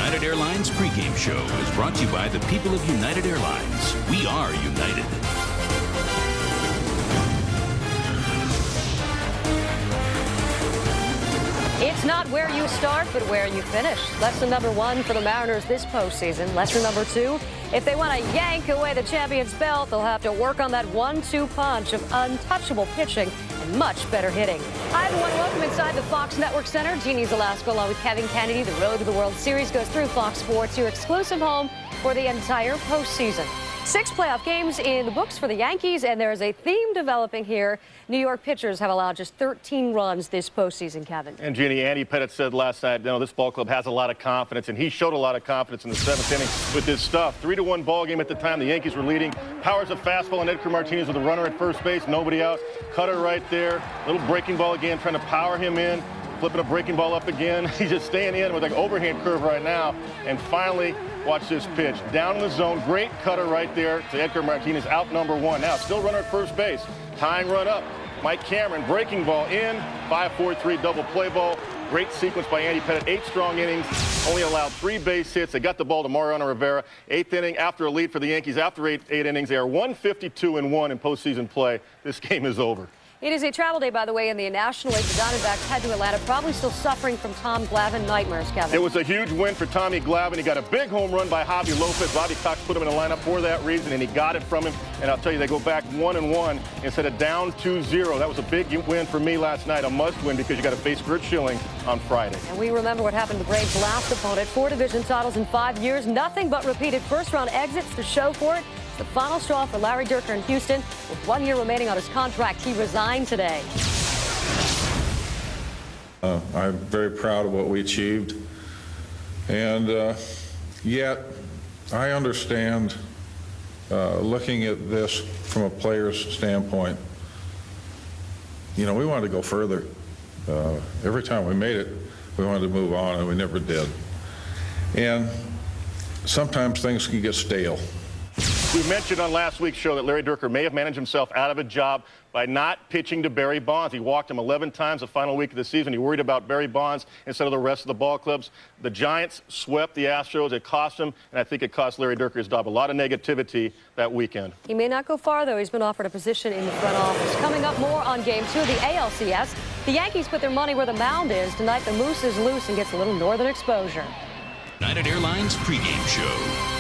United Airlines pregame show is brought to you by the people of United Airlines. We are united. It's not where you start, but where you finish. Lesson number one for the Mariners this postseason. Lesson number two, if they want to yank away the champion's belt, they'll have to work on that 1-2 punch of untouchable pitching and much better hitting. Hi, everyone. Welcome inside the Fox Network Center. Jeannie Zalasko along with Kevin Kennedy. The road to the World Series goes through Fox Sports, your exclusive home for the entire postseason. 6 playoff games in the books for the Yankees, and there is a theme developing here. New York pitchers have allowed just 13 runs this postseason, Kevin. And, Jeannie, Andy Pettitte said last night, this ball club has a lot of confidence, and he showed a lot of confidence in the 7th inning with this stuff. 3-1 ball game at the time. The Yankees were leading. Powers a fastball on Edgar Martinez with a runner at first base. Nobody out. Cutter right there. Little breaking ball again, trying to power him in. Flipping a breaking ball up again. He's just staying in with like overhand curve right now. And finally, watch this pitch. Down in the zone. Great cutter right there to Edgar Martinez, out number 1. Now, still runner at first base. Tying run up. Mike Cameron, breaking ball in. 5-4-3 double play ball. Great sequence by Andy Pettitte. 8 strong innings. Only allowed 3 base hits. They got the ball to Mariano Rivera. 8th inning after a lead for the Yankees. After 8 innings, they are 152-1 in postseason play. This game is over. It is a travel day, by the way, in the National League. The Diamondbacks head to Atlanta, probably still suffering from Tom Glavine nightmares, Kevin. It was a huge win for Tommy Glavine. He got a big home run by Javi Lopez. Bobby Cox put him in the lineup for that reason, and he got it from him. And I'll tell you, they go back 1-1 instead of down 2-0. That was a big win for me last night, a must-win, because you got to face Kurt Schilling on Friday. And we remember what happened to the Braves' last opponent. 4 division titles in 5 years, nothing but repeated first-round exits to show for it. The final straw for Larry Dierker in Houston. With 1 year remaining on his contract, he resigned today. I'm very proud of what we achieved. And yet, I understand, looking at this from a player's standpoint, we wanted to go further. Every time we made it, we wanted to move on, and we never did. And sometimes things can get stale. We mentioned on last week's show that Larry Dierker may have managed himself out of a job by not pitching to Barry Bonds. He walked him 11 times the final week of the season. He worried about Barry Bonds instead of the rest of the ball clubs. The Giants swept the Astros. It cost him, and I think it cost Larry Dierker his job. A lot of negativity that weekend. He may not go far, though. He's been offered a position in the front office. Coming up more on Game 2 of the ALCS. The Yankees put their money where the mound is. Tonight, the Moose is loose and gets a little northern exposure. United Airlines pregame show.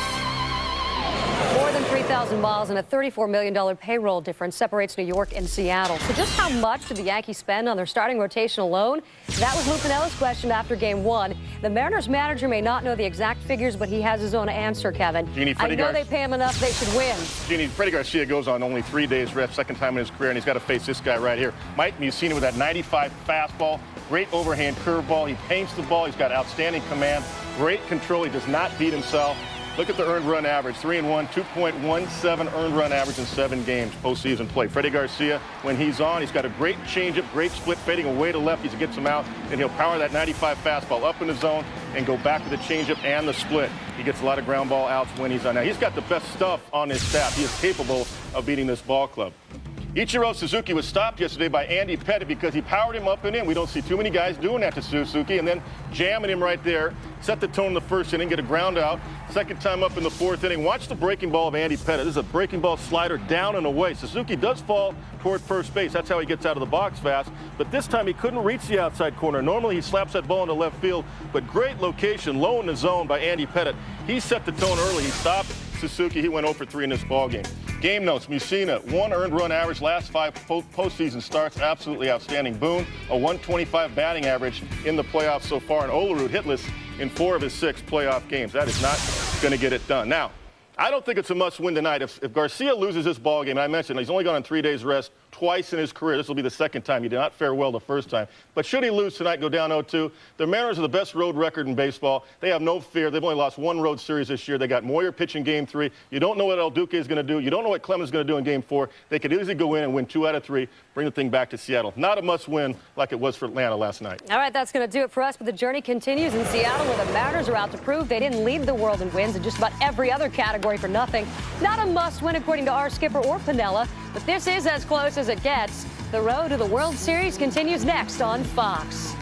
More than 3,000 miles and a $34 million payroll difference separates New York and Seattle. So just how much did the Yankees spend on their starting rotation alone? That was Lou Piniella's question after Game 1. The Mariners manager may not know the exact figures, but he has his own answer, Kevin. Jeannie, I know they pay him enough, they should win. Jeannie, Freddie Garcia goes on only 3 days rest, second time in his career, and he's got to face this guy right here. Mike Mussina with that 95 fastball, great overhand curveball. He paints the ball. He's got outstanding command, great control. He does not beat himself. Look at the earned run average, 3-1, 2.17 earned run average in 7 games postseason play. Freddie Garcia, when he's on, he's got a great changeup, great split, fading away to lefties. He gets him out, and he'll power that 95 fastball up in the zone and go back to the changeup and the split. He gets a lot of ground ball outs when he's on. Now, he's got the best stuff on his staff. He is capable of beating this ball club. Ichiro Suzuki was stopped yesterday by Andy Pettitte because he powered him up and in. We don't see too many guys doing that to Suzuki, and then jamming him right there. Set the tone in the first inning, get a ground out. Second time up in the 4th inning. Watch the breaking ball of Andy Pettitte. This is a breaking ball slider down and away. Suzuki does fall toward first base. That's how he gets out of the box fast. But this time he couldn't reach the outside corner. Normally he slaps that ball into left field, but great location, low in the zone by Andy Pettitte. He set the tone early. He stopped Suzuki. He went 0 for 3 in this ballgame. Game notes, Mussina, 1 earned run average, last 5 postseason starts, absolutely outstanding. Boone, a 125 batting average in the playoffs so far, and Olerud hitless in 4 of his 6 playoff games. That is not going to get it done. Now, I don't think it's a must-win tonight. If Garcia loses this ballgame, I mentioned he's only gone on 3 days rest twice in his career. This will be the second time. He did not fare well the first time. But should he lose tonight, go down 0-2, the Mariners are the best road record in baseball. They have no fear. They've only lost 1 road series this year. They got Moyer pitching Game 3. You don't know what El Duque is going to do. You don't know what Clemens is going to do in Game 4. They could easily go in and win 2 out of 3, bring the thing back to Seattle. Not a must-win like it was for Atlanta last night. All right, that's going to do it for us, but the journey continues in Seattle, where the Mariners are out to prove they didn't lead the world in wins in just about every other category for nothing. Not a must-win, according to our skipper or Piniella, but this is as close as it gets. The road to the World Series continues next on Fox.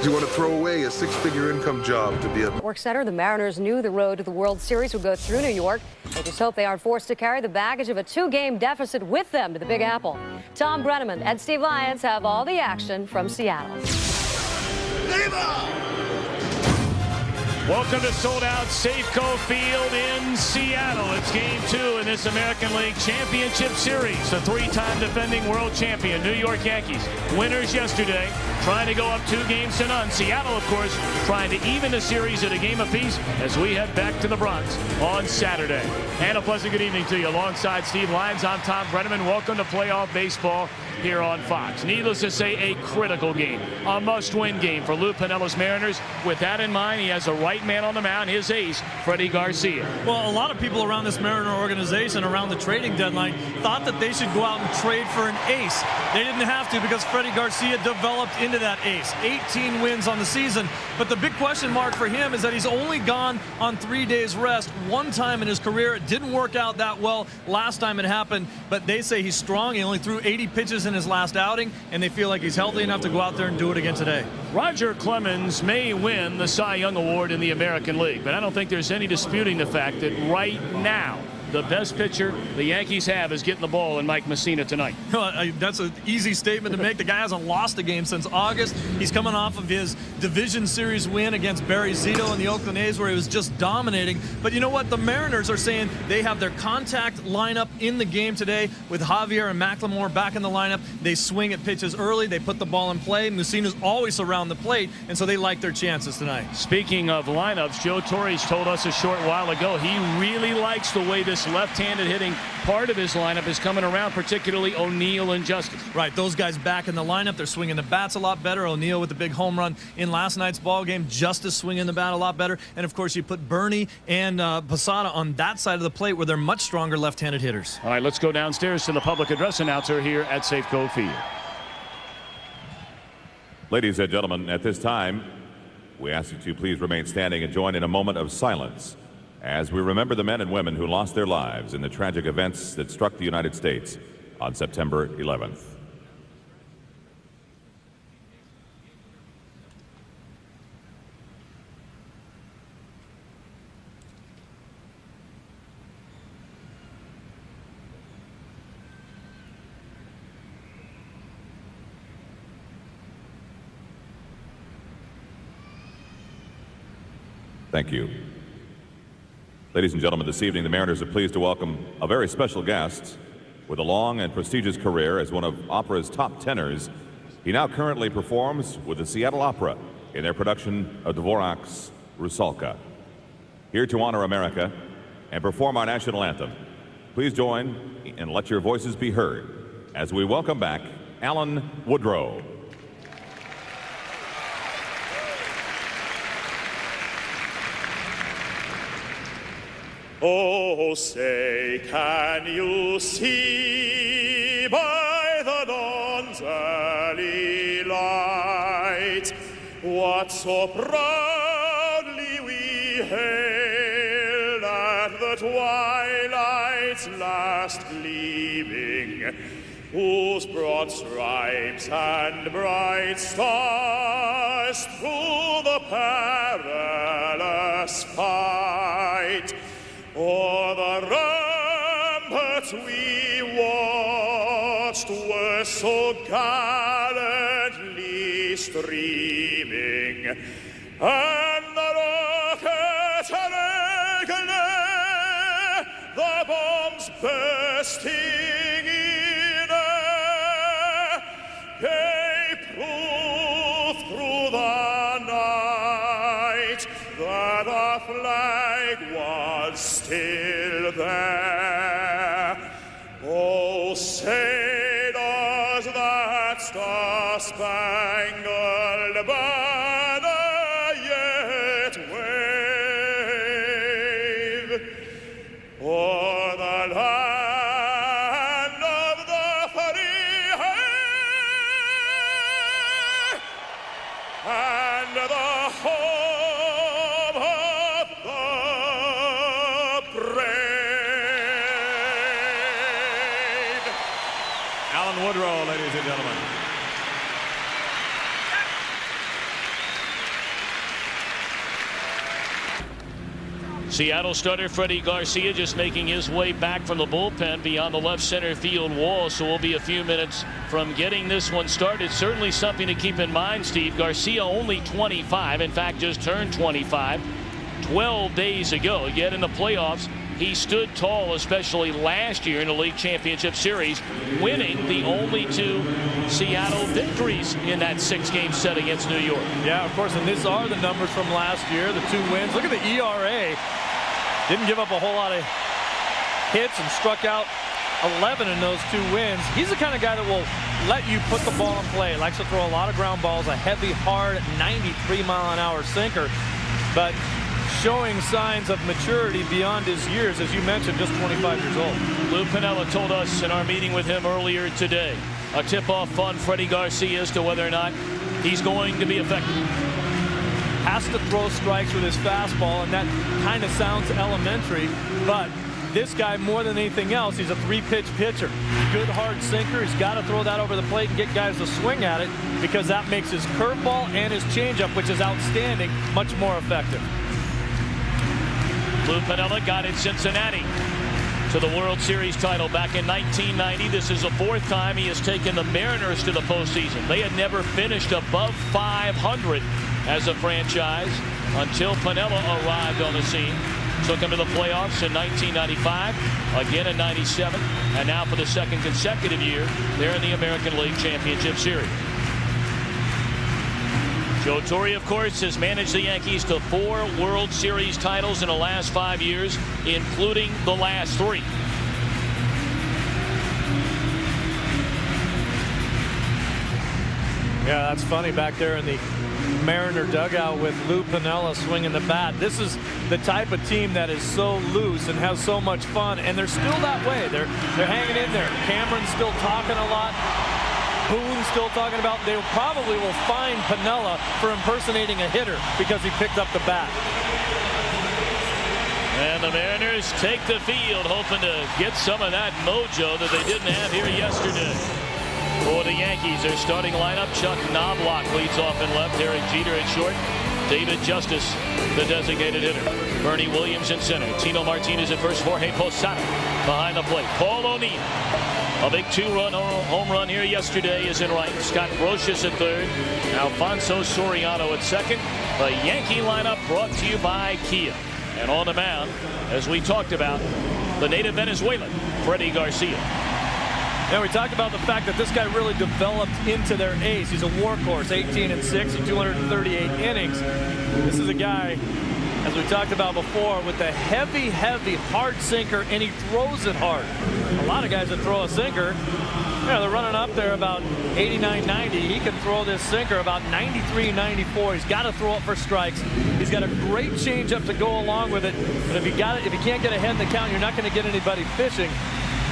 you want to throw away a six-figure income job to be a... Work Center, the Mariners knew the road to the World Series would go through New York. They just hope they aren't forced to carry the baggage of a two-game deficit with them to the Big Apple. Tom Brenneman and Steve Lyons have all the action from Seattle. Welcome to sold-out Safeco Field in Seattle. It's Game 2 in this American League Championship Series. The three-time defending world champion New York Yankees, winners yesterday, trying to go up 2-0. Seattle, of course, trying to even the series at a game apiece as we head back to the Bronx on Saturday. And a pleasant good evening to you. Alongside Steve Lyons, I'm Tom Brenneman. Welcome to playoff baseball here on Fox. Needless to say, a critical game, a must-win game for Lou Piniella's Mariners. With that in mind, he has the right man on the mound, his ace, Freddie Garcia. Well, a lot of people around this Mariner organization, around the trading deadline, thought that they should go out and trade for an ace. They didn't have to because Freddie Garcia developed into that ace. 18 wins on the season. But the big question mark for him is that he's only gone on 3 days rest one time in his career. It didn't work out that well last time it happened, but they say he's strong. He only threw 80 pitches in his last outing, and they feel like he's healthy enough to go out there and do it again today. Roger Clemens may win the Cy Young Award in the American League, but I don't think there's any disputing the fact that right now the best pitcher the Yankees have is getting the ball in Mike Messina tonight. That's an easy statement to make. The guy hasn't lost a game since August. He's coming off of his division series win against Barry Zito and the Oakland A's, where he was just dominating. But you know what? The Mariners are saying they have their contact lineup in the game today with Javier and McLemore back in the lineup. They swing at pitches early. They put the ball in play. Messina's always around the plate, and so they like their chances tonight. Speaking of lineups, Joe Torres told us a short while ago he really likes the way this left-handed hitting part of his lineup is coming around, particularly O'Neill and Justice. Right, those guys back in the lineup, they're swinging the bats a lot better. O'Neill with the big home run in last night's ball game. Justice swinging the bat a lot better. And, of course, you put Bernie and Posada on that side of the plate where they're much stronger left-handed hitters. All right, let's go downstairs to the public address announcer here at Safeco Field. Ladies and gentlemen, at this time, we ask you to please remain standing and join in a moment of silence as we remember the men and women who lost their lives in the tragic events that struck the United States on September 11th. Thank you. Ladies and gentlemen, this evening the Mariners are pleased to welcome a very special guest with a long and prestigious career as one of opera's top tenors. He now currently performs with the Seattle Opera in their production of Dvorak's Rusalka. Here to honor America and perform our national anthem, please join and let your voices be heard as we welcome back Alan Woodrow. Oh, say, can you see by the dawn's early light what so proudly we hailed at the twilight's last gleaming, whose broad stripes and bright stars through the perilous fight o'er the ramparts we watched were so gallantly streaming, and the rockets regular, the bombs bursting in air, gave proof through the night that our flag was still there. Oh, say does that star-spangled banner yet wave o'er the land of the free and the home of the brave. Alan Woodrow, ladies and gentlemen. Seattle starter Freddie Garcia just making his way back from the bullpen beyond the left center field wall, so we'll be a few minutes from getting this one started. Certainly something to keep in mind, Steve. Garcia only 25, in fact just turned 25 12 days ago. Yet in the playoffs he stood tall, especially last year in the League Championship Series, winning the only 2 Seattle victories in that 6-game set against New York. Yeah, of course, and these are the numbers from last year, the 2 wins. Look at the ERA. Didn't give up a whole lot of hits and struck out 11 in those 2 wins. He's the kind of guy that will let you put the ball in play. Likes to throw a lot of ground balls, a heavy, hard, 93-mile-an-hour sinker. But showing signs of maturity beyond his years, as you mentioned, just 25 years old. Lou Piniella told us in our meeting with him earlier today, a tip-off on Freddie Garcia as to whether or not he's going to be effective. Has to throw strikes with his fastball, and that kind of sounds elementary, but this guy, more than anything else, he's a 3-pitch pitcher. Good hard sinker. He's got to throw that over the plate and get guys to swing at it, because that makes his curveball and his changeup, which is outstanding, much more effective. Lou Piniella got in Cincinnati to the World Series title back in 1990. This is the 4th time he has taken the Mariners to the postseason. They had never finished above 500 as a franchise until Piniella arrived on the scene. Took him to the playoffs in 1995, again in 97, and now for the 2nd consecutive year, they're in the American League Championship Series. Joe Torre, of course, has managed the Yankees to 4 World Series titles in the last 5 years, including the last 3. Yeah, that's funny back there in the Mariner dugout with Lou Piniella swinging the bat. This is the type of team that is so loose and has so much fun, and they're still that way. They're hanging in there. Cameron's still talking a lot. Boone's still talking about they probably will fine Piniella for impersonating a hitter because he picked up the bat. And the Mariners take the field, hoping to get some of that mojo that they didn't have here yesterday. For the Yankees, their starting lineup, Chuck Knobloch leads off in left, Derek Jeter at short, David Justice, the designated hitter, Bernie Williams in center, Tino Martinez at first, Jorge Posada behind the plate, Paul O'Neill. A big 2-run home run here yesterday is in right. Scott Brocious at third. Alfonso Soriano at second. The Yankee lineup brought to you by Kia. And on the mound, as we talked about, the native Venezuelan, Freddie Garcia. Now, we talked about the fact that this guy really developed into their ace. He's a workhorse, 18-6 in 238 innings. This is a guy, as we talked about before, with a heavy, hard sinker, and he throws it hard. A lot of guys that throw a sinker, they're running up there about 89, 90. He can throw this sinker about 93, 94. He's got to throw it for strikes. He's got a great changeup to go along with it. But if he can't get ahead in the count, you're not going to get anybody fishing.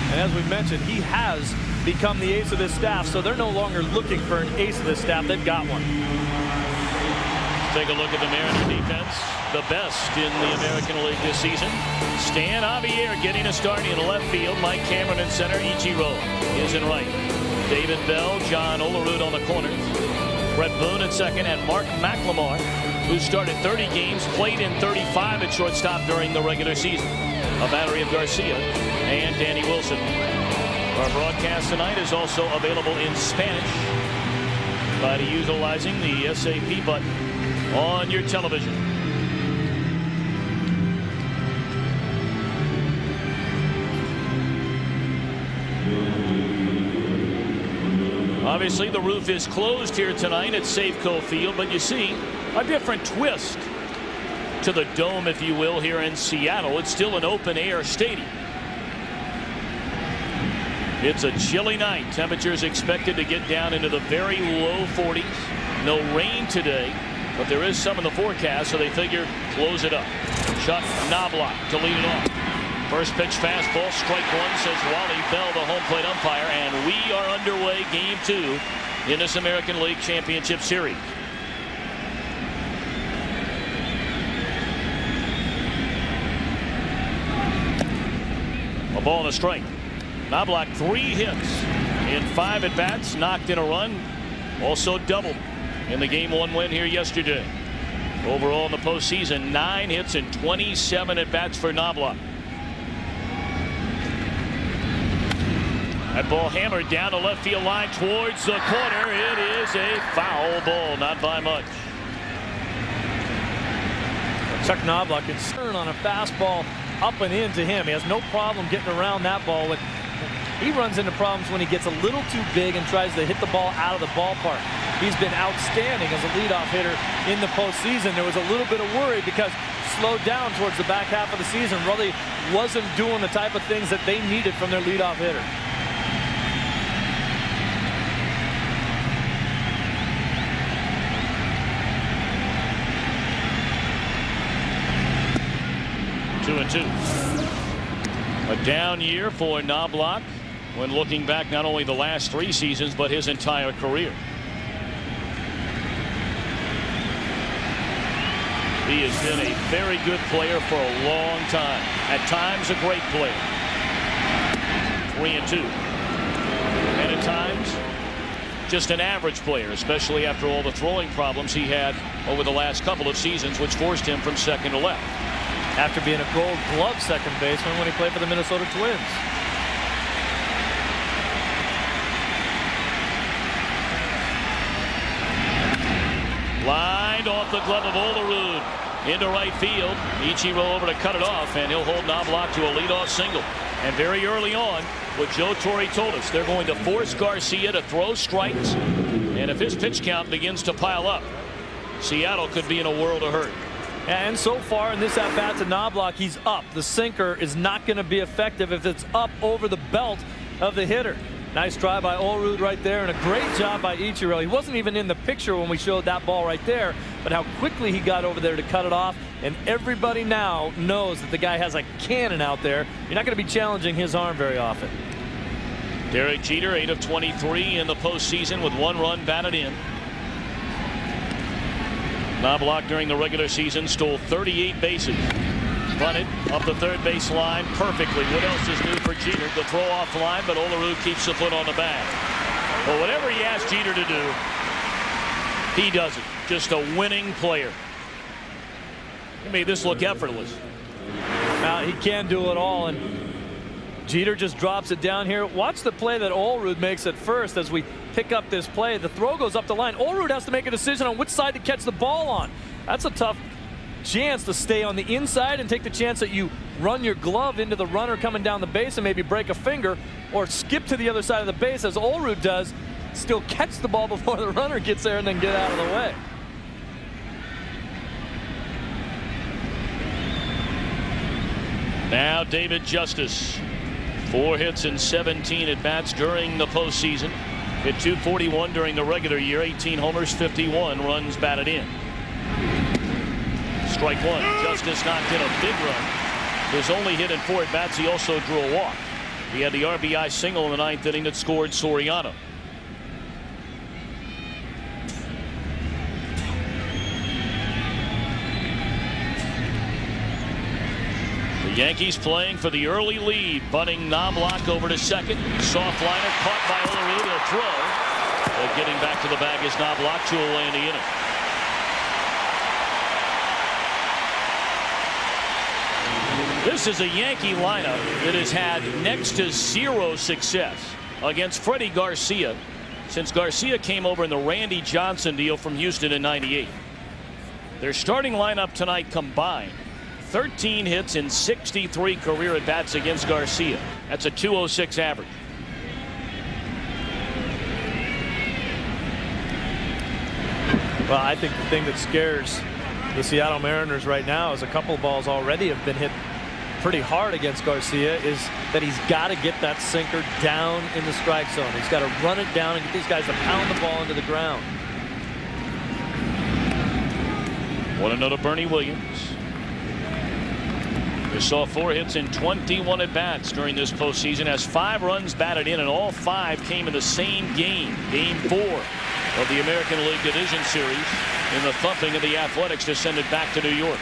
And as we mentioned, he has become the ace of this staff, so they're no longer looking for an ace of this staff. They've got one. Take a look at the Mariner defense. The best in the American League this season. Stan Javier getting a start in left field. Mike Cameron in center. Ichiro is in right. David Bell, John Olerud on the corners. Brett Boone at second, and Mark McLemore, who started 30 games, played in 35 at shortstop during the regular season. A battery of Garcia and Danny Wilson. Our broadcast tonight is also available in Spanish by utilizing the SAP button on your television. Obviously, the roof is closed here tonight at Safeco Field, but you see a different twist to the dome, if you will, here in Seattle. It's still an open-air stadium. It's a chilly night. Temperatures expected to get down into the very low 40s. No rain today, but there is some in the forecast, so they figure close it up. Chuck Knobloch to lead it off. First pitch fastball, strike one, says Wally Bell, the home plate umpire, and we are underway game 2 in this American League Championship Series. A ball and a strike. Knobloch 3 hits in 5 at-bats, knocked in a run, also doubled in the Game 1 win here yesterday. Overall in the postseason, 9 hits and 27 at-bats for Knobloch. That ball hammered down the left field line towards the corner. It is a foul ball, not by much. Chuck Knobloch can turn on a fastball up and in to him. He has no problem getting around that ball. He runs into problems when he gets a little too big and tries to hit the ball out of the ballpark. He's been outstanding as a leadoff hitter in the postseason. There was a little bit of worry because slowed down towards the back half of the season. Really wasn't doing the type of things that they needed from their leadoff hitter. Two and two. A down year for Knobloch when looking back not only the last 3 seasons but his entire career. He has been a very good player for a long time. At times a great player. 3 and 2. And at times just an average player, especially after all the throwing problems he had over the last couple of seasons, which forced him from second to left. After being a Gold Glove second baseman when he played for the Minnesota Twins. Lined off the glove of Olerud into right field. Ichiro over to cut it off, and he'll hold Knobloch to a leadoff single. And very early on, what Joe Torre told us, they're going to force Garcia to throw strikes, and if his pitch count begins to pile up, Seattle could be in a world of hurt. And so far in this at-bat to Knobloch, he's up. The sinker is not going to be effective if it's up over the belt of the hitter. Nice try by Olerud right there, and a great job by Ichiro. He wasn't even in the picture when we showed that ball right there, but how quickly he got over there to cut it off. And everybody now knows that the guy has a cannon out there. You're not going to be challenging his arm very often. Derek Jeter, 8 of 23 in the postseason with 1 run batted in. Knobloch during the regular season stole 38 bases. Bunted up the third base line perfectly. What else is new for Jeter? The throw off line, but Olerud keeps the foot on the bag. Well, whatever he asked Jeter to do, he does it. Just a winning player. He made this look effortless. Now he can do it all, and Jeter just drops it down here. Watch the play that Olerud makes at first as we pick up this play. The throw goes up the line. Olerud has to make a decision on which side to catch the ball on. That's a tough chance to stay on the inside and take the chance that you run your glove into the runner coming down the base and maybe break a finger, or skip to the other side of the base as Olerud does, still catch the ball before the runner gets there and then get out of the way. Now David Justice, 4 hits and 17 at bats during the postseason. Hit .241 during the regular year, 18 homers, 51 runs batted in. Strike 1. Justice knocked in a big run. His only hit in 4 at bats. He also drew a walk. He had the RBI single in the 9th inning that scored Soriano. The Yankees playing for the early lead. Bunting Knobloch over to second. Soft liner caught by Olerud. He'll throw. But getting back to the bag is Knobloch, 2 away in the inning. This is a Yankee lineup that has had next to 0 success against Freddie Garcia since Garcia came over in the Randy Johnson deal from Houston in '98. Their starting lineup tonight combined 13 hits and 63 career at bats against Garcia. That's a .206 average. Well, I think the thing that scares the Seattle Mariners right now is a couple balls already have been hit pretty hard against Garcia, is that he's got to get that sinker down in the strike zone. He's got to run it down and get these guys to pound the ball into the ground. One another Bernie Williams. He saw 4 hits and 21 at bats during this postseason, has 5 runs batted in, and all 5 came in the same game, Game 4 of the American League Division Series, in the thumping of the Athletics to send it back to New York.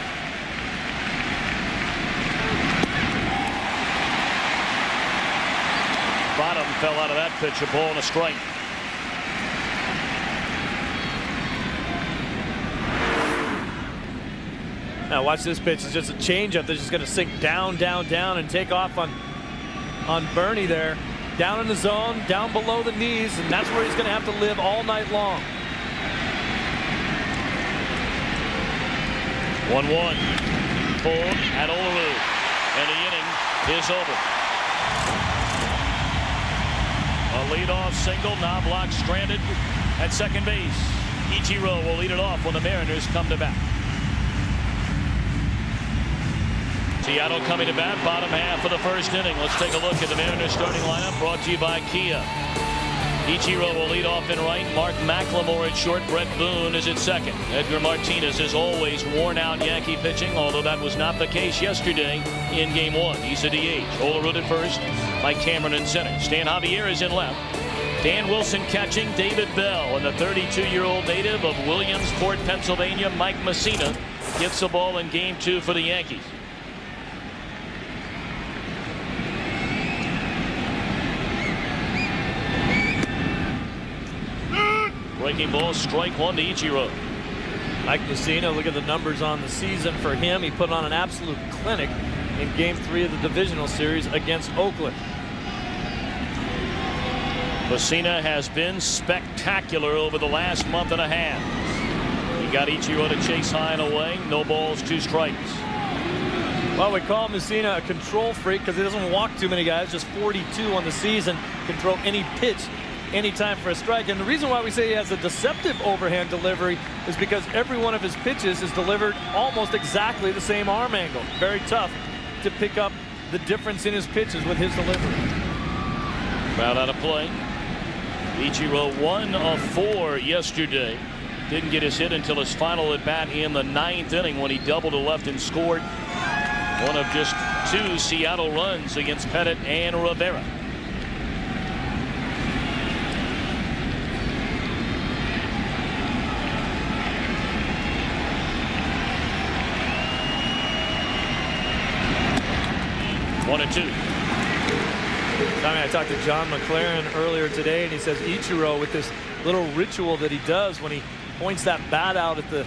Bottom fell out of that pitch, a ball and a strike. Now watch this pitch. It's just a changeup that's just going to sink down, down, down, and take off on Bernie there. Down in the zone, down below the knees, and that's where he's going to have to live all night long. 1-1. Pulled at Olerud, and the inning is over. A leadoff single, Knobloch stranded at second base. Ichiro will lead it off when the Mariners come to bat. Seattle coming to bat, bottom half of the first inning. Let's take a look at the Mariners starting lineup, brought to you by Kia. Ichiro will lead off in right. Mark McLemore at short. Brett Boone is at second. Edgar Martinez is always worn out Yankee pitching, although that was not the case yesterday in Game 1. He's a DH. Olerud at first, Mike Cameron in center. Stan Javier is in left. Dan Wilson catching. David Bell, and the 32-year-old native of Williamsport, Pennsylvania, Mike Messina, gets the ball in Game 2 for the Yankees. Breaking ball, strike one to Ichiro. Mike Messina, look at the numbers on the season for him. He put on an absolute clinic in Game 3 of the divisional series against Oakland. Messina has been spectacular over the last month and a half. He got Ichiro to chase high and away. No balls, 2 strikes. Well, we call Messina a control freak because he doesn't walk too many guys. Just 42 on the season. Can throw any pitch anytime for a strike. And the reason why we say he has a deceptive overhand delivery is because every one of his pitches is delivered almost exactly the same arm angle. Very tough to pick up the difference in his pitches with his delivery. Crowd out of play. Ichiro 1 of 4 yesterday. Didn't get his hit until his final at bat in the 9th inning when he doubled to left and scored one of just 2 Seattle runs against Pettit and Rivera. One and 2. I talked to John McLaren earlier today, and he says Ichiro, with this little ritual that he does when he points that bat out at the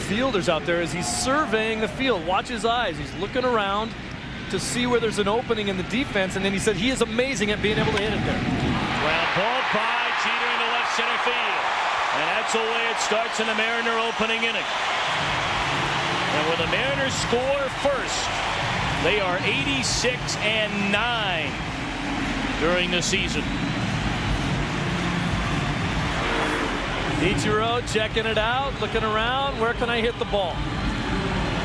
fielders out there, is he's surveying the field. Watch his eyes. He's looking around to see where there's an opening in the defense, and then he said he is amazing at being able to hit it there. Ground ball by Jeter into left center field. And that's the way it starts in the Mariner opening inning. And when the Mariners score first, they are 86-9 during the season. Ichiro checking it out, looking around. Where can I hit the ball?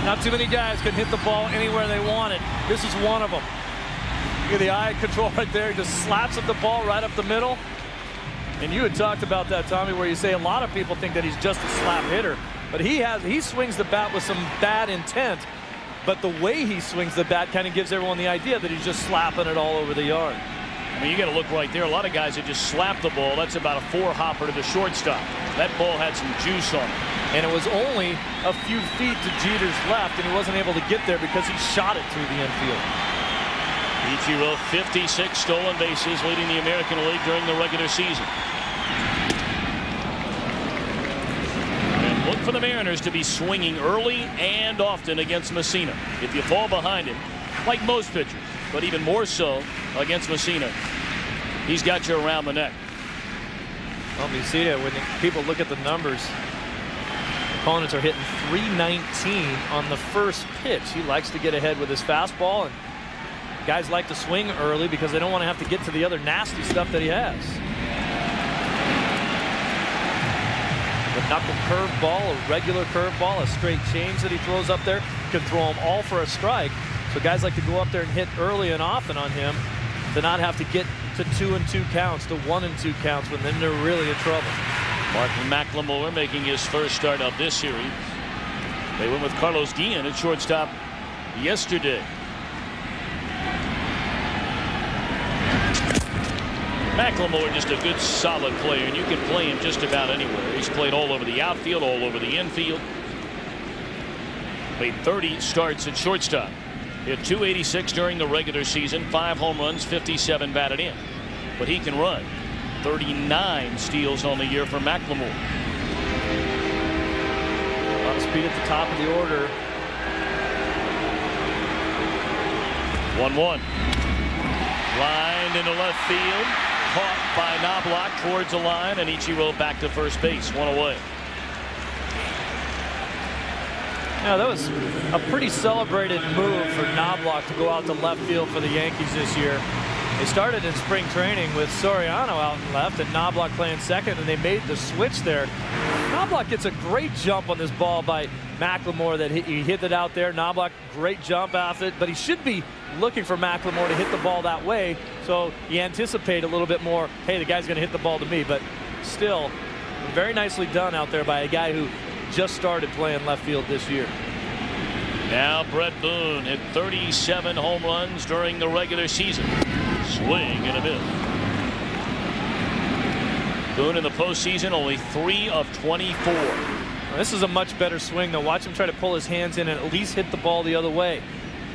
Not too many guys can hit the ball anywhere they want it. This is one of them. Look at the eye control right there. He just slaps at the ball right up the middle. And you had talked about that, Tommy, where you say a lot of people think that he's just a slap hitter. But he swings the bat with some bad intent. But the way he swings the bat kind of gives everyone the idea that he's just slapping it all over the yard. I mean, you got to look right there. A lot of guys that just slap the ball. That's about a 4-hopper to the shortstop. That ball had some juice on it. And it was only a few feet to Jeter's left, and he wasn't able to get there because he shot it through the infield. Ichiro, 56 stolen bases, leading the American League during the regular season. And look for the Mariners to be swinging early and often against Messina. If you fall behind him, like most pitchers, but even more so against Messina, he's got you around the neck. Well, Messina, when people look at the numbers, opponents are hitting .319 on the first pitch. He likes to get ahead with his fastball, and guys like to swing early because they don't want to have to get to the other nasty stuff that he has. The knuckle curveball, a regular curveball, a straight change that he throws up there, can throw them all for a strike. So guys like to go up there and hit early and often on him to not have to get to 2-2 counts, to 1-2 counts, when then they're really in trouble. Martin McLemore making his first start of this series. They went with Carlos Guillen at shortstop yesterday. McLemore, just a good solid player, and you can play him just about anywhere. He's played all over the outfield, all over the infield. Played 30 starts at shortstop. Hit .286 during the regular season, 5 home runs, 57 batted in. But he can run. 39 steals on the year for McLemore. lot of speed at the top of the order. 1-1. Lined into left field. Caught by Knobloch towards the line, and Ichiro back to first base. One away. Yeah, that was a pretty celebrated move for Knobloch to go out to left field for the Yankees this year. They started in spring training with Soriano out in left and Knobloch playing second, and they made the switch there. Knobloch gets a great jump on this ball by McLemore that he hit it out there. Knobloch, great jump off it, but he should be looking for McLemore to hit the ball that way, so you anticipate a little bit more, hey, the guy's going to hit the ball to me, but still very nicely done out there by a guy who just started playing left field this year. Now Brett Boone hit 37 home runs during the regular season. Swing and a miss. Boone in the postseason only 3 of 24. Well, this is a much better swing though. Watch him try to pull his hands in and at least hit the ball the other way.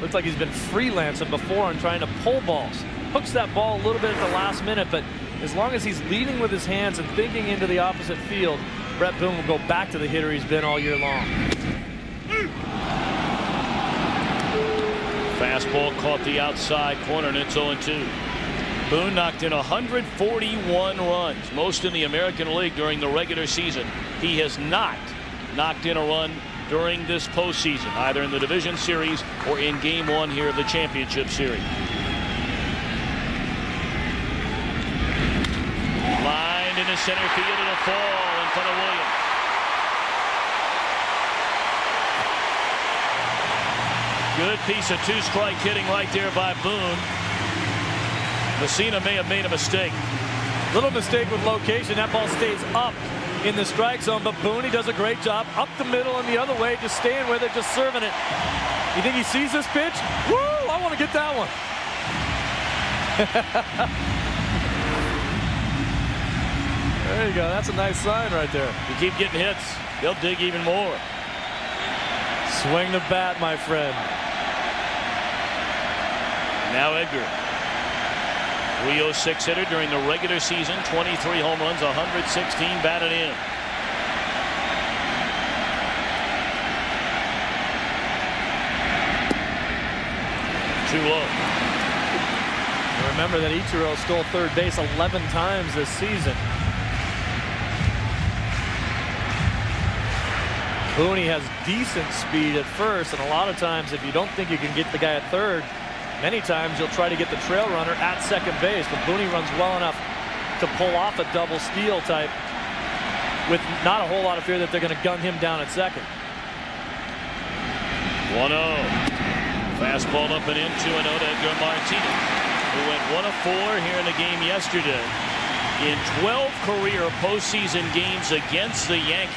Looks like he's been freelancing before and trying to pull balls. Hooks that ball a little bit at the last minute, but as long as he's leading with his hands and thinking into the opposite field, Brett Boone will go back to the hitter he's been all year long. Fastball caught the outside corner, and it's 0-2. Boone knocked in 141 runs, most in the American League during the regular season. He has not knocked in a run during this postseason, either in the division series or in game 1 here of the championship series. Lined into center field, and a fall in front of Williams. Good piece of two-strike hitting right there by Boone. Messina may have made a mistake. Little mistake with location. That ball stays up in the strike zone, but Boone, he does a great job up the middle and the other way, just staying with it, just serving it. You think he sees this pitch? Woo! I want to get that one. There you go. That's a nice sign right there. You keep getting hits, they'll dig even more. Swing the bat, my friend. Now Edgar. 306 hitter during the regular season, 23 home runs, 116 batted in. Too low. Remember that Ichiro stole third base 11 times this season. Boone has decent speed at first, and a lot of times if you don't think you can get the guy at third, many times you'll try to get the trail runner at second base, but Boone runs well enough to pull off a double steal type with not a whole lot of fear that they're going to gun him down at second. 1-0. Fastball up and in, 2-0 to Edgar Martinez, who went 1 of 4 here in the game yesterday. In 12 career postseason games against the Yankees,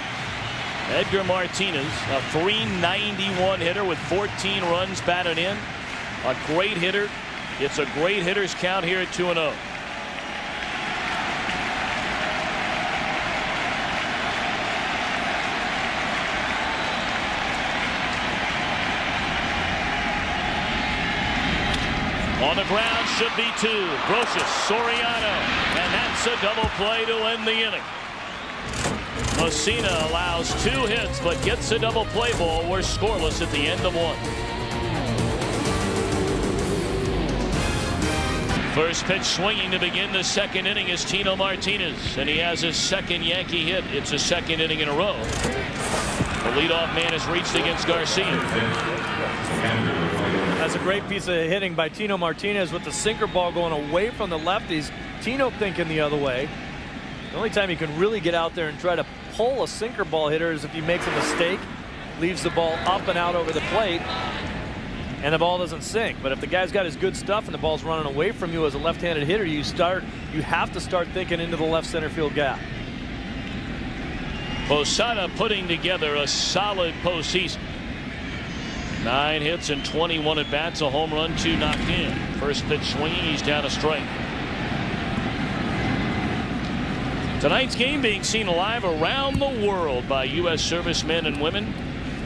Edgar Martinez, a .391 hitter with 14 runs batted in. A great hitter. It's a great hitter's count here at 2-0. On the ground should be 2. Brocious, Soriano, and that's a double play to end the inning. Messina allows 2 hits but gets a double play ball. We're scoreless at the end of 1. First pitch swinging to begin the second inning is Tino Martinez, and he has his second Yankee hit. It's his second inning in a row. The leadoff man has reached against Garcia. That's a great piece of hitting by Tino Martinez with the sinker ball going away from the lefties. Tino thinking the other way. The only time he can really get out there and try to pull a sinker ball hitter is if he makes a mistake, leaves the ball up and out over the plate, and the ball doesn't sink. But if the guy's got his good stuff and the ball's running away from you as a left-handed hitter, you have to start thinking into the left center field gap. Posada putting together a solid postseason. 9 hits and 21 at bats, a home run, 2 knocked in. First pitch swinging, he's down a strike. Tonight's game being seen live around the world by U.S. servicemen and women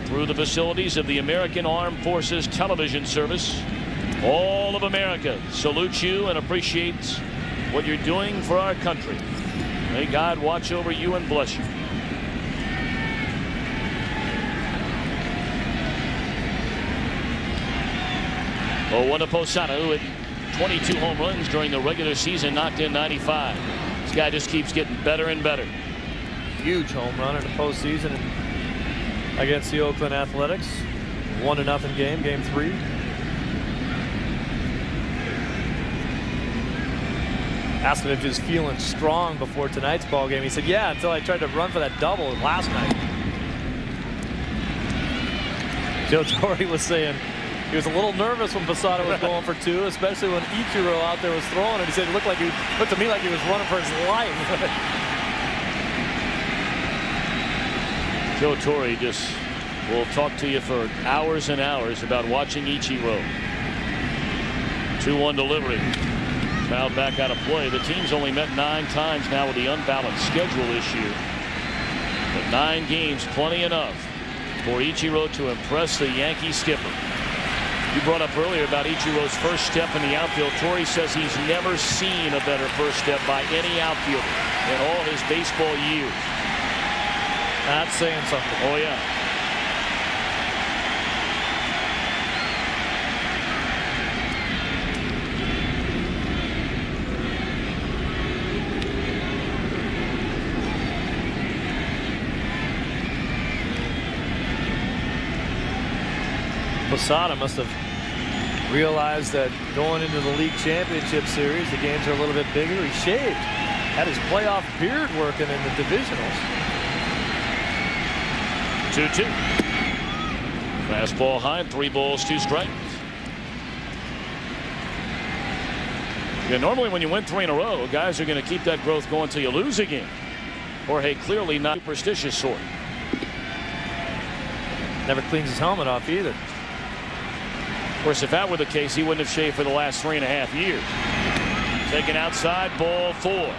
through the facilities of the American Armed Forces Television Service. All of America salutes you and appreciates what you're doing for our country. May God watch over you and bless you. 0-1 to Posada, who had 22 home runs during the regular season, knocked in 95. This guy just keeps getting better and better. Huge home run in the postseason against the Oakland Athletics. 1-0 game, game 3. Asked him if he was feeling strong before tonight's ball game. He said, yeah, until I tried to run for that double last night. Joe Torre was saying he was a little nervous when Posada was going for 2, especially when Ichiro out there was throwing it. He said it looked to me like he was running for his life. Joe Torre just will talk to you for hours and hours about watching Ichiro. 2-1 delivery. Fouled back out of play. The team's only met 9 times now with the unbalanced schedule this year. But 9 games, plenty enough for Ichiro to impress the Yankee skipper. You brought up earlier about Ichiro's first step in the outfield. Torre says he's never seen a better first step by any outfielder in all his baseball years. That's saying something. Oh, yeah. Posada must have realized that going into the league championship series, the games are a little bit bigger. He shaved, had his playoff beard working in the divisionals. 2-2. Fastball high, 3 balls, 2 strikes. Yeah, normally when you win 3 in a row, guys are going to keep that growth going until you lose a game. Jorge clearly not superstitious sort. Never cleans his helmet off either. Of course, if that were the case, he wouldn't have shaved for the last 3.5 years. Taken outside, ball 4.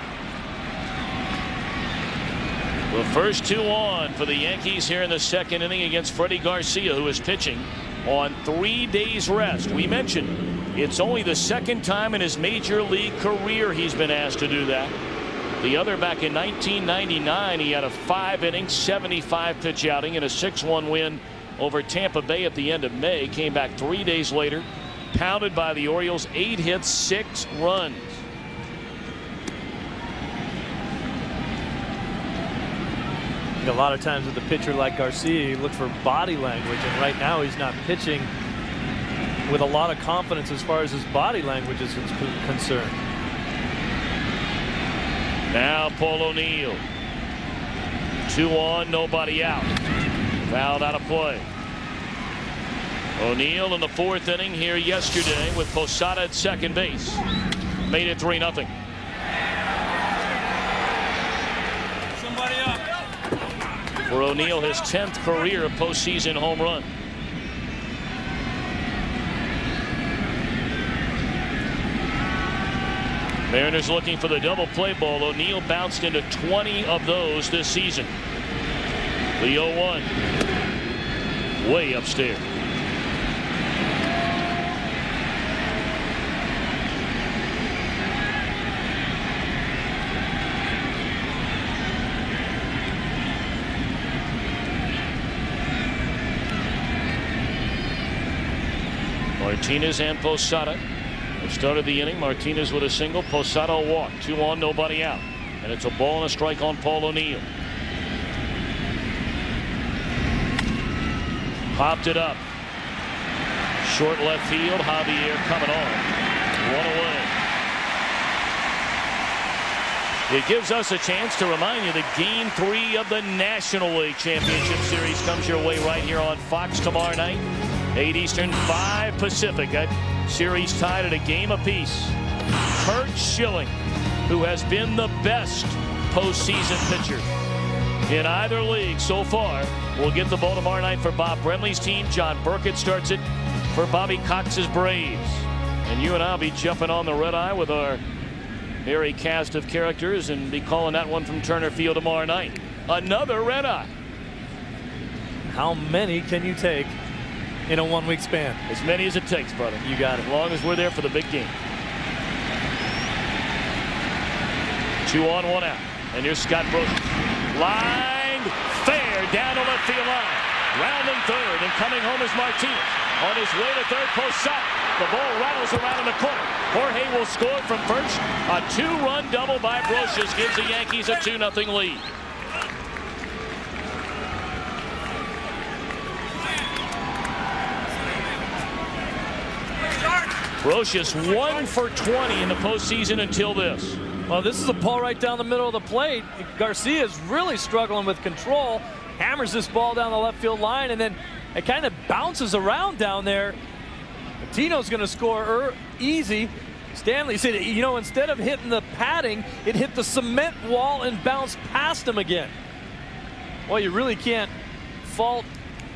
The first 2 on for the Yankees here in the second inning against Freddie Garcia, who is pitching on 3 days rest. We mentioned it's only the second time in his major league career he's been asked to do that. The other back in 1999, he had a 5-inning, 75-pitch outing and a 6-1 win over Tampa Bay at the end of May. Came back 3 days later, pounded by the Orioles, 8 hits, 6 runs. A lot of times with a pitcher like Garcia, you look for body language, and right now he's not pitching with a lot of confidence as far as his body language is concerned. Now Paul O'Neill. 2 on, nobody out. Fouled out of play. O'Neill in the 4th inning here yesterday with Posada at second base. Made it 3-0. Somebody up. For O'Neill, his 10th career postseason home run. Mariners looking for the double play ball. O'Neill bounced into 20 of those this season. The 0-1. Way upstairs. Martinez and Posada have started the inning. Martinez with a single, Posada a walk. 2 on, nobody out. And it's a ball and a strike on Paul O'Neill. Popped it up. Short left field. Javier coming on. 1 away. It gives us a chance to remind you that Game 3 of the National League Championship Series comes your way right here on Fox tomorrow night. 8 Eastern, 5 Pacific. That series tied at a game apiece. Curt Schilling, who has been the best postseason pitcher in either league so far, will get the ball tomorrow night for Bob Brenly's team. John Burkett starts it for Bobby Cox's Braves. And you and I'll be jumping on the red eye with our merry cast of characters and be calling that one from Turner Field tomorrow night. Another red eye. How many can you take in a 1 week span? As many as it takes, brother. You got it. As long as we're there for the big game. 2 on, 1 out. And here's Scott Brooks. Lined fair down the left field line. Rounding third and coming home is Martinez. on his way to third post side. The ball rattles around in the corner. Jorge will score from first. A 2-run double by Brocious gives the Yankees a 2-0 lead. Brocious 1 for 20 in the postseason until this. Well, this is a ball right down the middle of the plate. Garcia is really struggling with control. Hammers this ball down the left field line, and then it kind of bounces around down there. Tino's going to score easy. Stanley said, you know, instead of hitting the padding, it hit the cement wall and bounced past him again. Well, you really can't fault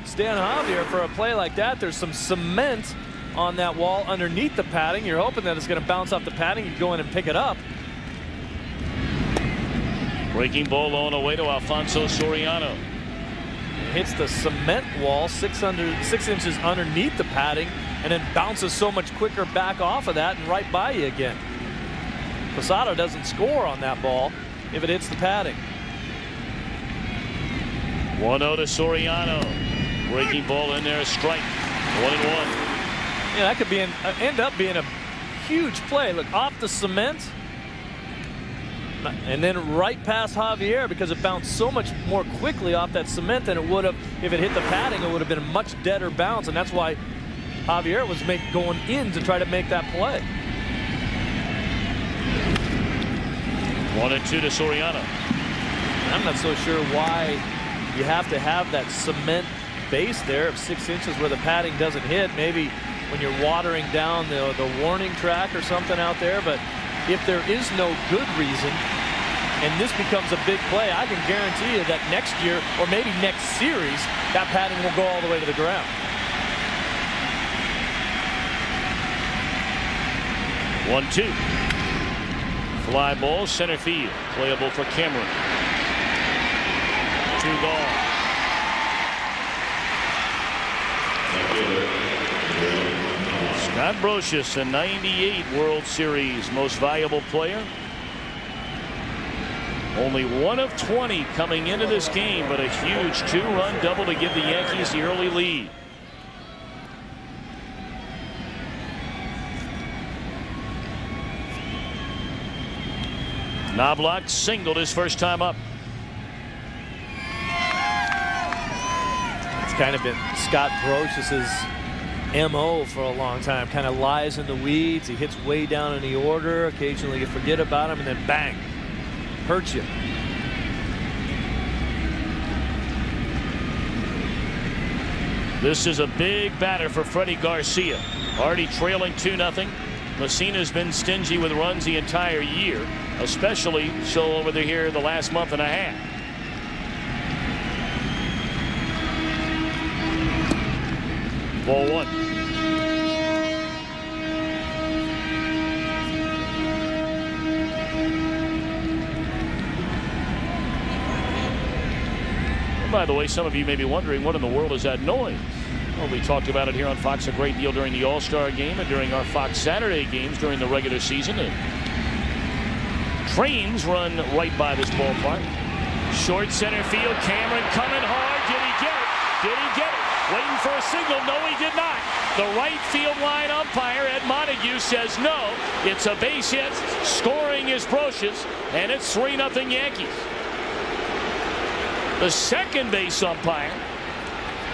Stan Javier for a play like that. There's some cement on that wall underneath the padding. You're hoping that it's going to bounce off the padding. You go in and pick it up. Breaking ball on the way to Alfonso Soriano. Hits the cement wall 6 inches underneath the padding, and then bounces so much quicker back off of that and right by you again. Posada doesn't score on that ball if it hits the padding. 1-0 to Soriano. Breaking ball in there, a strike. 1-1. Yeah, that could be end up being a huge play. Look, off the cement, and then right past Javier, because it bounced so much more quickly off that cement than it would have if it hit the padding. It would have been a much deader bounce, and that's why Javier was going in to try to make that play. 1-2 to Soriano. I'm not so sure why you have to have that cement base there of 6 inches where the padding doesn't hit. Maybe when you're watering down the warning track or something out there, but if there is no good reason and this becomes a big play, I can guarantee you that next year or maybe next series, that padding will go all the way to the ground. 1-2. Fly ball, center field. Playable for Cameron. 2 gone. Scott Brocious, a 98 World Series most valuable player. Only 1 of 20 coming into this game, but a huge 2-run double to give the Yankees the early lead. Knobloch singled his first time up. It's kind of been Scott Brocious's MO for a long time. Kind of lies in the weeds. He hits way down in the order. Occasionally you forget about him, and then bang, hurts you. This is a big batter for Freddie Garcia. Already trailing 2-0. Messina's been stingy with runs the entire year, especially so over here the last month and a half. Ball 1. And by the way, some of you may be wondering, what in the world is that noise? Well, we talked about it here on Fox a great deal during the All-Star game and during our Fox Saturday games during the regular season. And trains run right by this ballpark. Short center field, Cameron coming hard. Did he get it? Did he get it? Waiting for a signal. No, he did not. The right field line umpire, Ed Montague, says no. It's a base hit. Scoring is Brocious, and it's 3-0 Yankees. The second base umpire,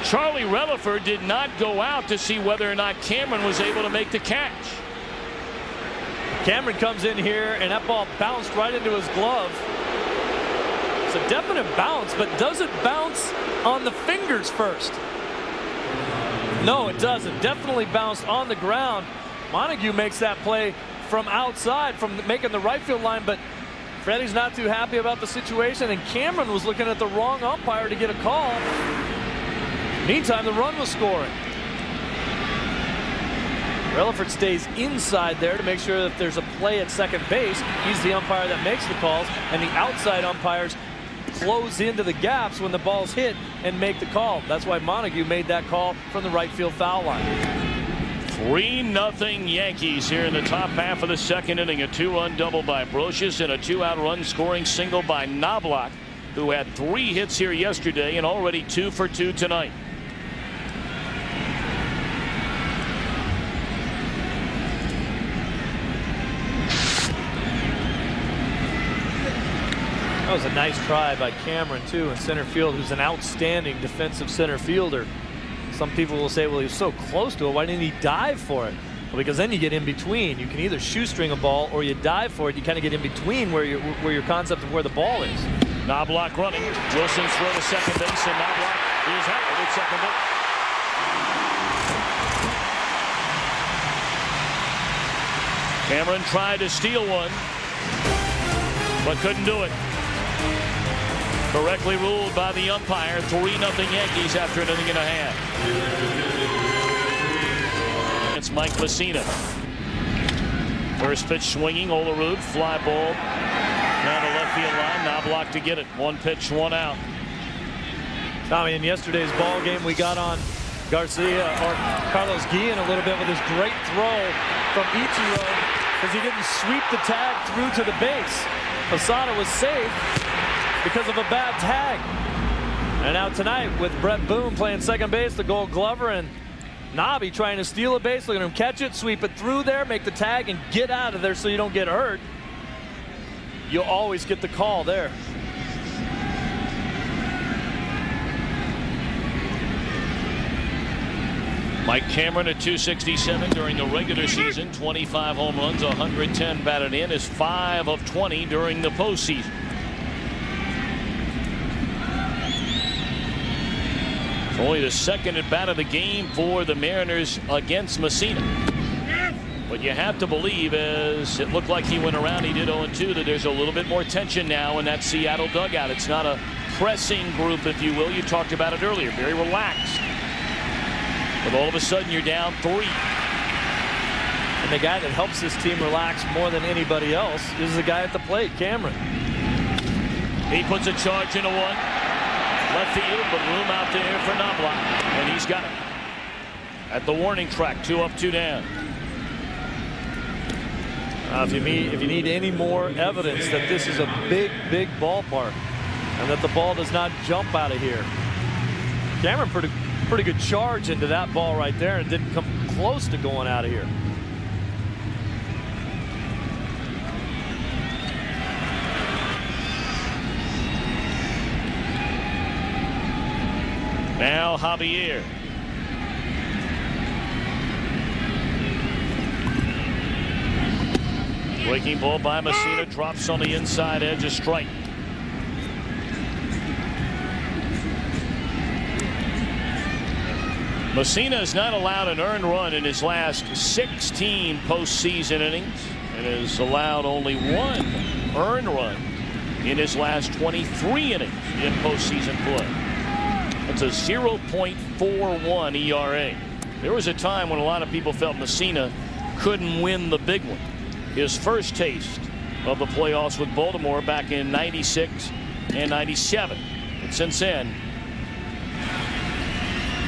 Charlie Relaford, did not go out to see whether or not Cameron was able to make the catch. Cameron comes in here, and that ball bounced right into his glove. It's a definite bounce, but does it bounce on the fingers first? No, it doesn't. Definitely bounced on the ground. Montague makes that play from outside, from making the right field line, but Freddie's not too happy about the situation, and Cameron was looking at the wrong umpire to get a call. Meantime, the run was scoring. Relaford stays inside there to make sure that there's a play at second base. He's the umpire that makes the calls, and the outside umpires close into the gaps when the ball's hit and make the call. That's why Montague made that call from the right field foul line. 3-0 Yankees here in the top half of the second inning. A 2-run double by Brocious and a 2-out run scoring single by Knobloch, who had 3 hits here yesterday and already 2 for 2 tonight. That was a nice try by Cameron, too, in center field, who's an outstanding defensive center fielder. Some people will say, well, he was so close to it. Why didn't he dive for it? Well, because then you get in between. You can either shoestring a ball or you dive for it. You kind of get in between where your concept of where the ball is. Knobloch running. Wilson's throw to second base, and Knobloch is out at second base. Cameron tried to steal one, but couldn't do it. Correctly ruled by the umpire. 3-0 Yankees after an inning and a half. It's Mike Messina. First pitch swinging. Olerud, fly ball down the left field line. Knobloch to get it. 1 pitch, 1 out. Tommy, in yesterday's ball game, we got on Garcia or Carlos Guillen a little bit with his great throw from Ichiro because he didn't sweep the tag through to the base. Posada was safe because of a bad tag. And now tonight with Brett Boone playing second base, the Gold Glover, and Nobby trying to steal a base. Look at him catch it, sweep it through there, make the tag, and get out of there so you don't get hurt. You'll always get the call there. Mike Cameron at 267 during the regular season. 25 home runs, 110 batted in. Is 5 of 20 during the postseason. It's only the second at bat of the game for the Mariners against Messina. But you have to believe, as it looked like he went around, he did 0-2, that there's a little bit more tension now in that Seattle dugout. It's not a pressing group, if you will. You talked about it earlier. Very relaxed. But all of a sudden, you're down 3. And the guy that helps this team relax more than anybody else is the guy at the plate, Cameron. He puts a charge into one. Left field, but room out there for Knobloch. And he's got it. At the warning track, 2 up, 2 down. If you need any more evidence that this is a big, big ballpark and that the ball does not jump out of here. Cameron pretty good charge into that ball right there and didn't come close to going out of here. Now Javier. Breaking ball by Messina, drops on the inside edge, a strike. Messina has not allowed an earned run in his last 16 postseason innings and has allowed only 1 earned run in his last 23 innings in postseason play. That's a 0.41 ERA. There was a time when a lot of people felt Messina couldn't win the big one. His first taste of the playoffs with Baltimore back in '96 and '97. And since then,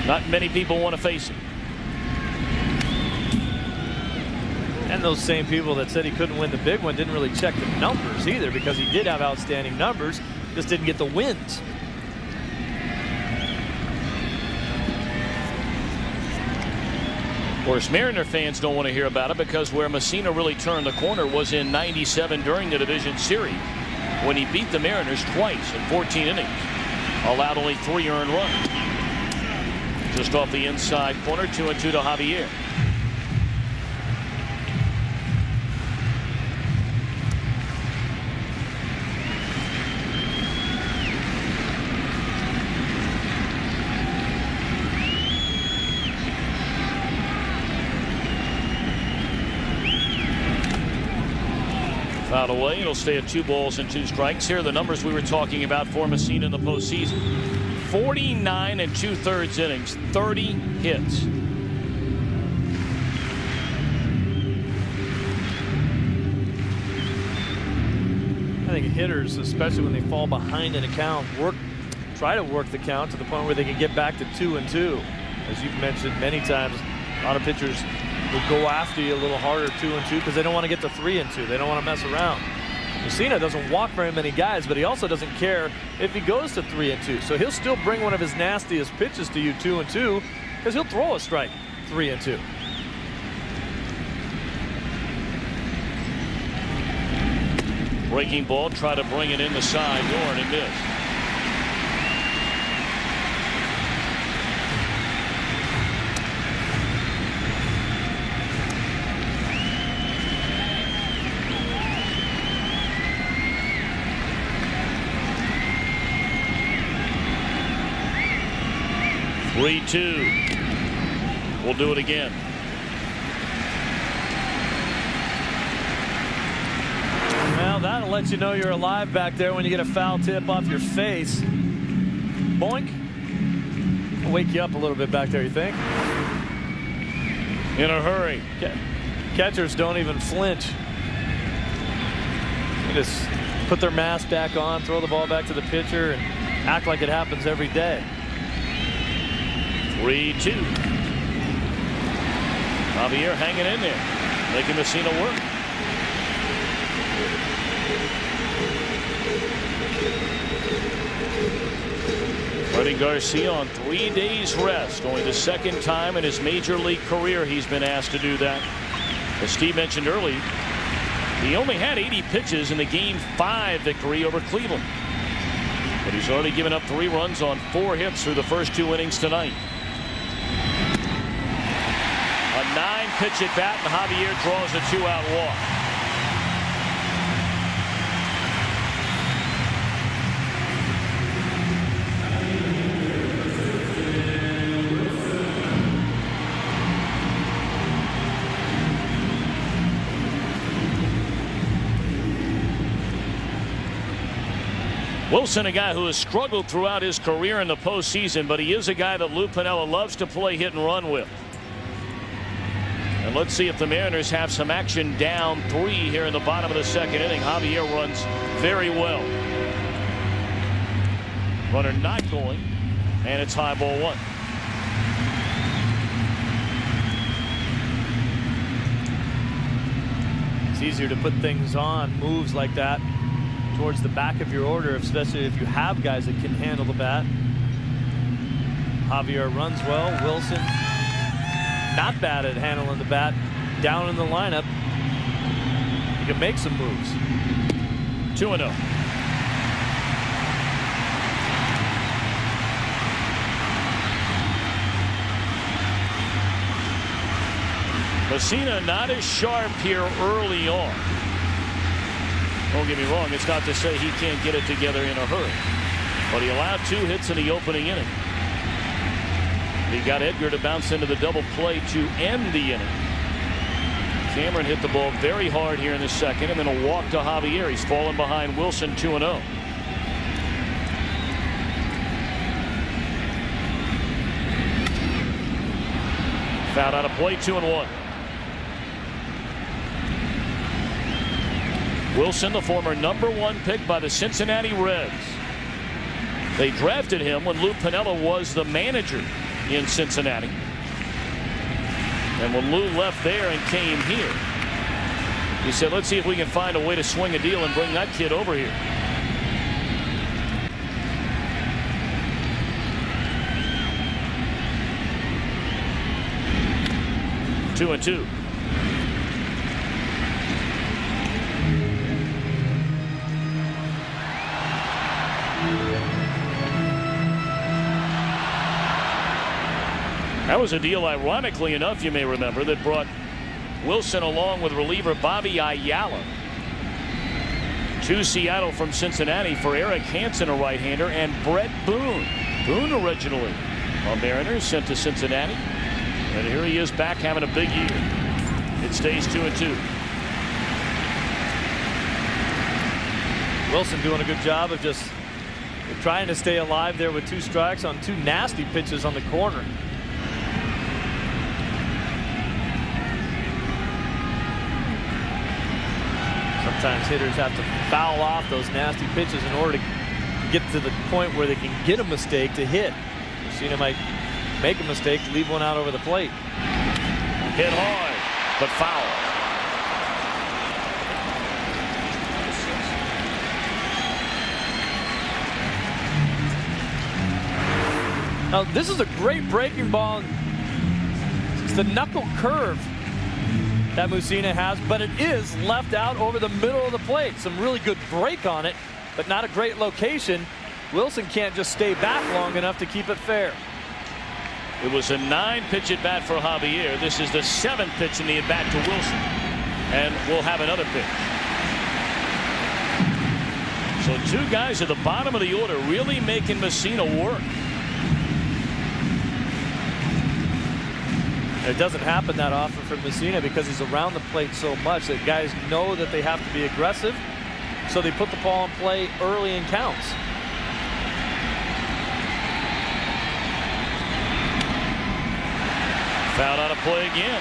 not many people want to face him. And those same people that said he couldn't win the big one didn't really check the numbers either, because he did have outstanding numbers, just didn't get the wins. Of course, Mariner fans don't want to hear about it, because where Messina really turned the corner was in '97 during the division series, when he beat the Mariners twice in 14 innings, allowed only 3 earned runs. Just off the inside corner, 2-2 to Javier. Fouled away. It'll stay at 2 balls and 2 strikes. Here are the numbers we were talking about for Messina in the postseason. 49 2/3 innings, 30 hits. I think hitters, especially when they fall behind in a count, try to work the count to the point where they can get back to 2-2. As you've mentioned many times, a lot of pitchers will go after you a little harder 2-2 because they don't want to get to 3-2. They don't want to mess around. Messina doesn't walk very many guys, but he also doesn't care if he goes to 3-2. So he'll still bring one of his nastiest pitches to you 2-2 because he'll throw a strike 3-2. Breaking ball, try to bring it in the side door, and he missed. We'll do it again. Well, that'll let you know you're alive back there when you get a foul tip off your face. Boink. I'll wake you up a little bit back there, you think? In a hurry. Catchers don't even flinch. They just put their mask back on, throw the ball back to the pitcher, and act like it happens every day. 3-2. Javier hanging in there, making Messina work. Freddie Garcia on 3 days rest, only the second time in his major league career he's been asked to do that. As Steve mentioned early, he only had 80 pitches in the Game 5 victory over Cleveland. But he's already given up 3 runs on 4 hits through the first 2 innings tonight. A 9-pitch at bat, and Javier draws a 2-out walk. Wilson, a guy who has struggled throughout his career in the postseason, but he is a guy that Lou Piniella loves to play hit and run with. And let's see if the Mariners have some action down 3 here in the bottom of the second inning. Javier runs very well. Runner not going, and it's high ball 1. It's easier to put things on, moves like that, towards the back of your order, especially if you have guys that can handle the bat. Javier runs well. Wilson not bad at handling the bat. Down in the lineup, he can make some moves. 2-0. Messina not as sharp here early on. Don't get me wrong, it's not to say he can't get it together in a hurry. But he allowed 2 hits in the opening inning. He got Edgar to bounce into the double play to end the inning. Cameron hit the ball very hard here in the second, and then a walk to Javier. He's fallen behind Wilson 2-0. Fouled out of play, 2-1. Wilson, the former #1 pick by the Cincinnati Reds. They drafted him when Lou Piniella was the manager in Cincinnati. And when Lou left there and came here, he said, let's see if we can find a way to swing a deal and bring that kid over here. Two and two. That was a deal, ironically enough, you may remember, that brought Wilson along with reliever Bobby Ayala to Seattle from Cincinnati for Eric Hansen, a right-hander, and Brett Boone. Boone originally on Mariners, sent to Cincinnati. And here he is back having a big year. It stays 2-2. Wilson doing a good job of just trying to stay alive there with 2 strikes on 2 nasty pitches on the corner. Sometimes hitters have to foul off those nasty pitches in order to get to the point where they can get a mistake to hit. Messina might make a mistake, leave one out over the plate. Hit hard, but foul. Now, this is a great breaking ball. It's the knuckle curve that Mussina has, but it is left out over the middle of the plate. Some really good break on it, but not a great location. Wilson can't just stay back long enough to keep it fair. It was a 9-pitch at bat for Javier. This is the 7th pitch in the at bat to Wilson, and we'll have another pitch. So 2 guys at the bottom of the order really making Mussina work. It doesn't happen that often for Mussina because he's around the plate so much that guys know that they have to be aggressive, so they put the ball in play early in counts. Foul out of play again.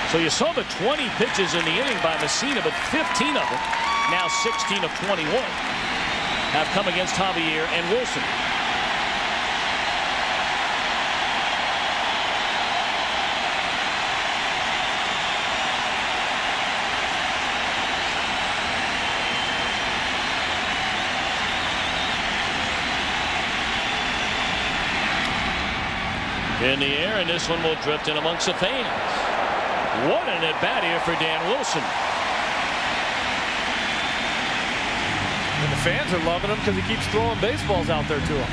So you saw the 20 pitches in the inning by Mussina, but 15 of them, now 16 of 21, have come against Javier and Wilson. In the air, and this one will drift in amongst the fans. What an at-bat here for Dan Wilson. And the fans are loving him because he keeps throwing baseballs out there to them.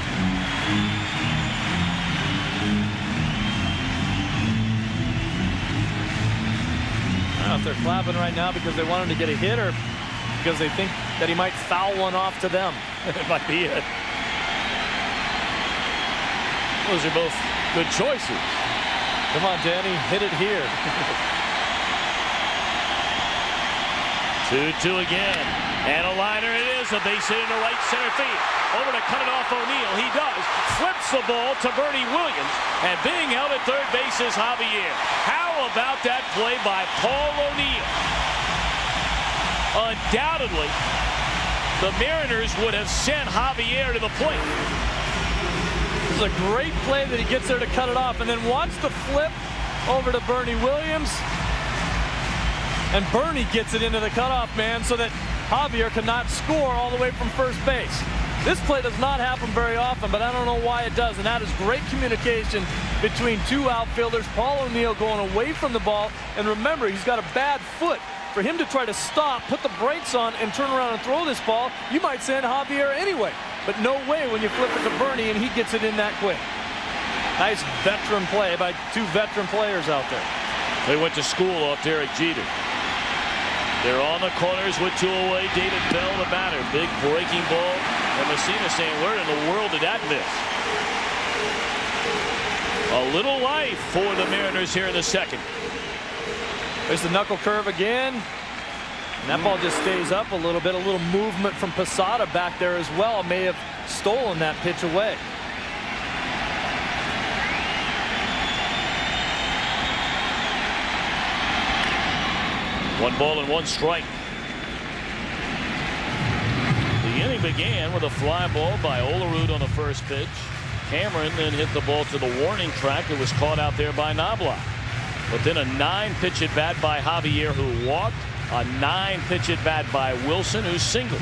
I don't know if they're clapping right now because they want him to get a hit or because they think that he might foul one off to them. It might be it. Those are both good choices. Come on, Danny, hit it here. 2-2 again. And a liner it is. A base hit into right center field. Over to cut it off O'Neill. He does. Flips the ball to Bernie Williams. And being held at third base is Javier. How about that play by Paul O'Neill? Undoubtedly, the Mariners would have sent Javier to the plate. It's a great play that he gets there to cut it off, and then wants to flip over to Bernie Williams, and Bernie gets it into the cutoff man so that Javier cannot score all the way from first base. This play does not happen very often, but I don't know why it does, and that is great communication between 2 outfielders. Paul O'Neill going away from the ball, and remember, he's got a bad foot. For him to try to stop, put the brakes on, and turn around and throw this ball, you might send Javier anyway. But no way when you flip it to Bernie and he gets it in that quick. Nice veteran play by 2 veteran players out there. They went to school off Derek Jeter. They're on the corners with 2 away. David Bell, the batter. Big breaking ball. And Mussina saying, where in the world did that miss? A little life for the Mariners here in the second. There's the knuckle curve again. And that ball just stays up a little bit. A little movement from Posada back there as well may have stolen that pitch away. One ball and 1 strike. The inning began with a fly ball by Olerud on the first pitch. Cameron then hit the ball to the warning track. It was caught out there by Knobloch. But then a 9-pitch at bat by Javier, who walked. A 9-pitch at bat by Wilson, who singled.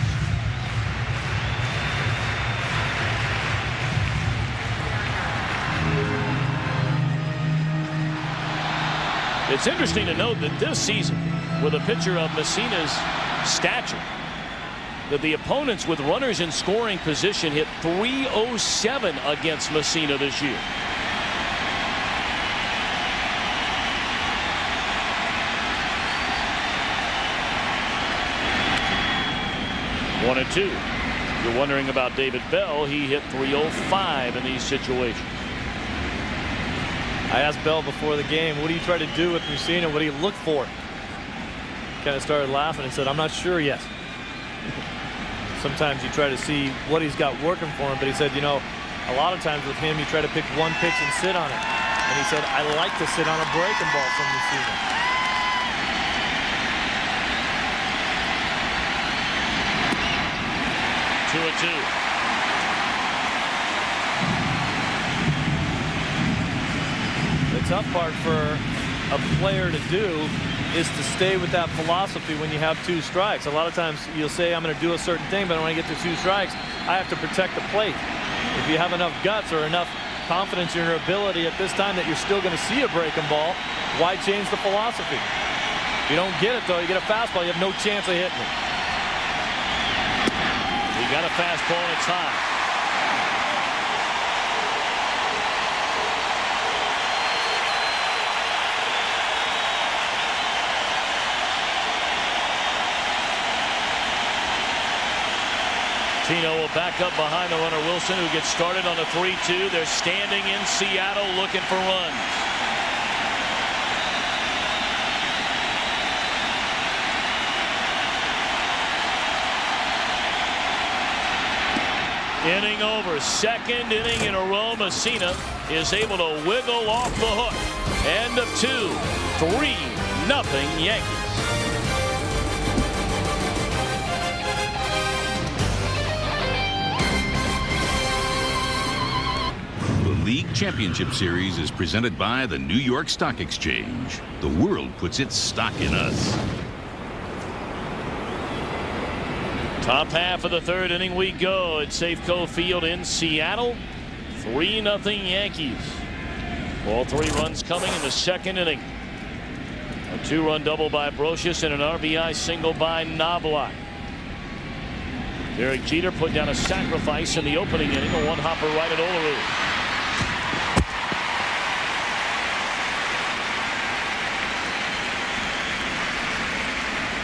It's interesting to note that this season, with a pitcher of Mussina's stature, that the opponents with runners in scoring position hit .307 against Mussina this year. One and 2. You're wondering about David Bell. He hit .305 in these situations. I asked Bell before the game, what do you try to do with Mussina? What do you look for? Kind of started laughing and said, I'm not sure yet. Sometimes you try to see what he's got working for him, but he said, you know, a lot of times with him, you try to pick one pitch and sit on it. And he said, I like to sit on a breaking ball from Mussina. Two and 2. The tough part for a player to do is to stay with that philosophy when you have 2 strikes. A lot of times you'll say, I'm going to do a certain thing, but when I get to 2 strikes, I have to protect the plate. If you have enough guts or enough confidence in your ability at this time that you're still going to see a breaking ball, why change the philosophy? If you don't get it, though, you get a fastball, you have no chance of hitting it. He got a fastball and it's high. Tino will back up behind the runner Wilson, who gets started on a 3-2. They're standing in Seattle looking for runs. Inning over, second inning in a row. Messina is able to wiggle off the hook. End of 2, 3-0 Yankees. League Championship Series is presented by the New York Stock Exchange. The world puts its stock in us. Top half of the third inning we go at Safeco Field in Seattle. 3-0 Yankees. All 3 runs coming in the second inning. A 2-run double by Brocious and an RBI single by Knobloch. Derek Jeter put down a sacrifice in the opening inning, a one-hopper right at Olerud.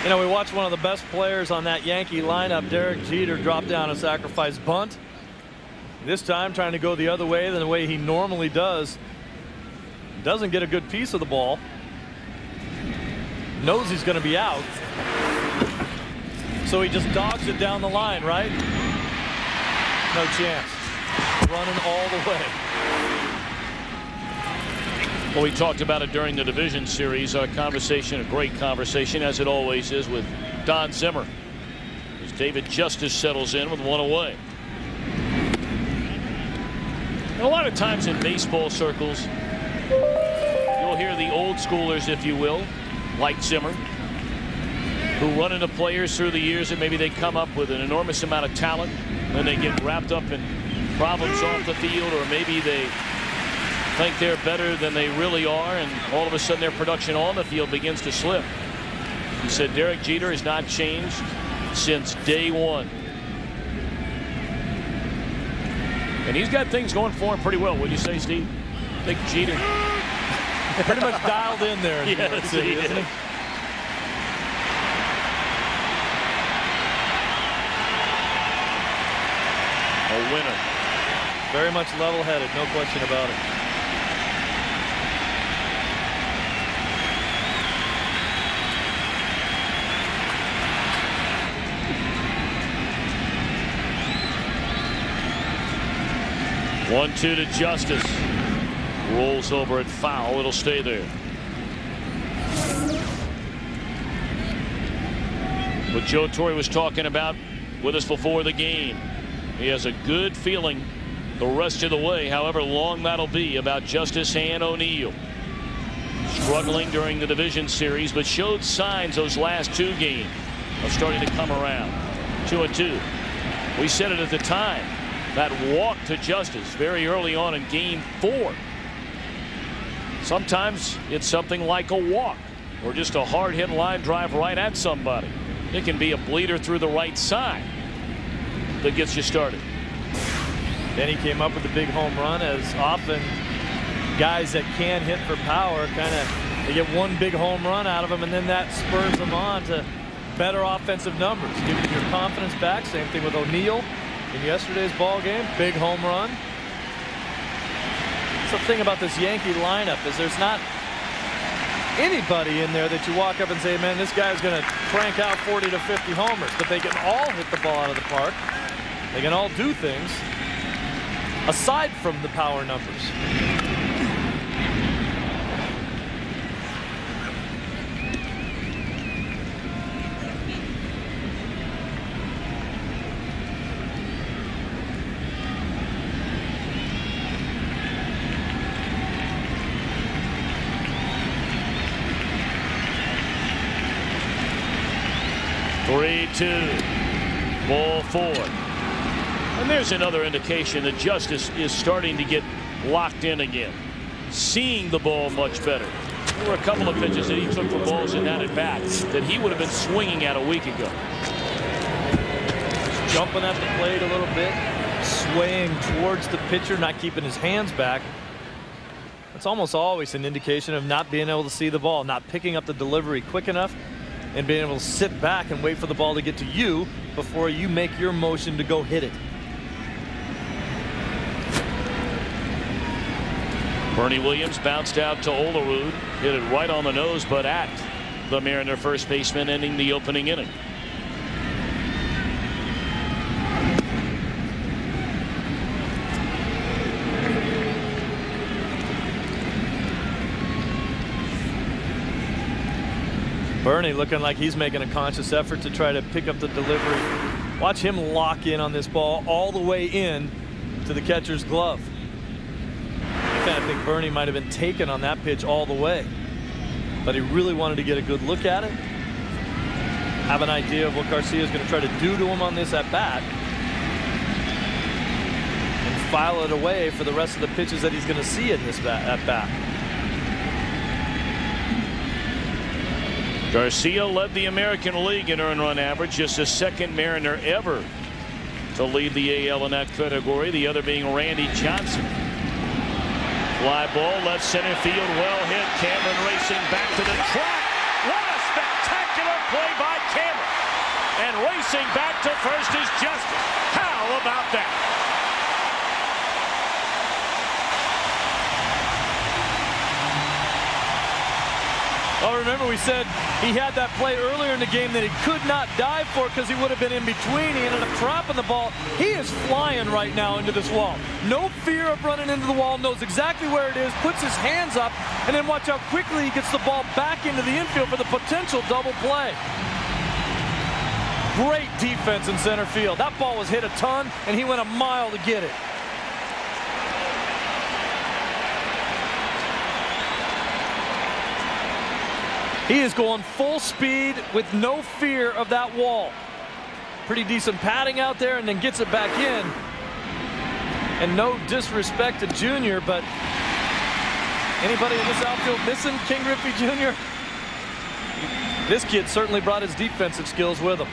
You know, we watched one of the best players on that Yankee lineup, Derek Jeter, drop down a sacrifice bunt. This time trying to go the other way than the way he normally does. Doesn't get a good piece of the ball. Knows he's going to be out. So he just dogs it down the line, right? No chance. Running all the way. Well, we talked about it during the division series. Our conversation, a great conversation, as it always is, with Don Zimmer, as David Justice settles in with one away. And a lot of times in baseball circles, you'll hear the old schoolers, if you will, like Zimmer, who run into players through the years that maybe they come up with an enormous amount of talent, and they get wrapped up in problems off the field, or maybe they think they're better than they really are, and all of a sudden their production on the field begins to slip. He said Derek Jeter has not changed since day one. And he's got things going for him pretty well, wouldn't you say, Steve? I think Jeter pretty much dialed in there in New York City, isn't he? A winner. Very much level-headed, no question about it. One-two to Justice. Rolls over at foul. It'll stay there. What Joe Torre was talking about with us before the game. He has a good feeling the rest of the way, however long that'll be, about Justice and O'Neill. Struggling during the division series, but showed signs those last 2 games of starting to come around. 2-2. We said it at the time. That walk to Justice very early on in game 4. Sometimes it's something like a walk or just a hard hit line drive right at somebody. It can be a bleeder through the right side that gets you started. Then he came up with a big home run. As often guys that can hit for power they get one big home run out of them, and then that spurs them on to better offensive numbers, giving your confidence back. Same thing with O'Neill in yesterday's ball game. Big home run. That's the thing about this Yankee lineup, is there's not anybody in there that you walk up and say, man, this guy's going to crank out 40 to 50 homers. But they can all hit the ball out of the park. They can all do things aside from the power numbers. Ball 4. And there's another indication that Justice is starting to get locked in again, seeing the ball much better. There were a couple of pitches that he took for balls in that at bat that he would have been swinging at a week ago. Jumping at the plate a little bit, swaying towards the pitcher, not keeping his hands back. It's almost always an indication of not being able to see the ball, not picking up the delivery quick enough, and being able to sit back and wait for the ball to get to you before you make your motion to go hit it. Bernie Williams bounced out to Olerud, hit it right on the nose, but at the Mariner first baseman, ending the opening inning. Bernie looking like he's making a conscious effort to try to pick up the delivery. Watch him lock in on this ball all the way in to the catcher's glove. I think Bernie might have been taken on that pitch all the way, but he really wanted to get a good look at it, have an idea of what Garcia is going to try to do to him on this at bat, and file it away for the rest of the pitches that he's going to see in this at bat. Garcia led the American League in earned run average, just the second Mariner ever to lead the AL in that category, the other being Randy Johnson. Fly ball, left center field, well hit. Cameron racing back to the track. What a spectacular play by Cameron. And racing back to first is Justice. How about that? Oh, remember we said he had that play earlier in the game that he could not dive for because he would have been in between. He ended up trapping the ball. He is flying right now into this wall. No fear of running into the wall, knows exactly where it is, puts his hands up, and then watch how quickly he gets the ball back into the infield for the potential double play. Great defense in center field. That ball was hit a ton, and he went a mile to get it. He is going full speed with no fear of that wall. Pretty decent padding out there, and then gets it back in. And no disrespect to Junior, but anybody in this outfield missing King Griffey Jr.? This kid certainly brought his defensive skills with him.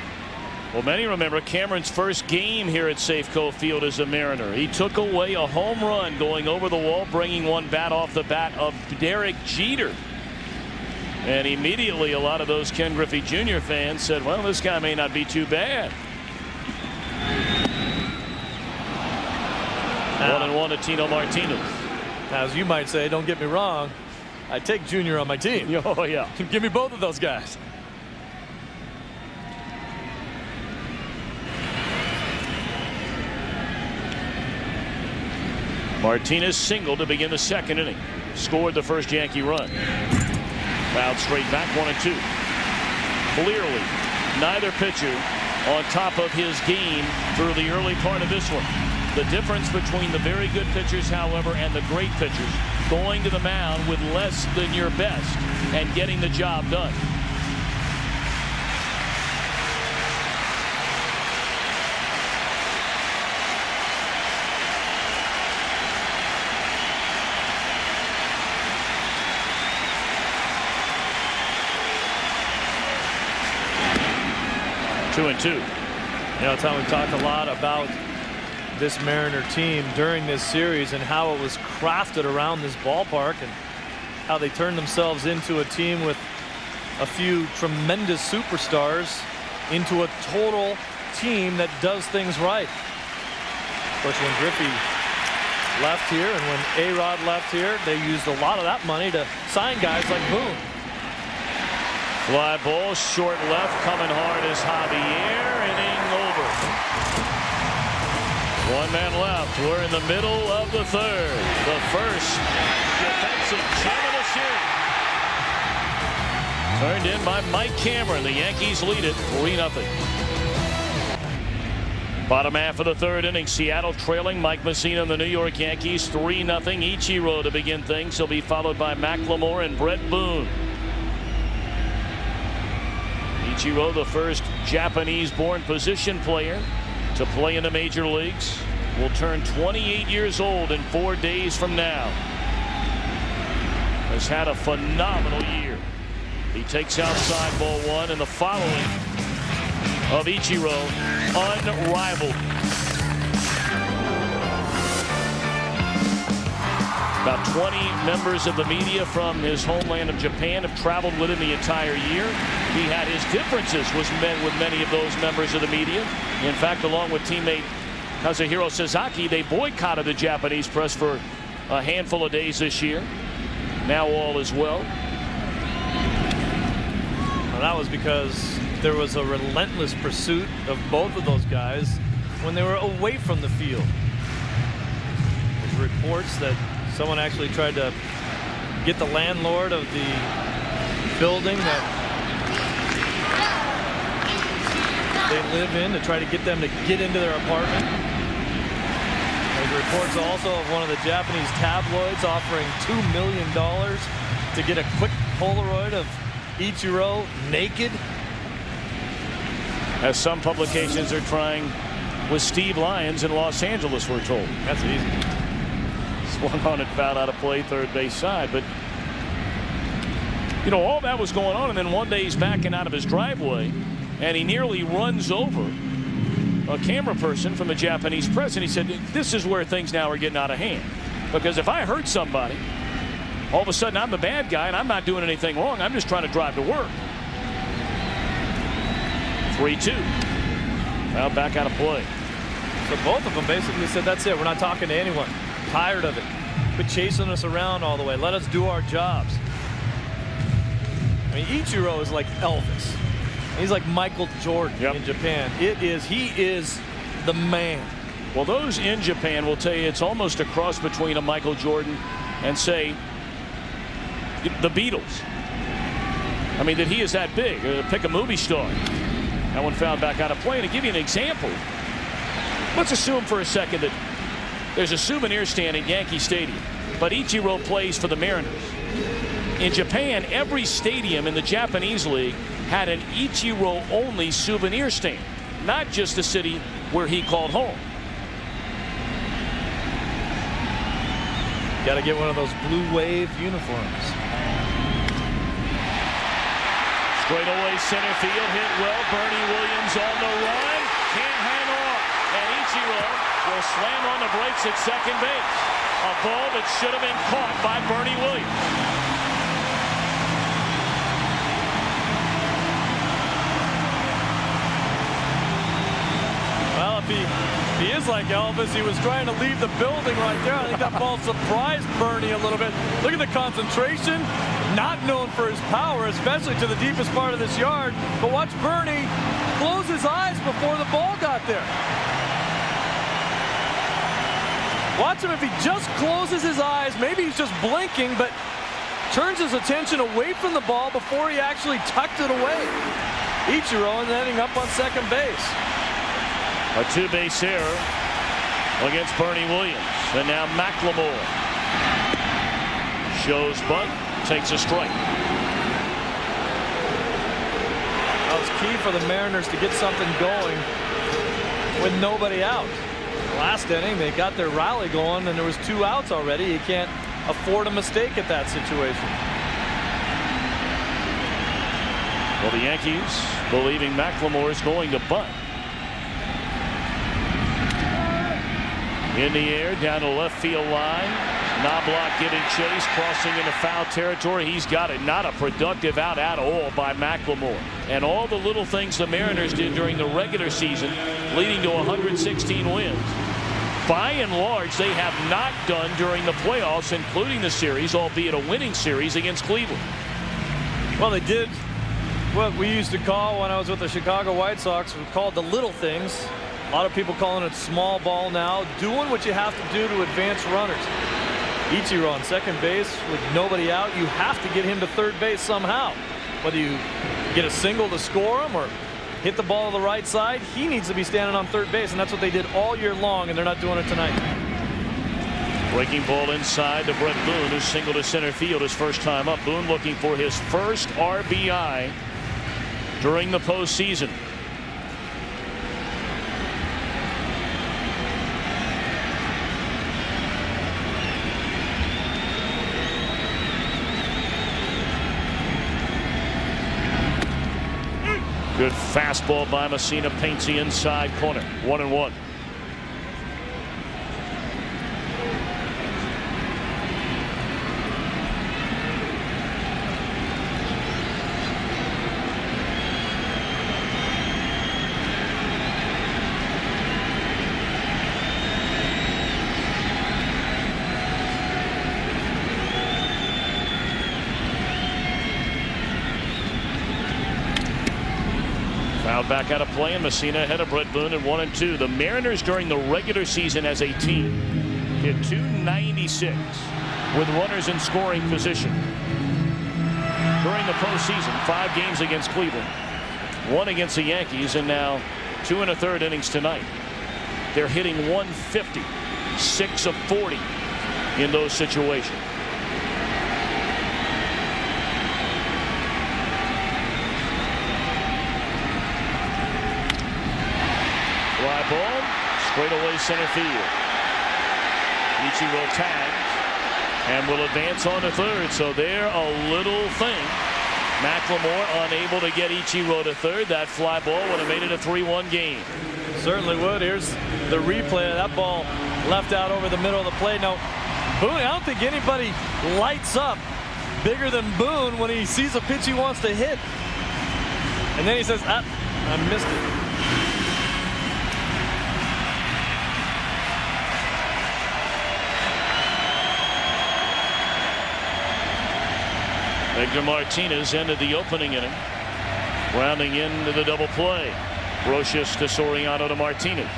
Well, many remember Cameron's first game here at Safeco Field as a Mariner. He took away a home run going over the wall, bringing one bat off the bat of Derek Jeter. And immediately a lot of those Ken Griffey Jr. fans said, well, this guy may not be too bad. 1-1 to Tino Martinez. As you might say, don't get me wrong, I take Junior on my team. Oh, yeah. Give me both of those guys. Martinez singled to begin the second inning. Scored the first Yankee run. Fouled straight back, 1-2. Clearly, neither pitcher on top of his game through the early part of this one. The difference between the very good pitchers, however, and the great pitchers, going to the mound with less than your best and getting the job done. Two and two. You know, Tom, we've talked a lot about this Mariner team during this series and how it was crafted around this ballpark and how they turned themselves into a team with a few tremendous superstars into a total team that does things right. Of course, when Griffey left here and when A-Rod left here, they used a lot of that money to sign guys like Boone. Fly ball, short left, coming hard is Javier, inning over. One man left. We're in the middle of the third. The first defensive gem of the series. Turned in by Mike Cameron. The Yankees lead it 3-0. Bottom half of the third inning, Seattle trailing. Mike Mussina and the New York Yankees 3-0. Ichiro to begin things. He'll be followed by Macklemore and Brett Boone. Ichiro, the first Japanese-born position player to play in the major leagues. will turn 28 years old in 4 days from now. Has had a phenomenal year. He takes outside ball one, and the following of Ichiro, unrivaled. About 20 members of the media from his homeland of Japan have traveled with him the entire year. He had his differences with many of those members of the media. In fact, along with teammate Kazuhiro Sasaki, they boycotted the Japanese press for a handful of days this year. Now all is well. Well, that was because there was a relentless pursuit of both of those guys when they were away from the field. There's reports that someone actually tried to get the landlord of the building that they live in to try to get them to get into their apartment. There's reports also of one of the Japanese tabloids offering $2 million to get a quick Polaroid of Ichiro naked. As some publications are trying with Steve Lyons in Los Angeles, we're told. That's easy. Swung on and fouled out of play, third base side. But, you know, all that was going on, and then one day he's backing out of his driveway, and he nearly runs over a camera person from the Japanese press, and he said, this is where things now are getting out of hand. Because if I hurt somebody, all of a sudden I'm the bad guy, and I'm not doing anything wrong. I'm just trying to drive to work. 3-2. Now back out of play. So both of them basically said, that's it. We're not talking to anyone. Tired of it. Quit chasing us around all the way. Let us do our jobs. I mean, Ichiro is like Elvis. He's like Michael Jordan in Japan. He is the man. Well, those in Japan will tell you it's almost a cross between a Michael Jordan and, say, the Beatles. I mean, that he is that big. Pick a movie star. That one fouled back out of play. And to give you an example, let's assume for a second that there's a souvenir stand at Yankee Stadium, but Ichiro plays for the Mariners. In Japan, every stadium in the Japanese league had an Ichiro-only souvenir stand, not just the city where he called home. Got to get one of those blue wave uniforms. Straightaway center field, hit well. Bernie Williams on the run, can't hang on, and Ichiro will slam on the brakes at second base. A ball that should have been caught by Bernie Williams. Well, if he is like Elvis, he was trying to leave the building right there. I think that ball surprised Bernie a little bit. Look at the concentration. Not known for his power, especially to the deepest part of this yard. But watch Bernie close his eyes before the ball got there. Watch him if he just closes his eyes. Maybe he's just blinking, but turns his attention away from the ball before he actually tucked it away. Ichiro ending up on second base. A two-base error against Bernie Williams. And now McLemore shows bunt, takes a strike. That was key for the Mariners to get something going with nobody out. Last inning, they got their rally going, and there was 2 outs already. You can't afford a mistake at that situation. Well, the Yankees believing McLemore is going to bunt. In the air, down to left field line. Knobloch giving chase, crossing into foul territory. He's got it. Not a productive out at all by McLemore. And all the little things the Mariners did during the regular season, leading to 116 wins, by and large, they have not done during the playoffs, including the series, albeit a winning series against Cleveland. Well, they did what we used to call, when I was with the Chicago White Sox, we called the little things. A lot of people calling it small ball now, doing what you have to do to advance runners. Ichiro on second base with nobody out. You have to get him to third base somehow. Whether you get a single to score him or hit the ball to the right side, he needs to be standing on third base, and that's what they did all year long, and they're not doing it tonight. Breaking ball inside to Brett Boone, who singled to center field his first time up. Boone looking for his first RBI during the postseason. Good fastball by Messina, paints the inside corner. 1-1. Back out of play, and Messina ahead of Brett Boone at 1-2. The Mariners during the regular season as a team hit .296 with runners in scoring position. During the postseason, 5 games against Cleveland, 1 against the Yankees, and now 2 1/3 innings tonight. They're hitting .150, 6 of 40 in those situations. Fly ball, straight away center field. Ichiro tags and will advance on to third. So they're a little thing. McLemore unable to get Ichiro to third. That fly ball would have made it a 3-1 game. Certainly would. Here's the replay of that ball left out over the middle of the plate. Now, Boone, I don't think anybody lights up bigger than Boone when he sees a pitch he wants to hit. And then he says, I missed it. Edgar Martinez ended the opening inning, rounding into the double play. Brocious to Soriano to Martinez.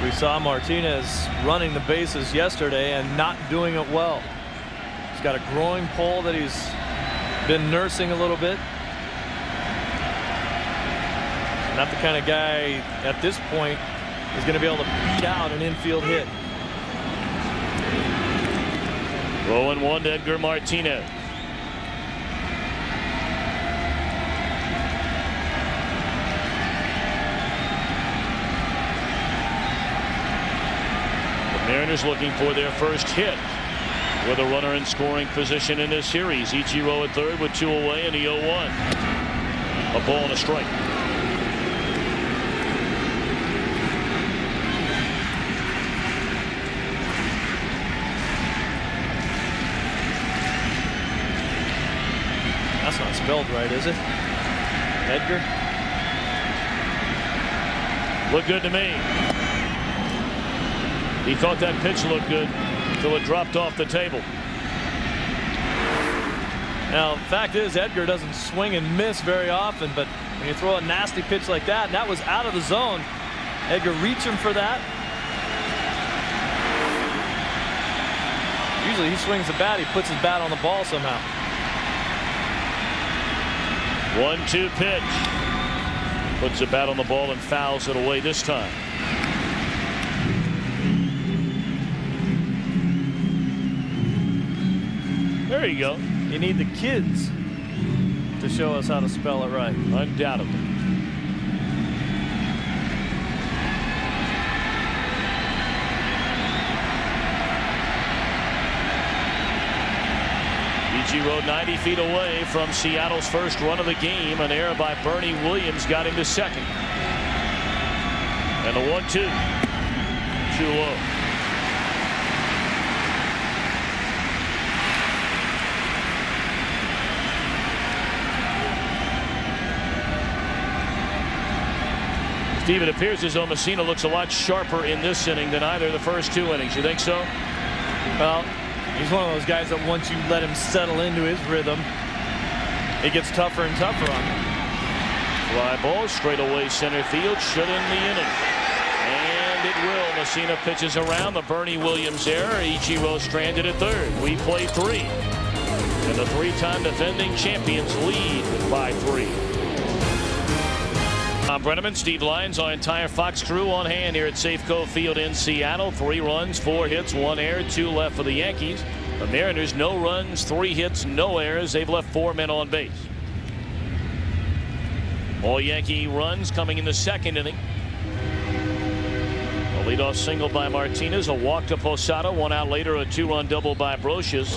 We saw Martinez running the bases yesterday and not doing it well. He's got a growing pull that he's been nursing a little bit. Not the kind of guy at this point is going to be able to beat out an infield hit. 0-1 to Edgar Martinez. The Mariners looking for their first hit with a runner in scoring position in this series. Ichiro at third with 2 away in the 0-1. A ball and a strike. That's not spelled right, is it? Edgar? Looked good to me. He thought that pitch looked good until it dropped off the table. Now, the fact is, Edgar doesn't swing and miss very often, but when you throw a nasty pitch like that, and that was out of the zone, Edgar reaching for that. Usually he swings the bat, he puts his bat on the ball somehow. 1-2 pitch. Puts the bat on the ball and fouls it away this time. There you go. You need the kids to show us how to spell it right. Undoubtedly. Ichiro 90 feet away from Seattle's first run of the game. An error by Bernie Williams got him to second. And the 1-2. Too low. Steve, it appears as though Messina looks a lot sharper in this inning than either of the first 2 innings. You think so? Well, he's one of those guys that once you let him settle into his rhythm, it gets tougher and tougher on him. Fly ball straight away center field, should end the inning. And it will. Messina pitches around the Bernie Williams error. Ichiro stranded at third. We play 3. And the 3-time defending champions lead by 3. Tom Brenneman, Steve Lyons, our entire Fox crew on hand here at Safeco Field in Seattle. 3 runs, 4 hits, 1 error, 2 left for the Yankees. The Mariners, no runs, 3 hits, no errors. They've left 4 men on base. All Yankee runs coming in the second inning. A leadoff single by Martinez, a walk to Posada, 1 out later, a 2-run double by Brocious.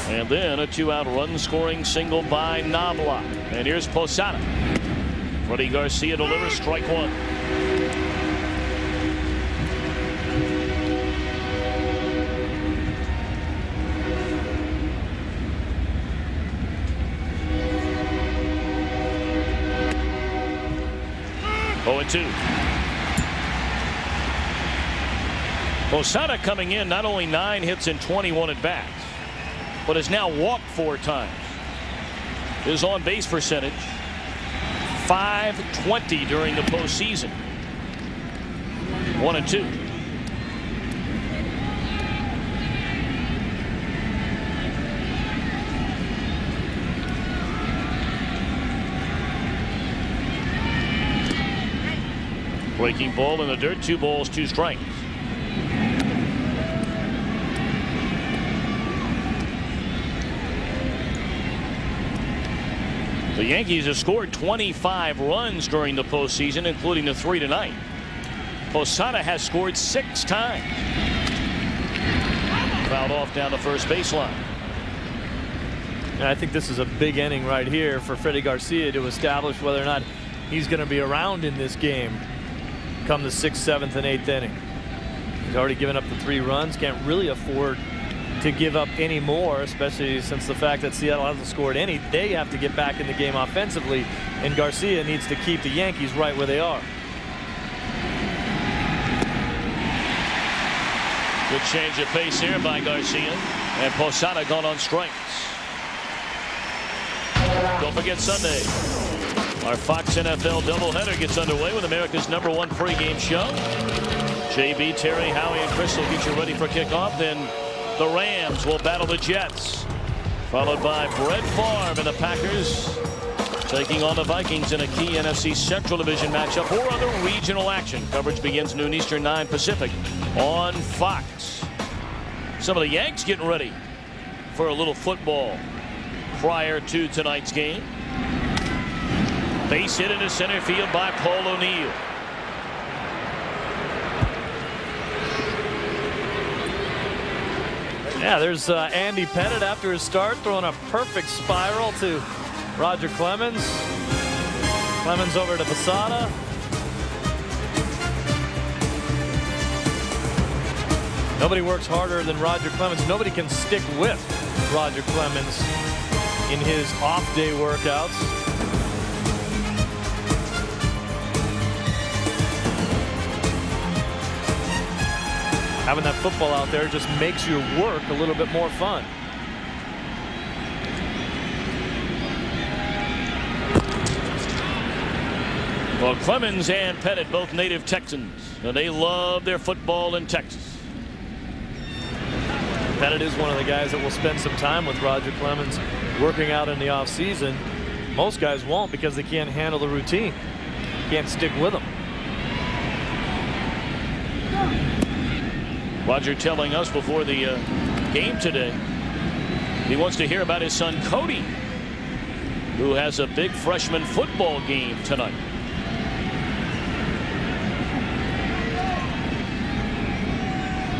And then a 2-out run scoring single by Nabla. And here's Posada. Freddie Garcia delivers strike one. Oh, and 2. Posada coming in, not only 9 hits and 21 at bats, but has now walked 4 times. His on base percentage .520 during the postseason. 1 and 2. Breaking ball in the dirt. 2 balls, 2 strikes. The Yankees have scored 25 runs during the postseason, including the 3 tonight. Posada has scored 6 times. Fouled off down the first baseline. And I think this is a big inning right here for Freddie Garcia to establish whether or not he's going to be around in this game come the 6th, 7th, and 8th inning. He's already given up the 3 runs. Can't really afford to give up any more, especially since the fact that Seattle hasn't scored any. They have to get back in the game offensively, and Garcia needs to keep the Yankees right where they are. Good change of pace here by Garcia, and Posada gone on strikes. Don't forget Sunday, our Fox NFL doubleheader gets underway with America's #1 pregame show. JB, Terry, Howie, and Chris will get you ready for kickoff. Then the Rams will battle the Jets, followed by Brett Favre and the Packers taking on the Vikings in a key NFC Central Division matchup. Or other regional action. Coverage begins noon Eastern, 9 Pacific on Fox. Some of the Yanks getting ready for a little football prior to tonight's game. Base hit into center field by Paul O'Neill. Yeah, there's Andy Pettit after his start, throwing a perfect spiral to Roger Clemens. Clemens over to Posada. Nobody works harder than Roger Clemens. Nobody can stick with Roger Clemens in his off-day workouts. Having that football out there just makes your work a little bit more fun. Well, Clemens and Pettit, both native Texans, and they love their football in Texas. Pettit is one of the guys that will spend some time with Roger Clemens working out in the offseason. Most guys won't because they can't handle the routine. Can't stick with them. Roger telling us before the game today he wants to hear about his son Cody, who has a big freshman football game tonight.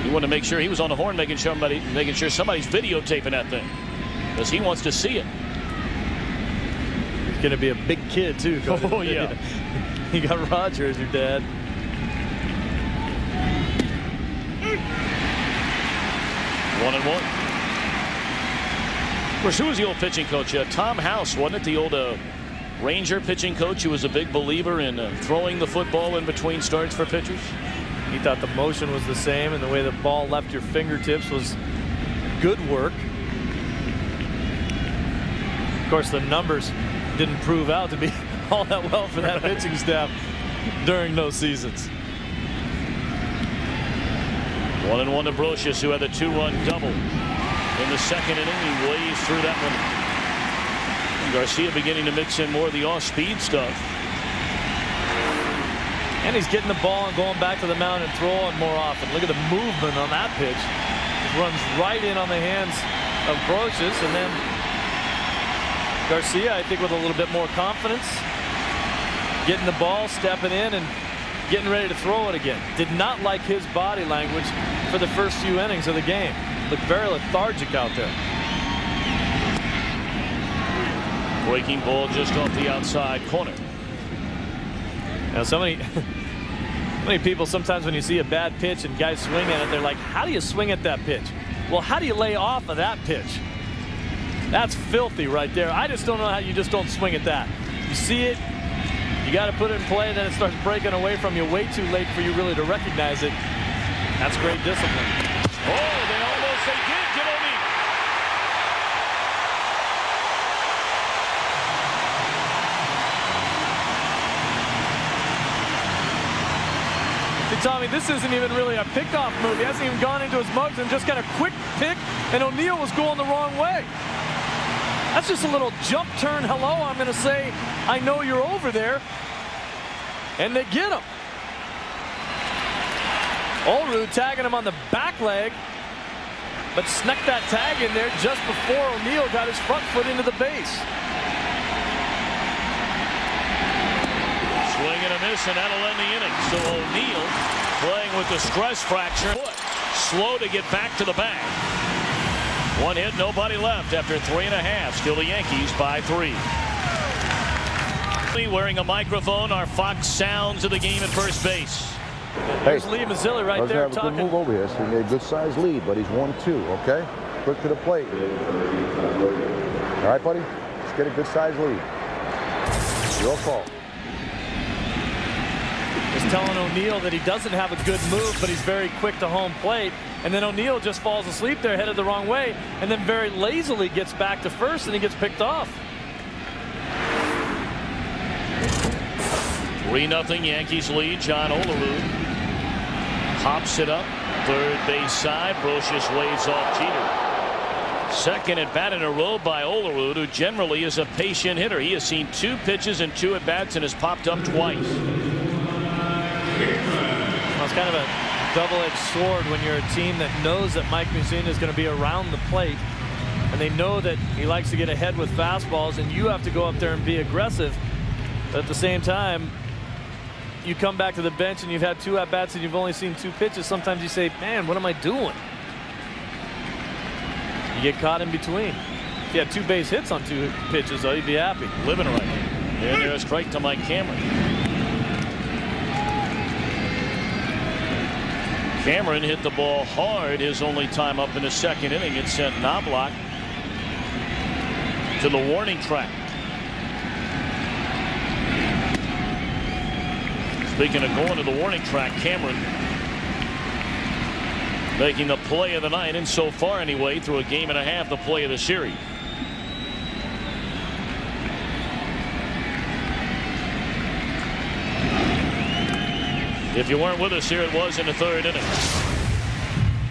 He wanted to make sure he was on the horn, making sure somebody's videotaping that thing, because he wants to see it. He's going to be a big kid too. Cody. Oh yeah. You got Roger as your dad. 1-1. Of course, who was the old pitching coach? Tom House, wasn't it? The old Ranger pitching coach who was a big believer in throwing the football in between starts for pitchers. He thought the motion was the same, and the way the ball left your fingertips was good work. Of course, the numbers didn't prove out to be all that well for that pitching staff during those seasons. 1-1 to Brocious, who had a 2-run double in the second inning. He waves through that one. And Garcia beginning to mix in more of the off-speed stuff. And he's getting the ball and going back to the mound and throwing more often. Look at the movement on that pitch. It runs right in on the hands of Brocious, and then Garcia, I think, with a little bit more confidence, getting the ball, stepping in, and getting ready to throw it again. Did not like his body language for the first few innings of the game. Looked very lethargic out there. Breaking ball just off the outside corner. Now, so many people, sometimes when you see a bad pitch and guys swing at it, they're like, how do you swing at that pitch? Well, how do you lay off of that pitch? That's filthy right there. I just don't know how you just don't swing at that. You see it, you got to put it in play, then it starts breaking away from you way too late for you really to recognize it. That's great discipline. Oh, they did get O'Neill. See, Tommy, this isn't even really a pickoff move. He hasn't even gone into his mugs and just got a quick pick, and O'Neill was going the wrong way. That's just a little jump turn. Hello, I'm going to say, I know you're over there. And they get him. Olerud tagging him on the back leg, but snuck that tag in there just before O'Neill got his front foot into the base. Swing and a miss, and that'll end the inning. So O'Neill playing with the stress fracture. Slow to get back to the bag. One hit, nobody left after 3.5. Still the Yankees by 3. Wearing a microphone, our Fox sounds of the game at first base. There's Lee Mazzilli right there have a good move over here. So he made a good sized lead, but he's 1-2, okay? Quick to the plate. All right, buddy? Let's get a good sized lead. Your call. Just telling O'Neill that he doesn't have a good move, but he's very quick to home plate. And then O'Neill just falls asleep there, headed the wrong way, and then very lazily gets back to first, and he gets picked off. 3-0 Yankees lead. John Olerud hops it up. Third base side. Brocious waves off Jeter. Second at bat in a row by Olerud, who generally is a patient hitter. He has seen 2 pitches and 2 at bats and has popped up twice. Well, it's kind of a double-edged sword when you're a team that knows that Mike Mussina is going to be around the plate, and they know that he likes to get ahead with fastballs, and you have to go up there and be aggressive. But at the same time, you come back to the bench and you've had 2 at-bats and you've only seen 2 pitches. Sometimes you say, man, what am I doing? You get caught in between. If you had 2 base hits on 2 pitches, though, you'd be happy. Living right. And there's a strike to Mike Cameron. Cameron hit the ball hard his only time up in the second inning. It sent Knobloch to the warning track. Speaking of going to the warning track, Cameron making the play of the night, and so far anyway, through a game and a half, the play of the series. If you weren't with us here, it was in the 3rd inning.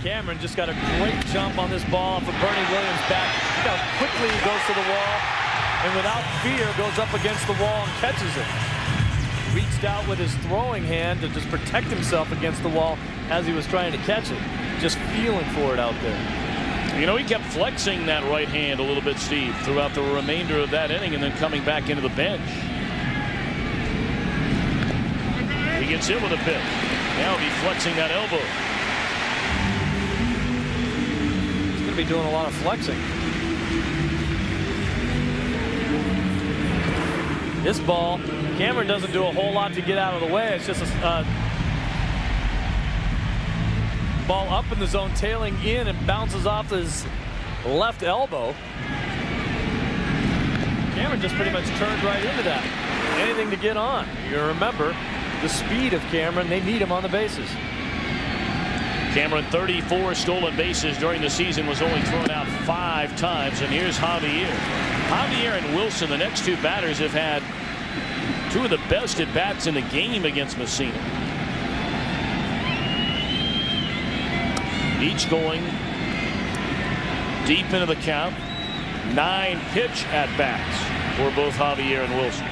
Cameron just got a great jump on this ball off of Bernie Williams' back. Look how quickly he goes to the wall, and without fear goes up against the wall and catches it. Reached out with his throwing hand to just protect himself against the wall as he was trying to catch it. Just feeling for it out there. You know, he kept flexing that right hand a little bit, Steve, throughout the remainder of that inning, and then coming back into the bench. He gets hit with a pitch. Now he'll be flexing that elbow. He's going to be doing a lot of flexing. This ball, Cameron doesn't do a whole lot to get out of the way. It's just a ball up in the zone, tailing in, and bounces off his left elbow. Cameron just pretty much turned right into that. Anything to get on. You remember the speed of Cameron. They need him on the bases. Cameron, 34 stolen bases during the season, was only thrown out 5 times. And here's Javier. Javier and Wilson, the next 2 batters, have had 2 of the best at bats in the game against Mussina. Each going deep into the count. 9 pitch at bats for both Javier and Wilson.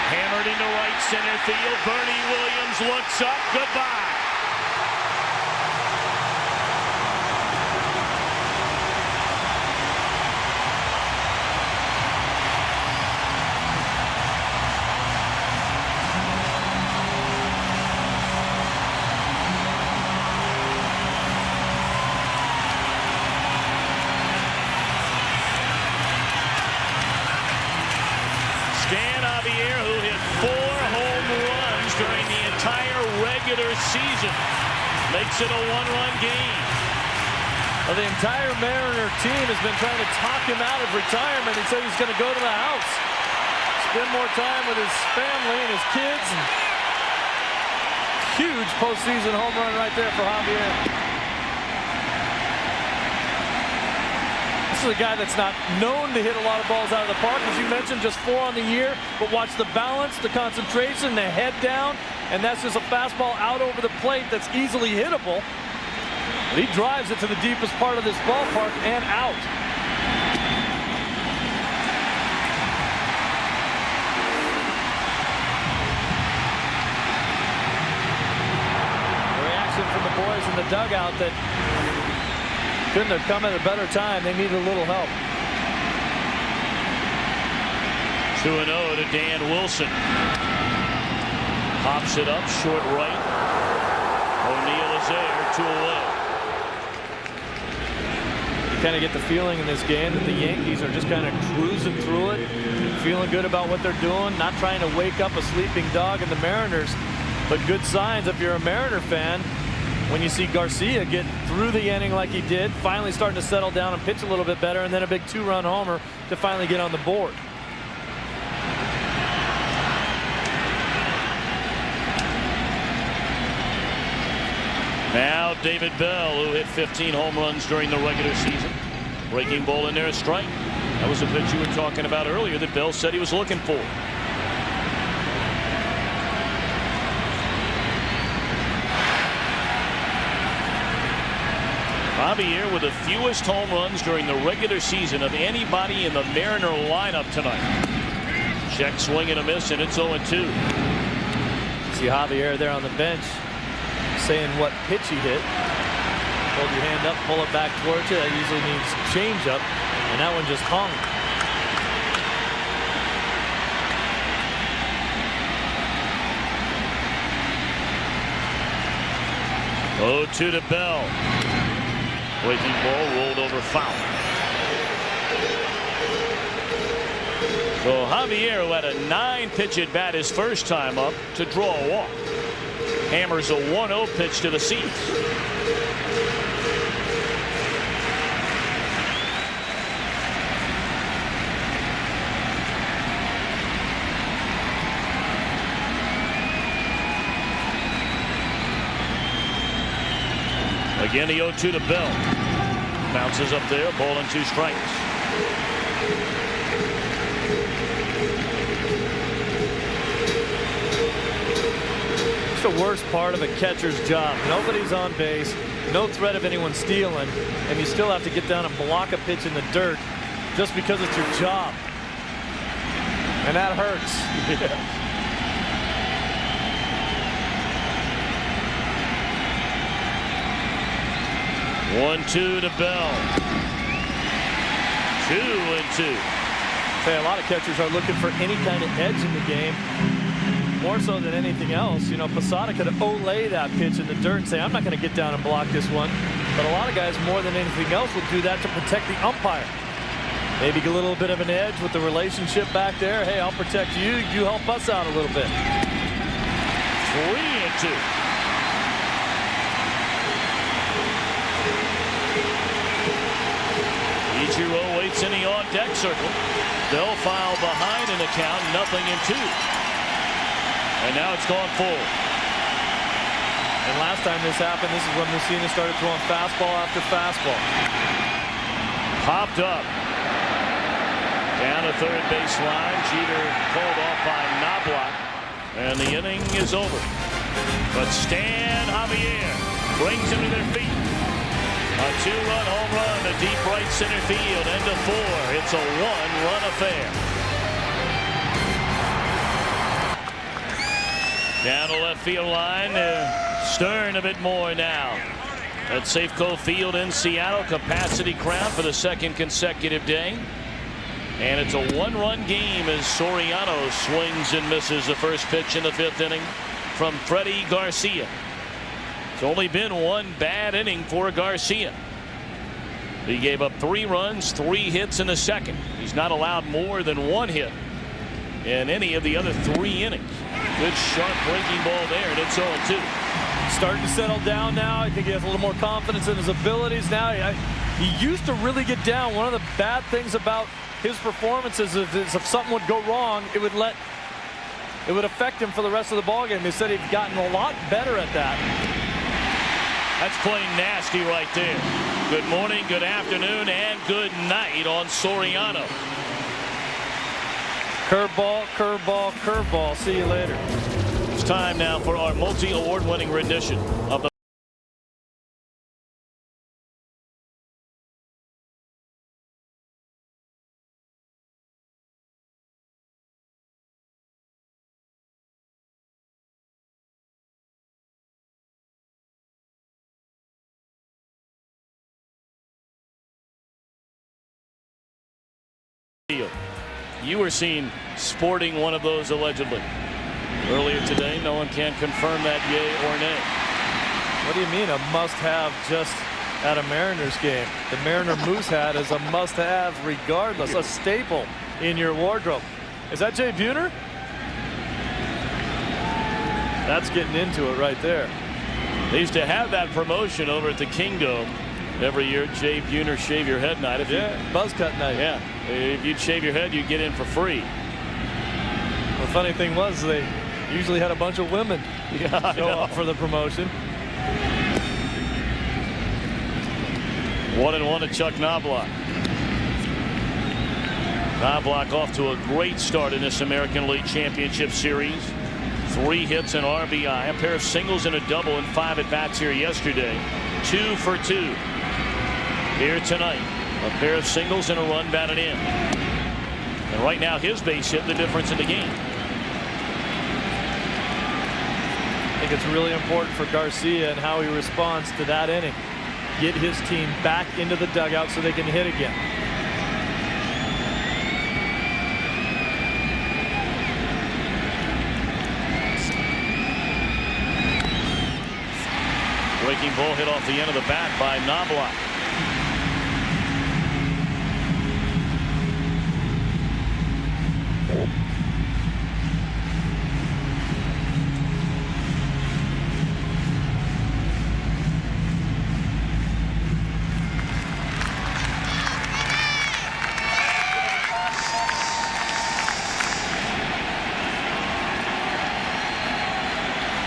Hammered into right center field. Bernie Williams looks up. Goodbye. regular season. Makes it a one-run game. Well, the entire Mariner team has been trying to talk him out of retirement. He said he's going to go to the house, spend more time with his family and his kids. And huge postseason home run right there for Javier. This is a guy that's not known to hit a lot of balls out of the park. As you mentioned, just 4 on the year. But watch the balance, the concentration, the head down. And that's just a fastball out over the plate that's easily hittable. He drives it to the deepest part of this ballpark and out. The reaction from the boys in the dugout that couldn't have come at a better time. They needed a little help. 2-0 to Dan Wilson. Pops it up, short right. O'Neill is there, 2 away. You kind of get the feeling in this game that the Yankees are just kind of cruising through it, feeling good about what they're doing, not trying to wake up a sleeping dog in the Mariners. But good signs if you're a Mariner fan when you see Garcia get through the inning like he did, finally starting to settle down and pitch a little bit better, and then a big 2-run homer to finally get on the board. Now David Bell, who hit 15 home runs during the regular season. Breaking ball in there, a strike. That was a pitch you were talking about earlier that Bell said he was looking for. Javier with the fewest home runs during the regular season of anybody in the Mariner lineup tonight. Check swing and a miss, and it's 0-2. See Javier there on the bench saying what pitch he hit. Hold your hand up, pull it back towards you. That usually means change up, and that one just hung. Oh, 2 to Bell. Breaking ball rolled over foul. So Javier, who had a 9-pitch at bat his first time up, to draw a walk. Hammers a 1-0 pitch to the seats. Again, the 0-2 to Bell. Bounces up there, ball and 2 strikes. It's the worst part of a catcher's job. Nobody's on base, no threat of anyone stealing, and you still have to get down and block a pitch in the dirt just because it's your job. And that hurts. Yeah. 1-2 to Bell. 2-2. Say a lot of catchers are looking for any kind of edge in the game, more so than anything else. You know, Posada could olay that pitch in the dirt and say, I'm not going to get down and block this one. But a lot of guys, more than anything else, will do that to protect the umpire. Maybe get a little bit of an edge with the relationship back there. Hey, I'll protect you. You help us out a little bit. 3-2. Ichiro waits in the on-deck circle. They'll file behind in the count, 0-2. And now it's gone full. And last time this happened, this is when Mussina started throwing fastball after fastball. Popped up. Down the third baseline. Jeter called off by Knobloch. And the inning is over. But Stan Javier brings them to their feet. A 2-run home run to deep right center field. End of 4. It's a 1-run affair. Down the left field line. Stern a bit more now. At Safeco Field in Seattle. Capacity crowd for the 2nd consecutive day. And it's a 1-run game as Soriano swings and misses the first pitch in the 5th inning from Freddie Garcia. It's only been 1 bad inning for Garcia. He gave up 3 runs, 3 hits in the 2nd. He's not allowed more than 1 hit in any of the other 3 innings. Good sharp breaking ball there, and it's 0-2. Starting to settle down now. I think he has a little more confidence in his abilities now. He used to really get down. One of the bad things about his performances is if something would go wrong, it would affect him for the rest of the ballgame. They said he'd gotten a lot better at that. That's plain nasty right there. Good morning, good afternoon, and good night on Soriano. Curveball, curveball, curveball. See you later. It's time now for our multi-award-winning rendition of the field. You were seen sporting one of those allegedly. Earlier today, no one can confirm that yay or nay. What do you mean a must-have just at a Mariners game? The Mariner Moose hat is a must-have regardless, a staple in your wardrobe. Is that Jay Buhner? That's getting into it right there. They used to have that promotion over at the Kingdome every year. Jay Buhner shave your head night. Buzz cut night. Yeah, if you'd shave your head, you'd get in for free. The funny thing was they usually had a bunch of women show up for the promotion. 1-1 to Chuck Knobloch. Knobloch off to a great start in this American League Championship Series. 3 hits and RBI, a pair of singles and a double in 5 at-bats here yesterday. 2 for 2 here tonight. A pair of singles and a run batted in. And right now his base hit the difference in the game. I think it's really important for Garcia and how he responds to that inning. Get his team back into the dugout so they can hit again. Breaking ball hit off the end of the bat by Knobloch.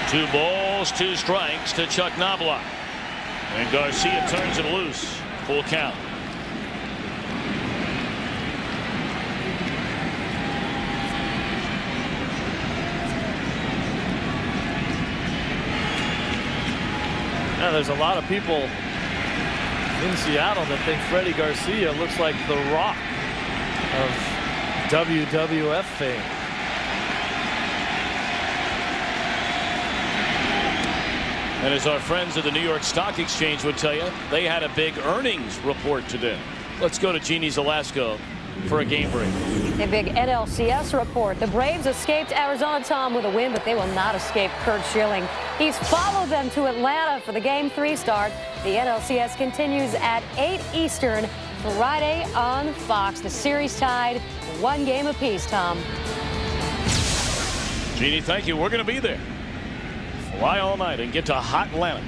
Two balls, 2 strikes to Chuck Knobloch. And Garcia turns it loose. Full count. Now, there's a lot of people in Seattle that think Freddie Garcia looks like the Rock of WWF fame. And as our friends at the New York Stock Exchange would tell you, they had a big earnings report today. Let's go to Jeannie Zalasko for a game break. A big NLCS report. The Braves escaped Arizona, Tom, with a win, but they will not escape Curt Schilling. He's followed them to Atlanta for the Game 3 start. The NLCS continues at 8 Eastern Friday on Fox. The series tied 1 game apiece, Tom. Jeannie, thank you. We're going to be there. Fly all night and get to hot Atlanta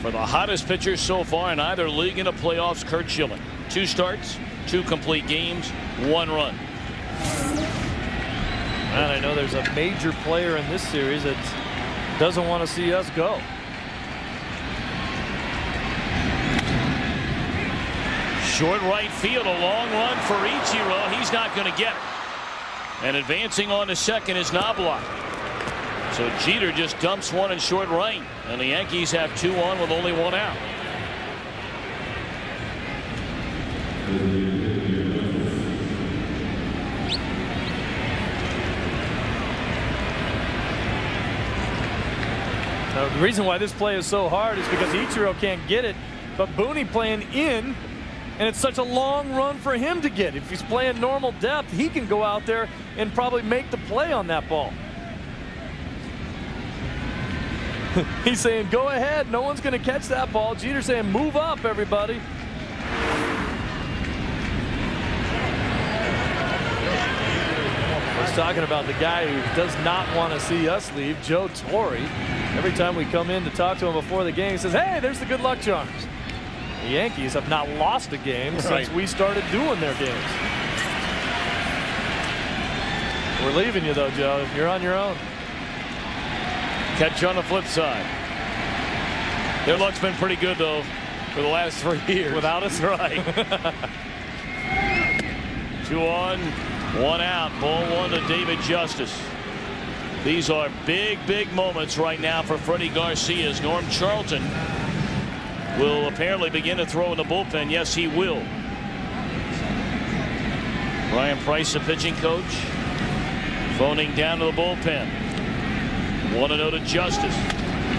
for the hottest pitcher so far in either league in the playoffs, Curt Schilling. 2 starts, 2 complete games, 1 run. And I know there's a major player in this series that doesn't want to see us go. Short right field, a long run for Ichiro. He's not going to get it. And advancing on to second is Knobloch. So Jeter just dumps one in short right, and the Yankees have 2 on with only 1 out. Now, the reason why this play is so hard is because Ichiro can't get it, but Booney playing in, and it's such a long run for him to get. If he's playing normal depth, he can go out there and probably make the play on that ball. He's saying, go ahead. No one's going to catch that ball. Jeter saying, move up, everybody. We're talking about the guy who does not want to see us leave, Joe Torre. Every time we come in to talk to him before the game, he says, hey, there's the good luck charms. The Yankees have not lost a game since we started doing their games. We're leaving you, though, Joe. You're on your own. Catch on the flip side. Their luck's been pretty good, though, for the last 3 years. Without us? Right. 2 on, 1 out. Ball 1 to David Justice. These are big, big moments right now for Freddie Garcia. As Norm Charlton will apparently begin to throw in the bullpen. Yes, he will. Ryan Price, the pitching coach, phoning down to the bullpen. 1-0 to Justice.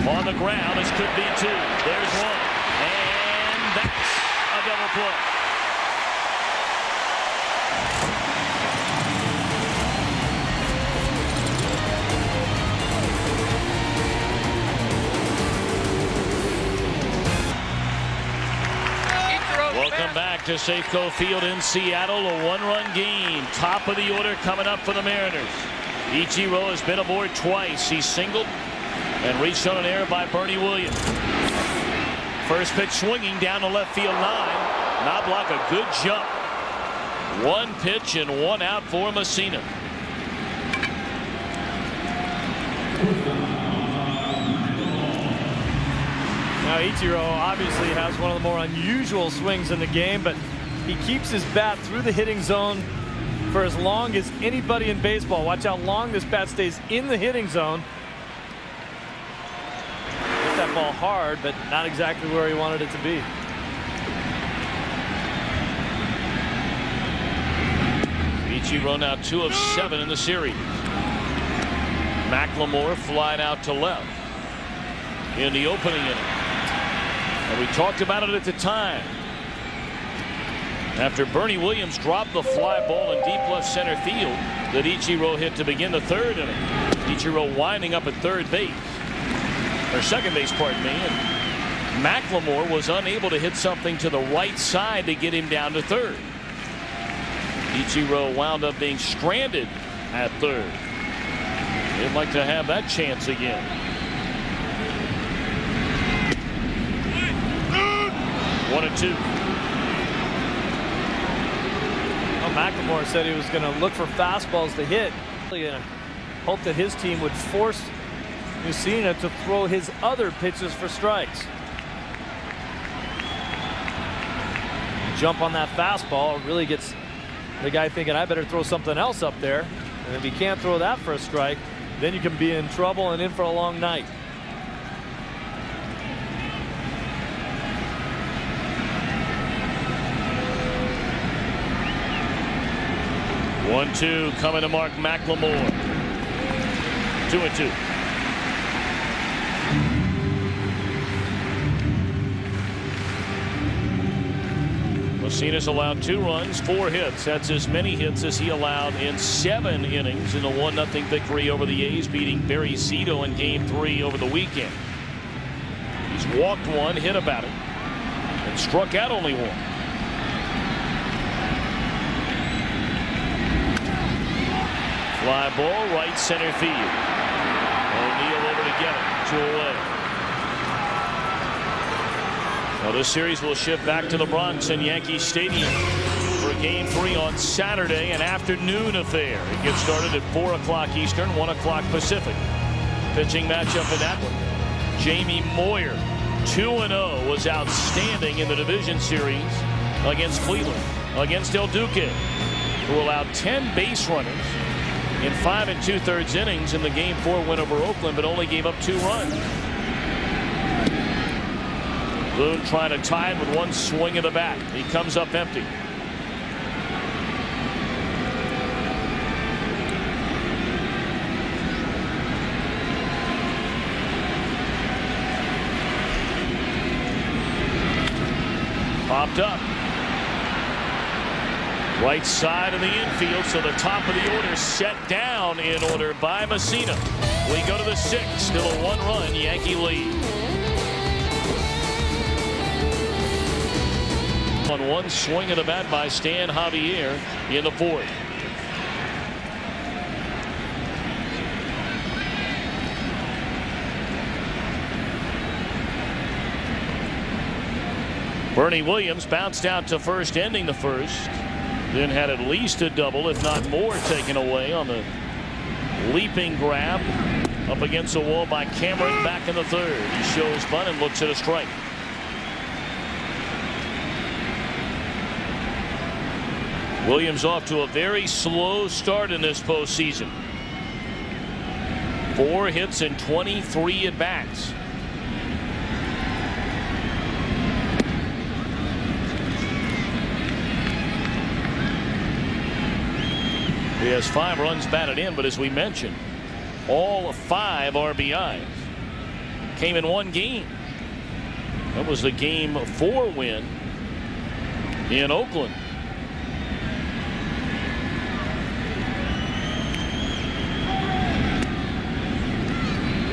On the ground, this could be 2. There's 1. And that's a double play. Welcome back to Safeco Field in Seattle. A 1-run game. Top of the order coming up for the Mariners. Ichiro has been aboard twice. He singled and reached on an error by Bernie Williams. First pitch swinging down the left field line. Knobloch, a good jump. 1 pitch and 1 out for Messina. Now, Ichiro obviously has one of the more unusual swings in the game, but he keeps his bat through the hitting zone for as long as anybody in baseball. Watch how long this bat stays in the hitting zone. Hit that ball hard, but not exactly where he wanted it to be. Ichiro now 2 of 7 in the series. McLemore flying out to left in the opening inning. And we talked about it at the time. After Bernie Williams dropped the fly ball in deep left center field that Ichiro hit to begin the 3rd inning. Ichiro winding up at 3rd base. Or 2nd base, pardon me. And McLemore was unable to hit something to the right side to get him down to 3rd. Ichiro wound up being stranded at 3rd. They'd like to have that chance again. 1-2. Well, McLemore said he was going to look for fastballs to hit. Hope that his team would force Messina to throw his other pitches for strikes. Jump on that fastball really gets the guy thinking, I better throw something else up there. And if he can't throw that for a strike, then you can be in trouble and in for a long night. 1-2 coming to Mark McLemore. 2-2. Messina's allowed 2 runs, 4 hits. That's as many hits as he allowed in 7 innings in a 1-0 victory over the A's, beating Barry Zito in Game 3 over the weekend. He's walked 1, hit about it, and struck out only 1. Fly ball, right center field. O'Neill over to get it. 2 away. Now this series will shift back to the Bronx and Yankee Stadium for Game 3 on Saturday, an afternoon affair. It gets started at 4 o'clock Eastern, 1 o'clock Pacific. Pitching matchup in that one. Jamie Moyer, 2-0, was outstanding in the division series against Cleveland. Against El Duque, who allowed 10 base runners in 5 2/3 innings in the Game 4 win over Oakland, but only gave up 2 runs. Boone trying to tie it with 1 swing of the bat. He comes up empty. Popped up. Right side of the infield, so the top of the order set down in order by Messina. We go to the 6th, still a 1-run Yankee lead. On 1 swing of the bat by Stan Javier in the 4th. Bernie Williams bounced out to first, ending the first. Then had at least a double, if not more, taken away on the leaping grab up against the wall by Cameron back in the third. He shows bunt and looks at a strike. Williams off to a very slow start in this postseason. 4 hits and 23 at bats. He has 5 runs batted in, but as we mentioned, all 5 RBIs came in one game. That was the Game 4 win in Oakland.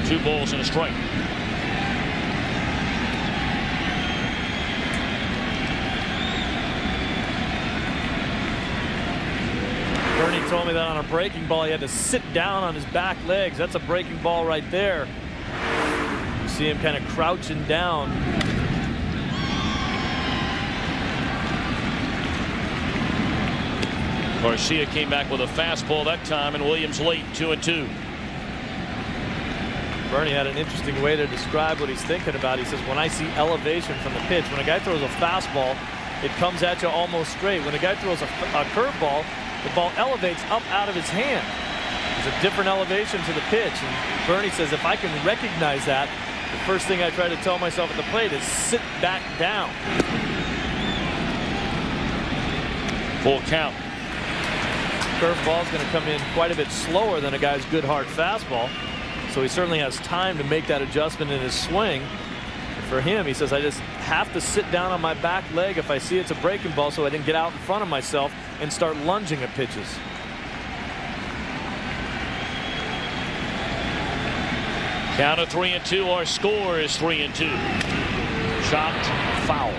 Two balls and a strike. Bernie told me that on a breaking ball he had to sit down on his back legs. That's a breaking ball right there. You see him kind of crouching down. Garcia came back with a fastball that time, and Williams late, 2-2. Bernie had an interesting way to describe what he's thinking about. He says, when I see elevation from the pitch, when a guy throws a fastball, it comes at you almost straight. When a guy throws a curveball, the ball elevates up out of his hand. There's a different elevation to the pitch. And Bernie says, if I can recognize that, the first thing I try to tell myself at the plate is sit back down. Full count. Curveball's going to come in quite a bit slower than a guy's good hard fastball. So he certainly has time to make that adjustment in his swing. For him, he says, I just have to sit down on my back leg if I see it's a breaking ball so I didn't get out in front of myself and start lunging at pitches. Count of 3-2. Our score is 3-2. Chopped foul.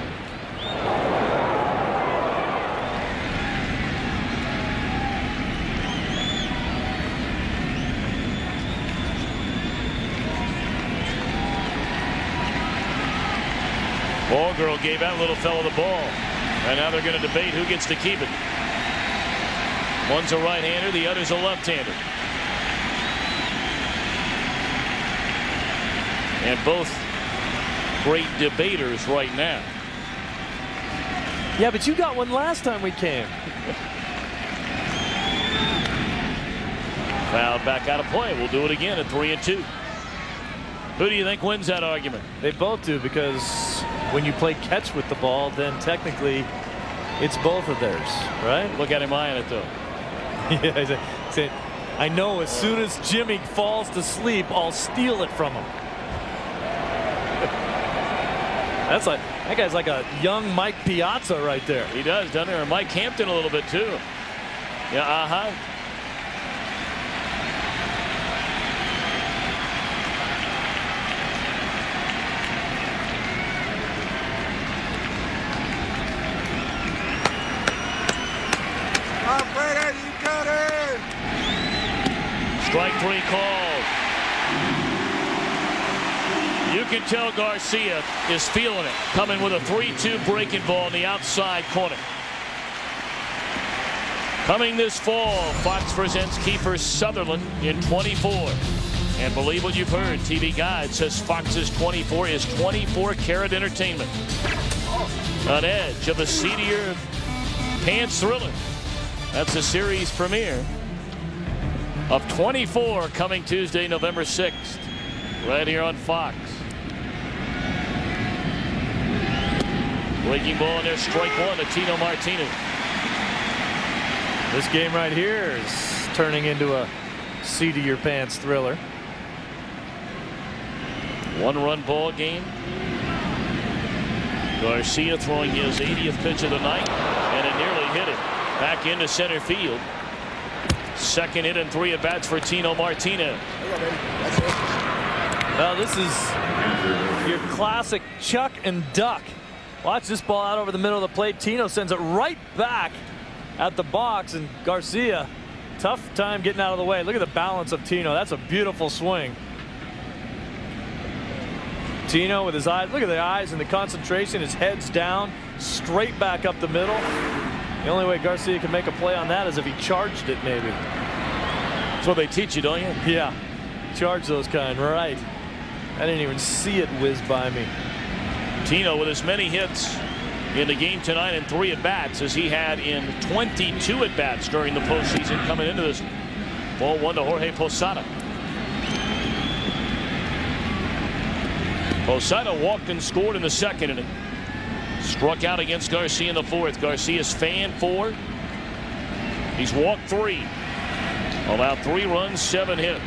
Ball girl gave that little fella the ball, and now they're going to debate who gets to keep it. One's a right-hander, the other's a left-hander, and both great debaters right now. Yeah, but you got one last time we came. Fouled back out of play. We'll do it again at 3-2. Who do you think wins that argument? They both do, because when you play catch with the ball, then technically it's both of theirs, right? Look at him eyeing it, though. Yeah, I know as soon as Jimmy falls to sleep, I'll steal it from him. That's like, that guy's like a young Mike Piazza right there. He does, doesn't he? Or Mike Hampton a little bit, too. Yeah, Strike 3 called. You can tell Garcia is feeling it, coming with a 3-2 breaking ball in the outside corner. Coming this fall, Fox presents Kiefer Sutherland in 24. And believe what you've heard, TV Guide says Fox's 24 is 24-karat entertainment. An edge of a seedier pants thriller. That's the series premiere of 24, coming Tuesday, November 6th, right here on Fox. Breaking ball in there, strike 1 to Tino Martinez. This game right here is turning into a seedier pants thriller. 1-run ball game. Garcia throwing his 80th pitch of the night, and it nearly hit it. Back into center field. Second hit and 3 at-bats for Tino Martinez. Well, this is your classic chuck and duck. Watch this ball out over the middle of the plate. Tino sends it right back at the box, and Garcia, tough time getting out of the way. Look at the balance of Tino. That's a beautiful swing. Tino with his eyes, look at the eyes and the concentration, his head's down, straight back up the middle. The only way Garcia can make a play on that is if he charged it, maybe. That's what they teach you, don't you? Yeah, charge those kind, right. I didn't even see it whiz by me. Tino with as many hits in the game tonight and 3 at-bats as he had in 22 at-bats during the postseason coming into this. Ball 1 to Jorge Posada. Posada walked and scored in the 2nd inning. Struck out against Garcia in the 4th. Garcia's fanned 4. He's walked 3. Allowed 3 runs, 7 hits.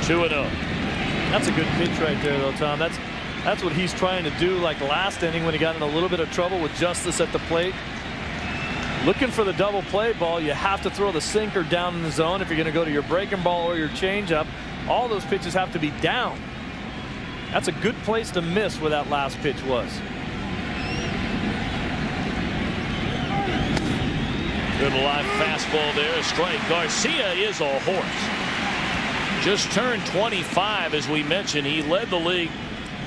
Two and 0. That's a good pitch right there, though, Tom. That's what he's trying to do, like last inning when he got in a little bit of trouble with Justice at the plate. Looking for the double play ball, you have to throw the sinker down in the zone if you're going to go to your breaking ball or your changeup. All those pitches have to be down. That's a good place to miss where that last pitch was. Good live fastball there, a strike. Garcia is a horse. Just turned 25, as we mentioned. He led the league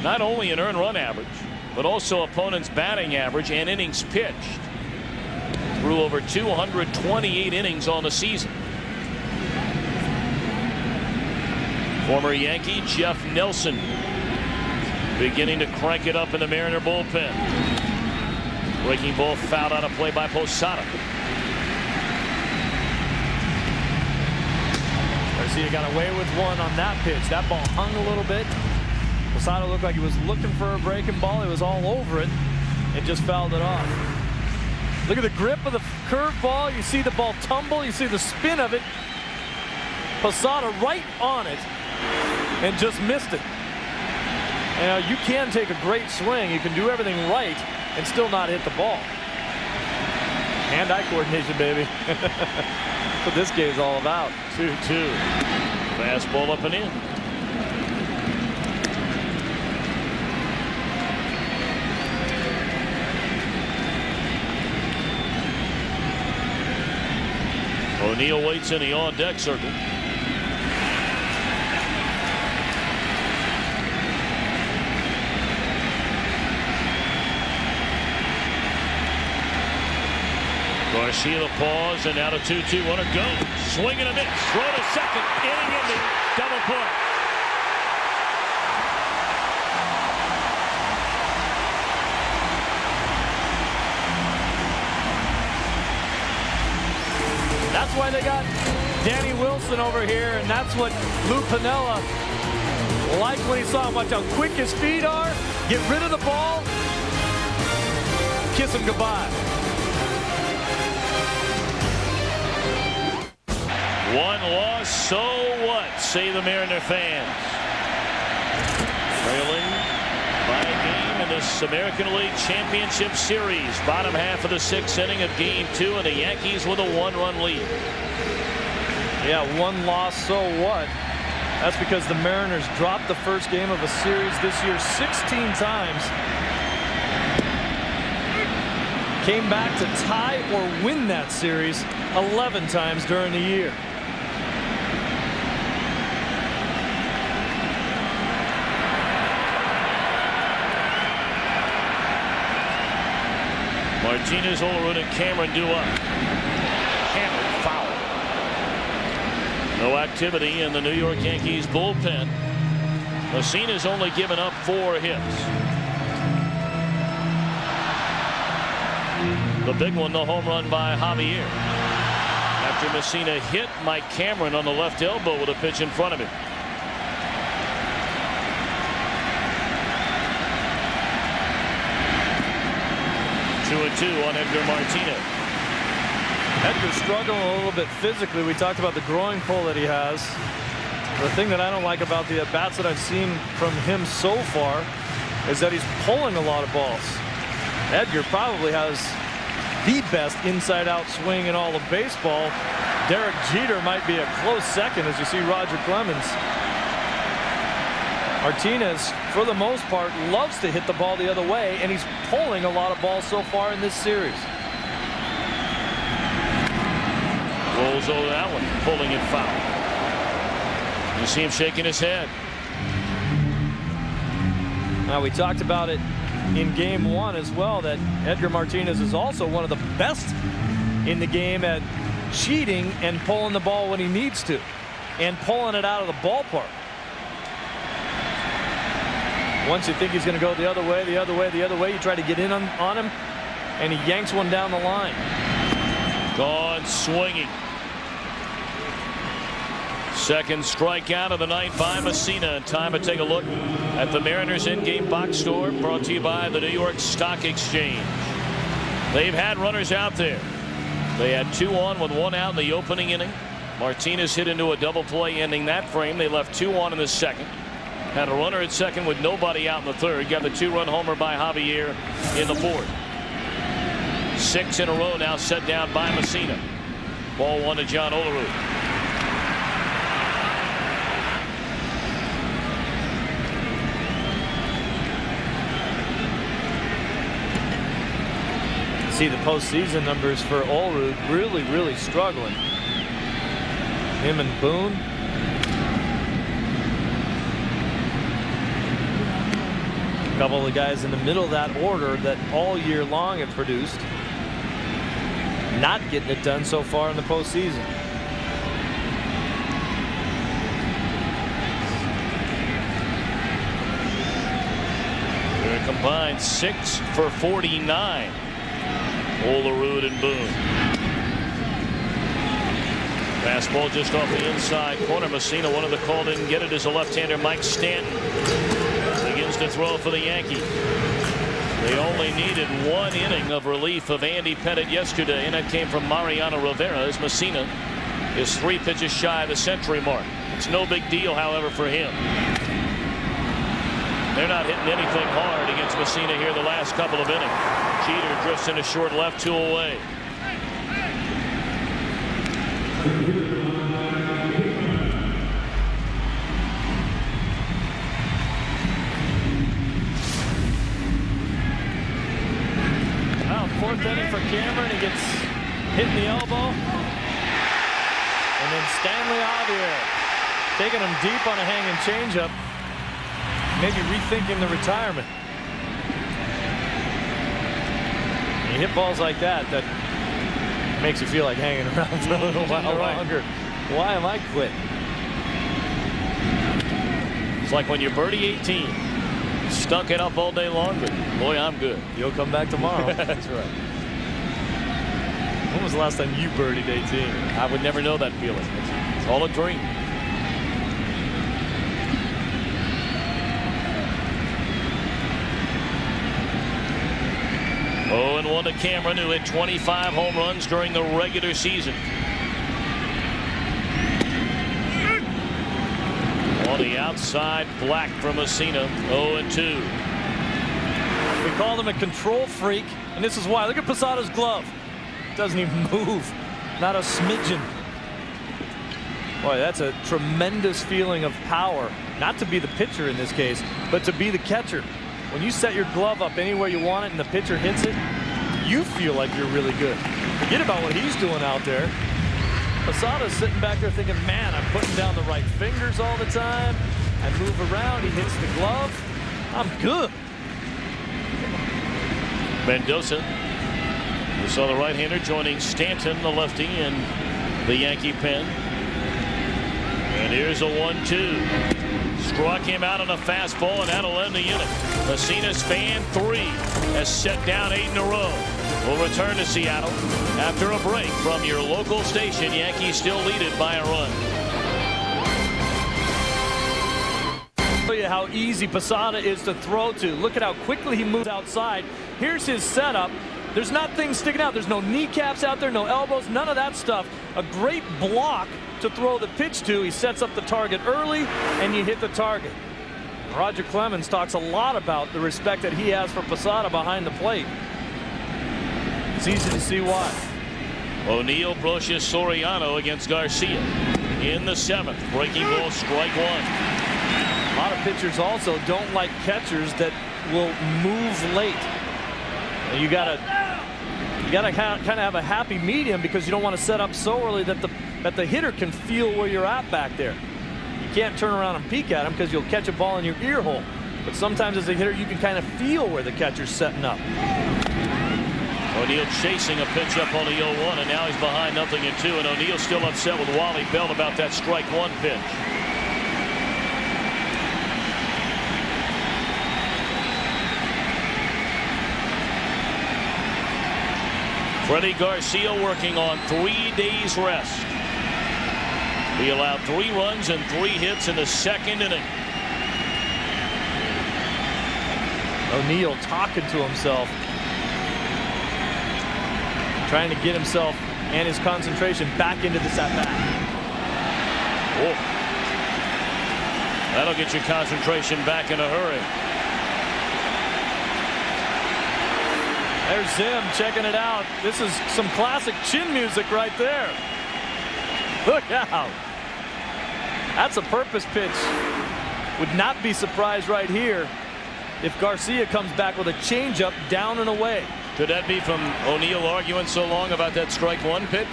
not only in earned run average, but also opponent's batting average and innings pitched. Threw over 228 innings on the season. Former Yankee Jeff Nelson beginning to crank it up in the Mariner bullpen. Breaking ball fouled out of play by Posada. Garcia got away with one on that pitch. That ball hung a little bit. Posada looked like he was looking for a breaking ball. It was all over it and just fouled it off. Look at the grip of the curveball. You see the ball tumble. You see the spin of it. Posada right on it and just missed it. Now, you can take a great swing. You can do everything right and still not hit the ball. Hand-eye coordination, baby. That's what this game's all about. 2-2. Fastball up and in. O'Neill waits in the on-deck circle. Garcia the pause, and now the 2-2 runner goes. Swing and a miss. Throw to second. Inning ending. Double play. That's why they got Danny Wilson over here, and that's what Lou Piniella liked when he saw him. Watch how quick his feet are. Get rid of the ball. Kiss him goodbye. One loss, so what, say the Mariner fans. Trailing by a game in this American League Championship Series. Bottom half of the 6th inning of Game 2, and the Yankees with a 1-run lead. Yeah, one loss, so what? That's because the Mariners dropped the first game of a series this year 16 times. Came back to tie or win that series 11 times during the year. Martinez, Olerud, and Cameron do up. Cameron foul. No activity in the New York Yankees bullpen. Messina's only given up 4 hits. The big one, the home run by Javier. After Messina hit Mike Cameron on the left elbow with a pitch in front of him. Two on Edgar Martinez. Edgar's struggling a little bit physically. We talked about the groin pull that he has. The thing that I don't like about the at-bats that I've seen from him so far is that he's pulling a lot of balls. Edgar probably has the best inside-out swing in all of baseball. Derek Jeter might be a close second as you see Roger Clemens. Martinez, for the most part, loves to hit the ball the other way, and he's pulling a lot of balls so far in this series. Rolls over that one, pulling it foul. You see him shaking his head. Now, we talked about it in game one as well, that Edgar Martinez is also one of the best in the game at cheating and pulling the ball when he needs to and pulling it out of the ballpark. Once you think he's going to go the other way, you try to get in on him, and he yanks one down the line. Gone swinging. Second strikeout of the night by Messina. Time to take a look at the Mariners in-game box score, brought to you by the New York Stock Exchange. They've had runners out there. They had 2 on with 1 out in the opening inning. Martinez hit into a double play ending that frame. They left 2 on in the second. Had a runner at second with nobody out in the third. Got the 2-run homer by Javier in the fourth. 6 in a row now set down by Messina. Ball 1 to John Olerud. See the postseason numbers for Olerud really struggling. Him and Boone. A couple of guys in the middle of that order that all year long have produced. Not getting it done so far in the postseason. They're combined 6 for 49. Olerud and Boone. Fastball just off the inside corner. Messina wanted the call, didn't get it as a left-hander. Mike Stanton begins to throw for the Yankees. They only needed 1 inning of relief of Andy Pettitte yesterday, and that came from Mariano Rivera, as Messina is 3 pitches shy of the century mark. It's no big deal, however, for him. They're not hitting anything hard against Messina here the last couple of innings. Jeter drifts into short left, 2 away. Well, 4th inning for Cameron. He gets hit in the elbow. And then Stanley Javier taking him deep on a hanging changeup. Maybe rethinking the retirement. You hit balls like that, that makes you feel like hanging around for a little while longer. Why am I quit? It's like when you birdie 18. Stuck it up all day long, but boy, I'm good. You'll come back tomorrow. That's right. When was the last time you birdied 18? I would never know that feeling. It's all a dream. Oh, and 1 to Cameron, who hit 25 home runs during the regular season. On the outside, Black from Messina, 0-2. We call him a control freak, and this is why. Look at Posada's glove. Doesn't even move. Not a smidgen. Boy, that's a tremendous feeling of power. Not to be the pitcher in this case, but to be the catcher. When you set your glove up anywhere you want it and the pitcher hits it, you feel like you're really good. Forget about what he's doing out there. Posada's sitting back there thinking, man, I'm putting down the right fingers all the time. I move around, he hits the glove. I'm good. Mendoza. We saw the right-hander joining Stanton, the lefty, in the Yankee pen. And here's a 1-2. Struck him out on a fastball, and that'll end the inning. Messina's fan 3 has set down 8 in a row. We'll return to Seattle after a break from your local station. Yankees still lead it by a run. Show you how easy Posada is to throw to. Look at how quickly he moves outside. Here's his setup. There's not things sticking out. There's no kneecaps out there, no elbows, none of that stuff. A great block to throw the pitch to. He sets up the target early, and you hit the target. Roger Clemens talks a lot about the respect that he has for Posada behind the plate. It's easy to see why. O'Neill brushes Soriano against Garcia in the 7th. Breaking ball, strike 1. A lot of pitchers also don't like catchers that will move late. You gotta kind of have a happy medium, because you don't want to set up so early that the hitter can feel where you're at back there. You can't turn around and peek at him because you'll catch a ball in your ear hole. But sometimes as a hitter, you can kind of feel where the catcher's setting up. O'Neill chasing a pitch up on the 0-1, and now he's behind 0-2, and O'Neill's still upset with Wally Bell about that strike one pitch. Freddie Garcia working on 3 days rest. He allowed 3 runs and 3 hits in the second inning. O'Neill talking to himself, trying to get himself and his concentration back into this at-bat. Whoa. That'll get your concentration back in a hurry. There's Zim checking it out. This is some classic chin music right there. Look out. That's a purpose pitch. Would not be surprised right here if Garcia comes back with a changeup down and away. Could that be from O'Neill arguing so long about that strike one pitch?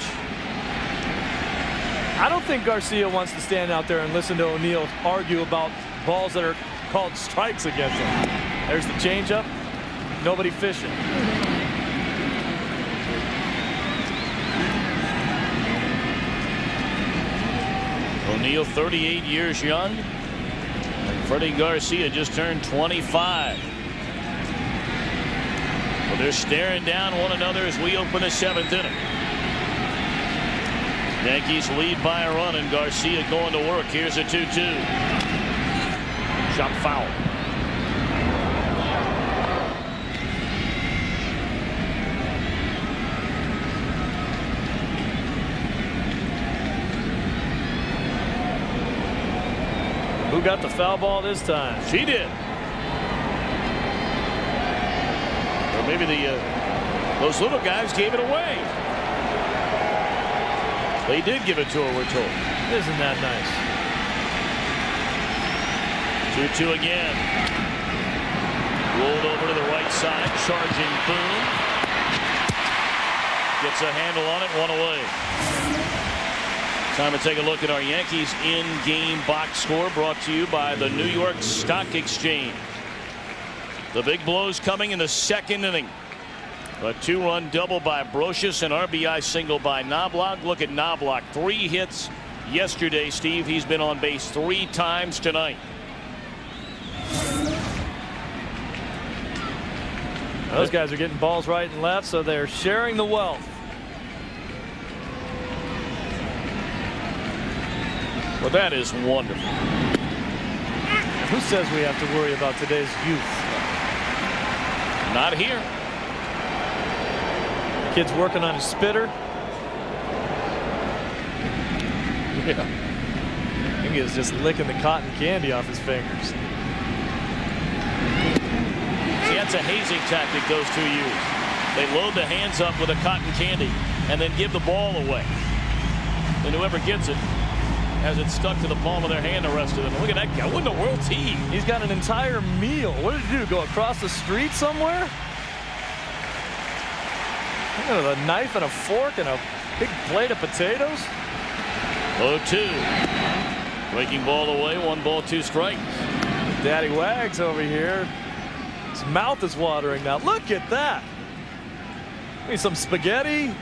I don't think Garcia wants to stand out there and listen to O'Neill argue about balls that are called strikes against him. There's the changeup. Nobody fishing. O'Neill 38 years young. And Freddie Garcia just turned 25. Well, they're staring down one another as we open the 7th inning. Yankees lead by a run, and Garcia going to work. Here's a 2-2. Shot foul. Who got the foul ball this time? She did. Or maybe those little guys gave it away. They did give it to her, we're told. Isn't that nice? 2-2 again. Rolled over to the right side, charging Boone. Gets a handle on it, 1 away. Time to take a look at our Yankees in-game box score, brought to you by the New York Stock Exchange. The big blows coming in the 2nd inning. A 2-run double by Brocious, an RBI single by Knobloch. Look at Knobloch, 3 hits yesterday, Steve. He's been on base 3 times tonight. Those guys are getting balls right and left, so they're sharing the wealth. Well, that is wonderful. Who says we have to worry about today's youth? Not here. Kid's working on his spitter. Yeah. I think he was just licking the cotton candy off his fingers. See, that's a hazing tactic those two use. They load the hands up with a cotton candy and then give the ball away. And whoever gets it has it stuck to the palm of their hand the rest of them. Look at that guy. What in the world's he? He's got an entire meal. What did he do? Go across the street somewhere? Look at a knife and a fork and a big plate of potatoes. 0-2. Breaking ball away. 1 ball, 2 strikes. Daddy Wags over here. His mouth is watering now. Look at that. Need some spaghetti.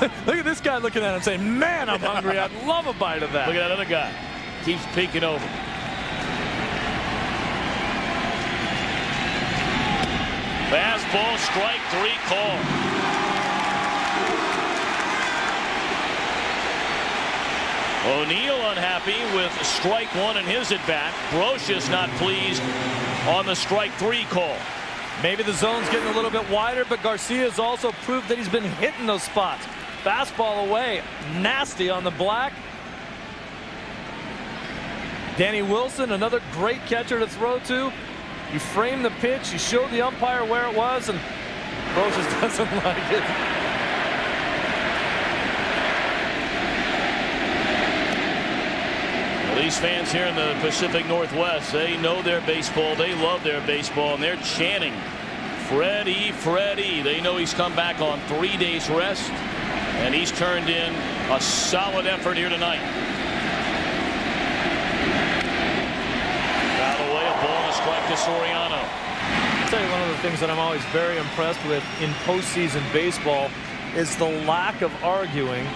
Look at this guy looking at him saying, man, I'm hungry. I'd love a bite of that. Look at that other guy. Keeps peeking over. Fastball, strike 3 call. O'Neill unhappy with strike 1 in his at bat. Brocious not pleased on the strike 3 call. Maybe the zone's getting a little bit wider, but Garcia's also proved that he's been hitting those spots. Fastball away, nasty on the black. Danny Wilson, another great catcher to throw to. You frame the pitch, you show the umpire where it was, and Brocious doesn't like it. Well, these fans here in the Pacific Northwest, they know their baseball, they love their baseball, and they're chanting, Freddie, Freddie. They know he's come back on 3 days rest, and he's turned in a solid effort here tonight. Soriano. I'll tell you, one of the things that I'm always very impressed with in postseason baseball is the lack of arguing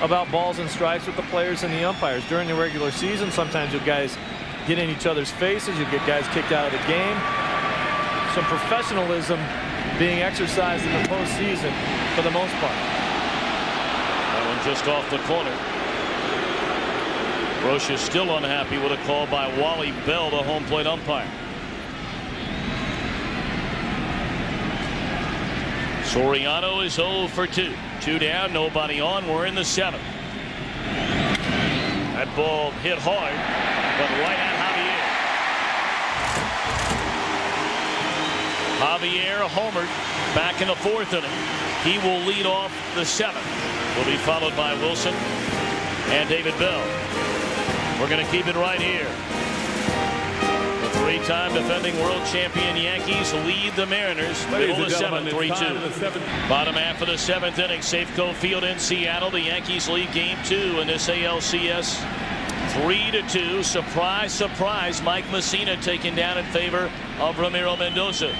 about balls and strikes with the players and the umpires. During the regular season, sometimes you guys get in each other's faces, you get guys kicked out of the game. Some professionalism being exercised in the postseason for the most part. That one just off the corner. Roche is still unhappy with a call by Wally Bell, the home plate umpire. Soriano is 0 for 2. 2 down, nobody on. We're in the 7th. That ball hit hard, but right at Javier. Javier homered back in the 4th inning. He will lead off the 7th. Will be followed by Wilson and David Bell. We're going to keep it right here. The 3-time defending world champion Yankees lead the Mariners. Middle of the 7th, 3-2. Bottom half of the 7th inning, Safeco Field in Seattle. The Yankees lead game 2 in this ALCS. 3-2. Surprise, surprise. Mike Messina taken down in favor of Ramiro Mendoza.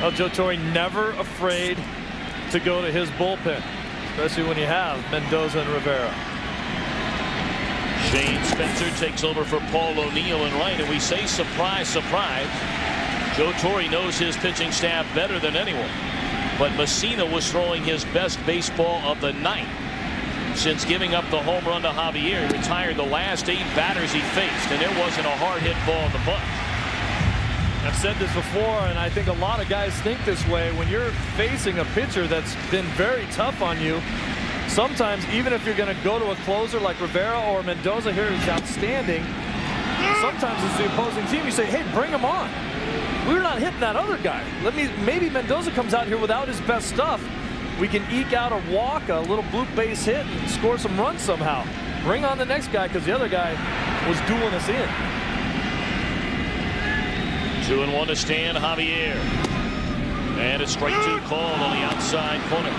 Well, Joe Torre never afraid to go to his bullpen, especially when you have Mendoza and Rivera. Shane Spencer takes over for Paul O'Neill in right, and we say surprise, surprise. Joe Torre knows his pitching staff better than anyone, but Messina was throwing his best baseball of the night since giving up the home run to Javier. He retired the last 8 batters he faced, and there wasn't a hard hit ball in the bunch. I've said this before, and I think a lot of guys think this way. When you're facing a pitcher that's been very tough on you, sometimes even if you're going to go to a closer like Rivera or Mendoza here who's outstanding, sometimes it's the opposing team. You say, hey, bring him on. We're not hitting that other guy. Maybe Mendoza comes out here without his best stuff. We can eke out a walk, a little bloop base hit, and score some runs somehow. Bring on the next guy, because the other guy was dueling us in. 2-1 to Stan Javier. And it's strike 2 called on the outside corner.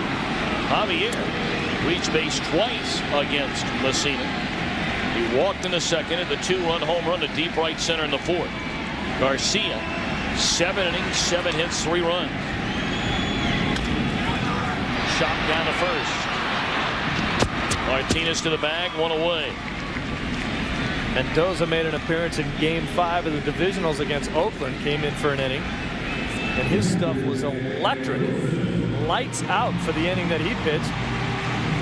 Javier reached base twice against Messina. He walked in the 2nd at the 2-run home run to deep right center in the 4th. Garcia, 7 innings, 7 hits, 3 runs. Shot down to first. Martinez to the bag, 1 away. Mendoza made an appearance in Game 5 of the divisionals against Oakland. Came in for an inning, and his stuff was electric. Lights out for the inning that he pitched.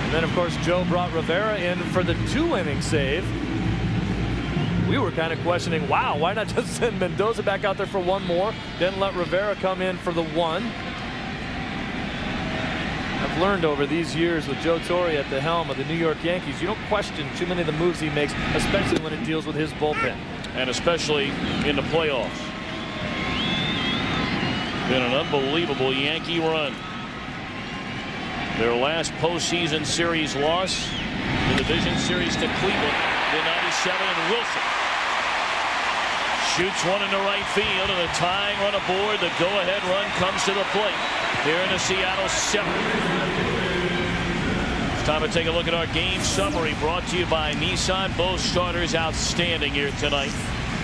And then, of course, Joe brought Rivera in for the 2-inning save. We were kind of questioning, wow, why not just send Mendoza back out there for 1 more, then let Rivera come in for the 1. I've learned over these years with Joe Torre at the helm of the New York Yankees, you don't question too many of the moves he makes, especially when it deals with his bullpen. And especially in the playoffs. Been an unbelievable Yankee run. Their last postseason series loss, the division series to Cleveland in '97, and Wilson shoots one into right field, and a tying run aboard. The go-ahead run comes to the plate here in the Seattle 7th. It's time to take a look at our game summary brought to you by Nissan. Both starters outstanding here tonight.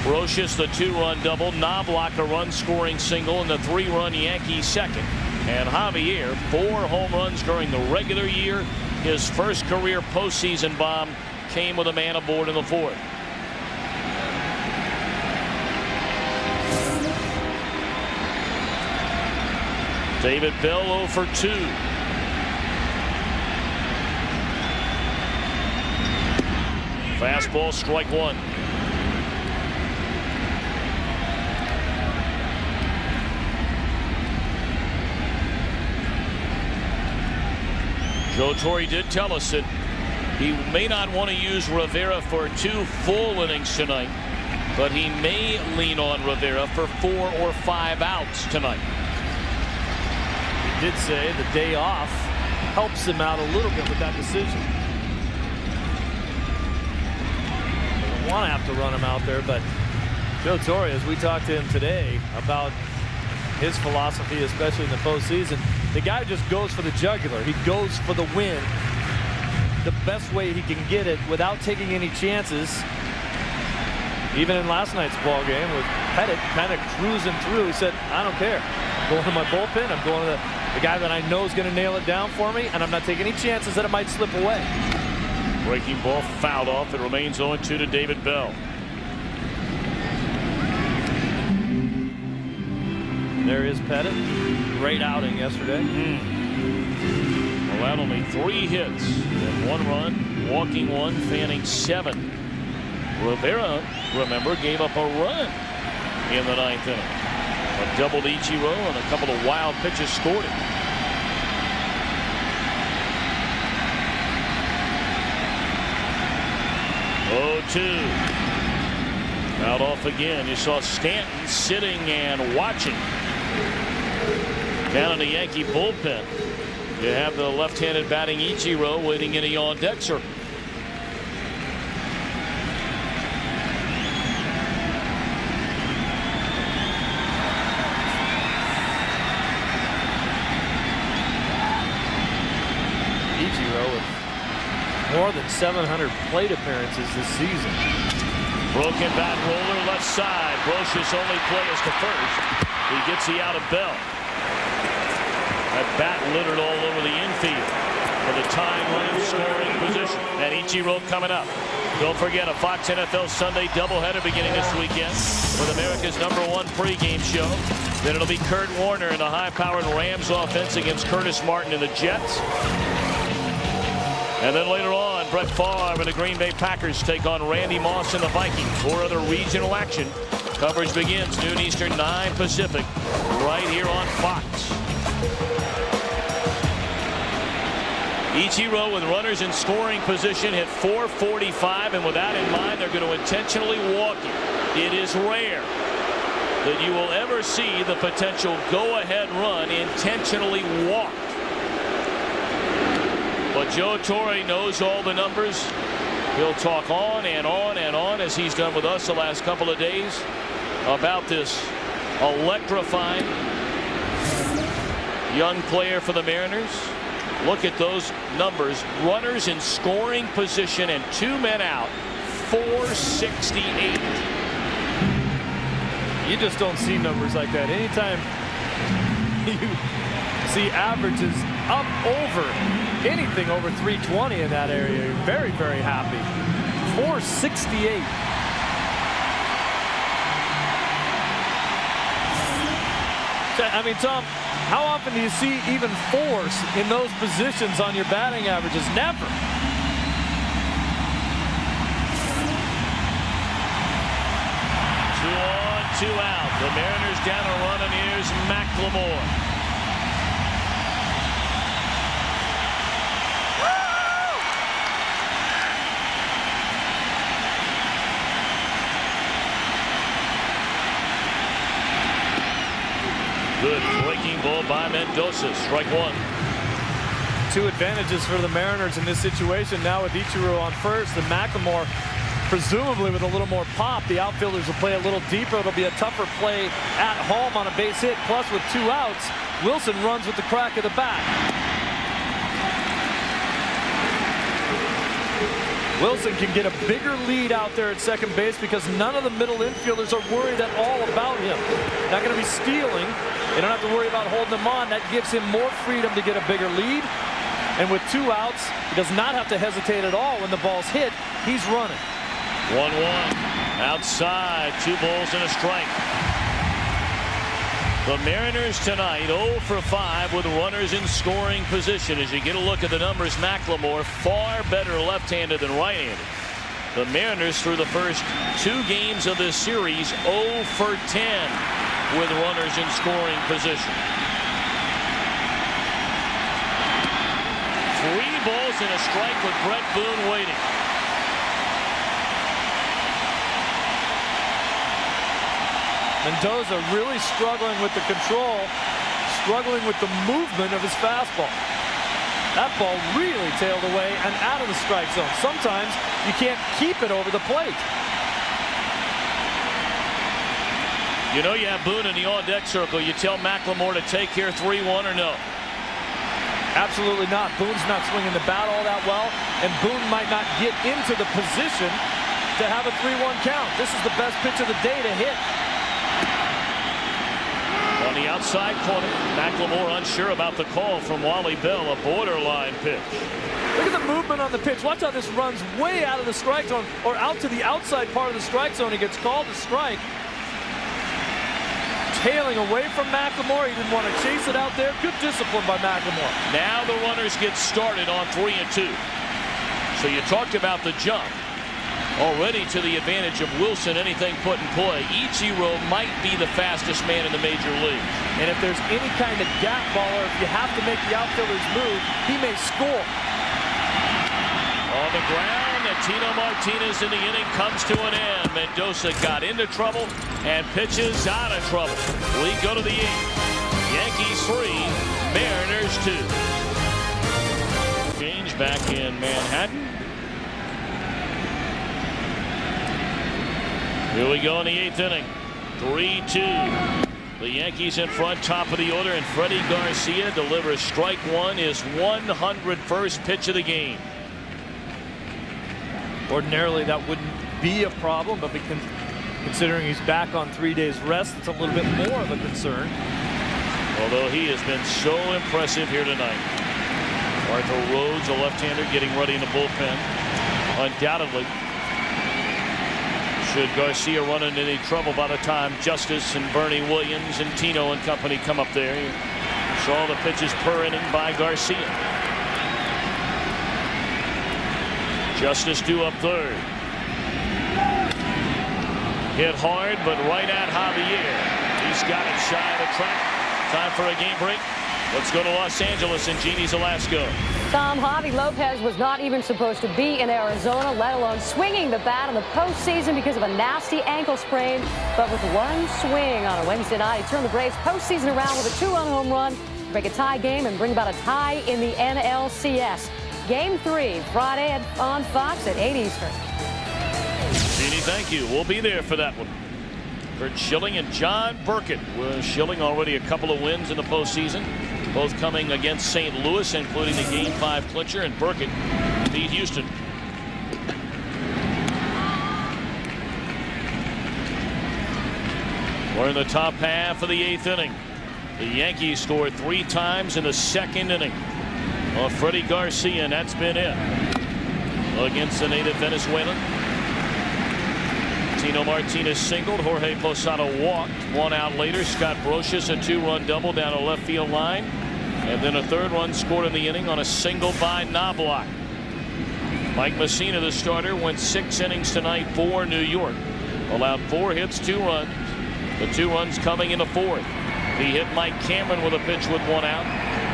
Roches, the 2-run double. Knobloch, a run-scoring single, and the 3-run Yankees second. And Javier, 4 home runs during the regular year. His first career postseason bomb came with a man aboard in the 4th. David Bell 0 for 2. Fastball, strike 1. Joe Torre did tell us that he may not want to use Rivera for 2 full innings tonight, but he may lean on Rivera for 4 or 5 outs tonight. Did say the day off helps him out a little bit with that decision. Doesn't want to have to run him out there, but Joe Torre, as we talked to him today about his philosophy, especially in the postseason, the guy just goes for the jugular. He goes for the win the best way he can get it without taking any chances. Even in last night's ball game with Pettit kind of cruising through, he said, I don't care. I'm going to my bullpen. I'm going to the guy that I know is going to nail it down for me, and I'm not taking any chances that it might slip away. Breaking ball fouled off. It remains 0-2 to David Bell. There is Pettit. Great outing yesterday. Well, that only 3 hits and 1 run, walking 1, fanning 7. Rivera, remember, gave up a run in the 9th inning. A double to Ichiro and a couple of wild pitches scored it. Out off again. You saw Stanton sitting and watching. Down in the Yankee bullpen, you have the left-handed batting Ichiro waiting in a on-deck circle. More than 700 plate appearances this season. Broken bat roller left side. Brocious only plays to first. He gets the out of Bell. That bat littered all over the infield for the tying run in scoring position. And Ichiro coming up. Don't forget a Fox NFL Sunday doubleheader beginning this weekend with America's #1 pregame show. Then it'll be Kurt Warner in the high-powered Rams offense against Curtis Martin and the Jets. And then later on, Brett Favre and the Green Bay Packers take on Randy Moss and the Vikings for other regional action. Coverage begins noon Eastern, 9 Pacific, right here on Fox. Ichiro with runners in scoring position hit .445, and with that in mind, they're going to intentionally walk it. It is rare that you will ever see the potential go-ahead run intentionally walked. But Joe Torre knows all the numbers. He'll talk on and on and on, as he's done with us the last couple of days, about this electrifying young player for the Mariners. Look at those numbers. Runners in scoring position and 2 men out. .468. You just don't see numbers like that. Anytime you see averages up over anything over 320 in that area, you're very, very happy. .468. I mean, Tom, how often do you see even 4s in those positions on your batting averages? Never. Two on, 2 out. The Mariners down a run, and here's McLemore. Good breaking ball by Mendoza. Strike 1. 2 advantages for the Mariners in this situation. Now with Ichiro on first and McLemore presumably with a little more pop. The outfielders will play a little deeper. It'll be a tougher play at home on a base hit. Plus with 2 outs, Wilson runs with the crack of the bat. Wilson can get a bigger lead out there at second base because none of the middle infielders are worried at all about him. Not going to be stealing. They don't have to worry about holding him on. That gives him more freedom to get a bigger lead. And with 2 outs, he does not have to hesitate at all when the ball's hit. He's running. 1-1. Outside. 2 balls and a strike. The Mariners tonight 0 for 5 with runners in scoring position. As you get a look at the numbers, McLemore far better left-handed than right-handed. The Mariners through the first 2 games of this series 0 for 10 with runners in scoring position. 3 balls and a strike with Brett Boone waiting. Mendoza really struggling with the control, struggling with the movement of his fastball. That ball really tailed away and out of the strike zone. Sometimes you can't keep it over the plate. You know you have Boone in the on-deck circle. You tell McLemore to take here 3-1 or no? Absolutely not. Boone's not swinging the bat all that well, and Boone might not get into the position to have a 3-1 count. This is the best pitch of the day to hit. On the outside corner, McLemore unsure about the call from Wally Bell, a borderline pitch. Look at the movement on the pitch. Watch how this runs way out of the strike zone or out to the outside part of the strike zone. He gets called to strike. Tailing away from McLemore. He didn't want to chase it out there. Good discipline by McLemore. Now the runners get started on 3-2. So you talked about the jump. Already to the advantage of Wilson, anything put in play. Ichiro might be the fastest man in the major league. And if there's any kind of gap baller, if you have to make the outfielders move, he may score. On the ground, Tino Martinez in the inning comes to an end. Mendoza got into trouble and pitches out of trouble. We go to the 8th. Yankees 3, Mariners 2. Change back in Manhattan. Here we go in the 8th inning. 3-2. The Yankees in front, top of the order, and Freddie Garcia delivers strike one, his 101st pitch of the game. Ordinarily, that wouldn't be a problem, but considering he's back on 3 days rest, it's a little bit more of a concern. Although he has been so impressive here tonight. Arthur Rhodes, a left-hander, getting ready in the bullpen. Undoubtedly, should Garcia run into any trouble by the time Justice and Bernie Williams and Tino and company come up there. You saw the pitches per inning by Garcia. Justice due up third. Hit hard, but right at Javier. He's got it shy of the track. Time for a game break. Let's go to Los Angeles and Jeannie Zelasco. Tom, Javi Lopez was not even supposed to be in Arizona, let alone swinging the bat in the postseason because of a nasty ankle sprain. But with one swing on a Wednesday night, he turned the Braves postseason around with a 2-run home run to break a tie game and bring about a tie in the ALCS. Game 3, Friday on Fox at 8 Eastern. Jeannie, thank you. We'll be there for that one. Kurt Schilling and John Burkett. Schilling already a couple of wins in the postseason, both coming against St. Louis, including the Game 5 clincher, and Burkett beat Houston. We're in the top half of the 8th inning. The Yankees scored 3 times in the 2nd inning. Freddie Garcia, and that's been it against the native Venezuelan. Tino Martinez singled. Jorge Posada walked. 1 out later, Scott Brocious a 2-run double down a left field line. And then a 3rd run scored in the inning on a single by Knobloch. Mike Messina, the starter, went 6 innings tonight for New York. Allowed 4 hits, 2 runs. The 2 runs coming in the 4th. He hit Mike Cameron with a pitch with 1 out.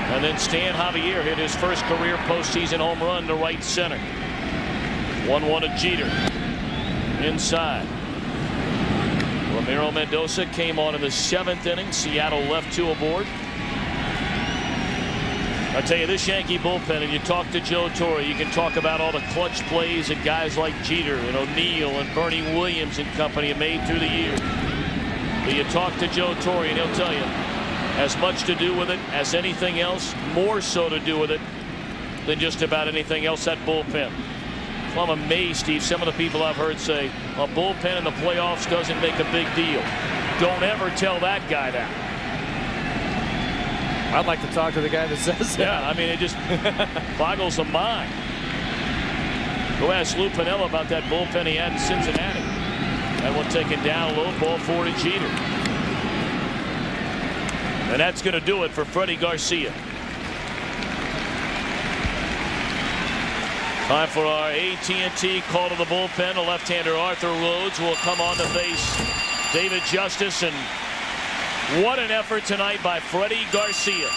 And then Stan Javier hit his first career postseason home run to right center. 1-1 to Jeter. Inside. Ramiro Mendoza came on in the 7th inning. Seattle left 2 aboard. I tell you, this Yankee bullpen, and you talk to Joe Torre, you can talk about all the clutch plays that guys like Jeter and O'Neill and Bernie Williams and company have made through the years. But you talk to Joe Torre, and he'll tell you, as much to do with it as anything else, more so to do with it than just about anything else, that bullpen. Well, I'm amazed, Steve, some of the people I've heard say a bullpen in the playoffs doesn't make a big deal. Don't ever tell that guy that. I'd like to talk to the guy that says that. Yeah, I mean, it just boggles the mind. Go ask Lou Piniella about that bullpen he had in Cincinnati. That one taken down low, ball 4 to Jeter. And that's going to do it for Freddie Garcia. Time for our AT&T call to the bullpen. The left-hander Arthur Rhodes will come on to face David Justice. And what an effort tonight by Freddie Garcia.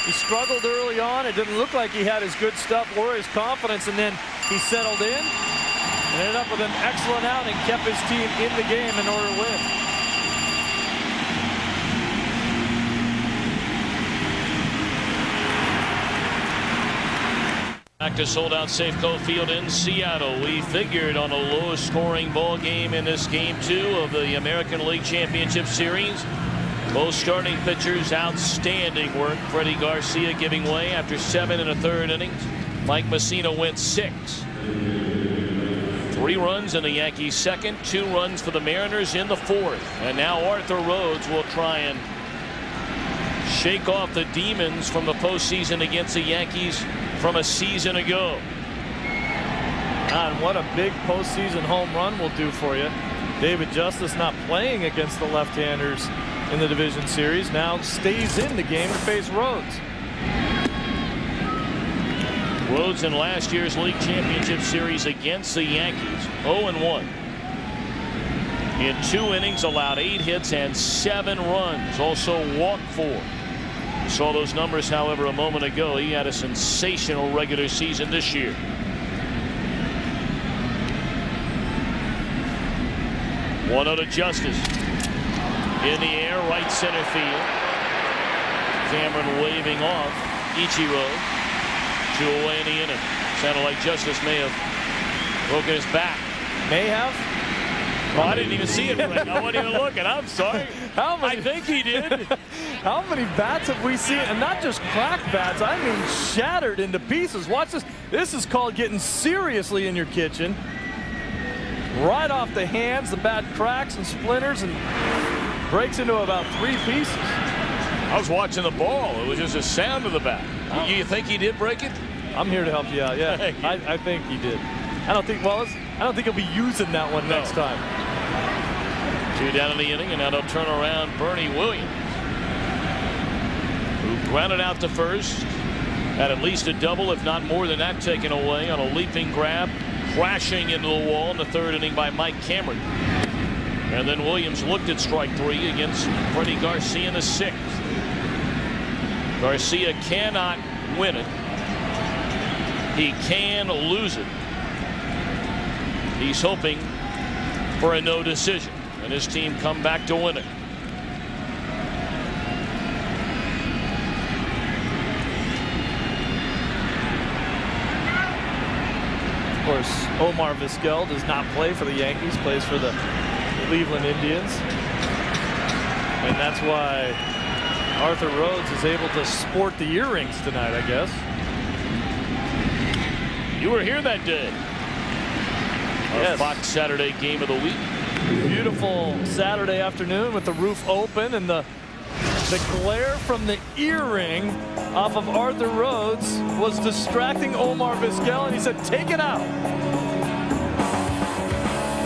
He struggled early on. It didn't look like he had his good stuff or his confidence, and then he settled in and ended up with an excellent outing, kept his team in the game in order to win. Back to sold-out Safeco Field in Seattle. We figured on a low-scoring ball game in this Game 2 of the American League Championship Series. Both starting pitchers, outstanding work. Freddie Garcia giving way after 7 1/3 innings. Mike Messina went 6. 3 runs in the Yankees' second, 2 runs for the Mariners in the 4th. And now Arthur Rhodes will try and shake off the demons from the postseason against the Yankees from a season ago. And what a big postseason home run will do for you. David Justice not playing against the left-handers in the division series, now stays in the game to face Rhodes. Rhodes in last year's league championship series against the Yankees, 0-1. In 2 innings, allowed 8 hits and 7 runs, also walked 4. Saw those numbers, however, a moment ago. He had a sensational regular season this year. One out of Justice. In the air, right center field. Cameron waving off Ichiro. 2 away in the inning. Sounded like Justice may have broken his back. May have? Oh, I didn't even see it break. I wasn't even looking. I'm sorry. I think he did. How many bats have we seen? And not just cracked bats, I mean shattered into pieces. Watch this. This is called getting seriously in your kitchen. Right off the hands, the bat cracks and splinters and breaks into about 3 pieces. I was watching the ball. It was just a sound of the bat. You think he did break it? I'm here to help you out. Yeah, I think he did. I don't think he'll be using that one next time. 2 down in the inning, and now they'll turn around Bernie Williams, who grounded out to first, had at least a double, if not more than that, taken away on a leaping grab, crashing into the wall in the 3rd inning by Mike Cameron. And then Williams looked at strike 3 against Freddie Garcia in the 6th. Garcia cannot win it. He can lose it. He's hoping for a no decision, and his team come back to win it. Of course, Omar Vizquel does not play for the Yankees, plays for the Cleveland Indians. And that's why Arthur Rhodes is able to sport the earrings tonight, I guess. You were here that day. Our Fox Saturday game of the week. Beautiful Saturday afternoon with the roof open, and the glare from the earring off of Arthur Rhodes was distracting Omar Vizquel, and he said, "Take it out."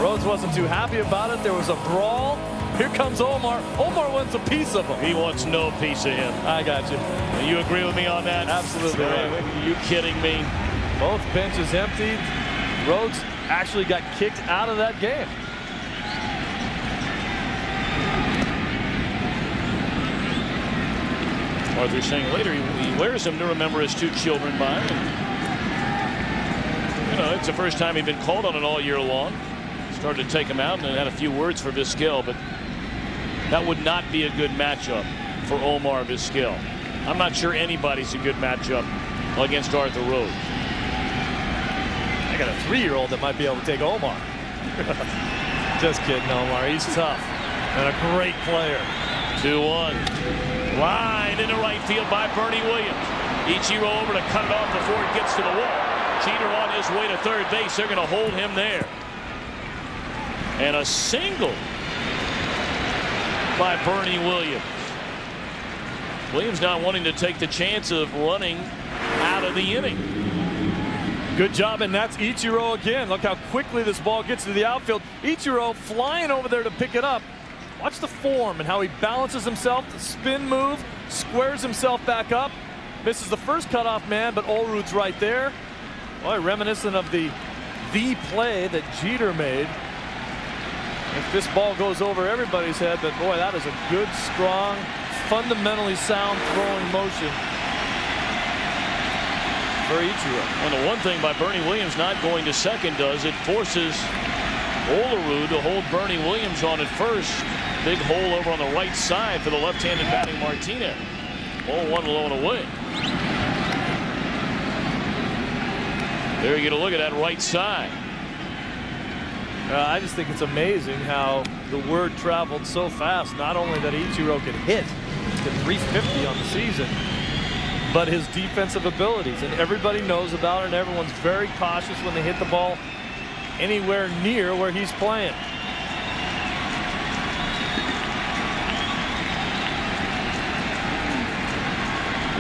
Rhodes wasn't too happy about it. There was a brawl. Here comes Omar. Omar wants a piece of him. He wants no piece of him. I got you. You agree with me on that? Absolutely. Right. Are you kidding me? Both benches emptied. Rhodes actually got kicked out of that game. Arthur's saying later he wears them to remember his 2 children by. You know, it's the first time he'd been called on it all year long. Started to take him out and then had a few words for Vizquel, but that would not be a good matchup for Omar Vizquel. I'm not sure anybody's a good matchup against Arthur Rhodes. I got a 3-year-old that might be able to take Omar. Just kidding, Omar. He's tough and a great player. 2-1. Line into right field by Bernie Williams. Ichiro over to cut it off before it gets to the wall. Jeter on his way to 3rd base. They're going to hold him there. And a single by Bernie Williams. Williams not wanting to take the chance of running out of the inning. Good job, and that's Ichiro again. Look how quickly this ball gets to the outfield. Ichiro flying over there to pick it up. Watch the form and how he balances himself, the spin move, squares himself back up. Misses the first cutoff man, but Olrud's right there. Boy, reminiscent of the play that Jeter made. If this ball goes over everybody's head, but boy, that is a good, strong, fundamentally sound throwing motion for Ichiro. And the one thing by Bernie Williams not going to second does, it forces Olrud to hold Bernie Williams on at first. Big hole over on the right side for the left-handed batting Martinez. Ball 1 low and away. There you get a look at that right side. I just think it's amazing how the word traveled so fast. Not only that Ichiro could hit 350 on the season, but his defensive abilities. And everybody knows about it, and everyone's very cautious when they hit the ball anywhere near where he's playing.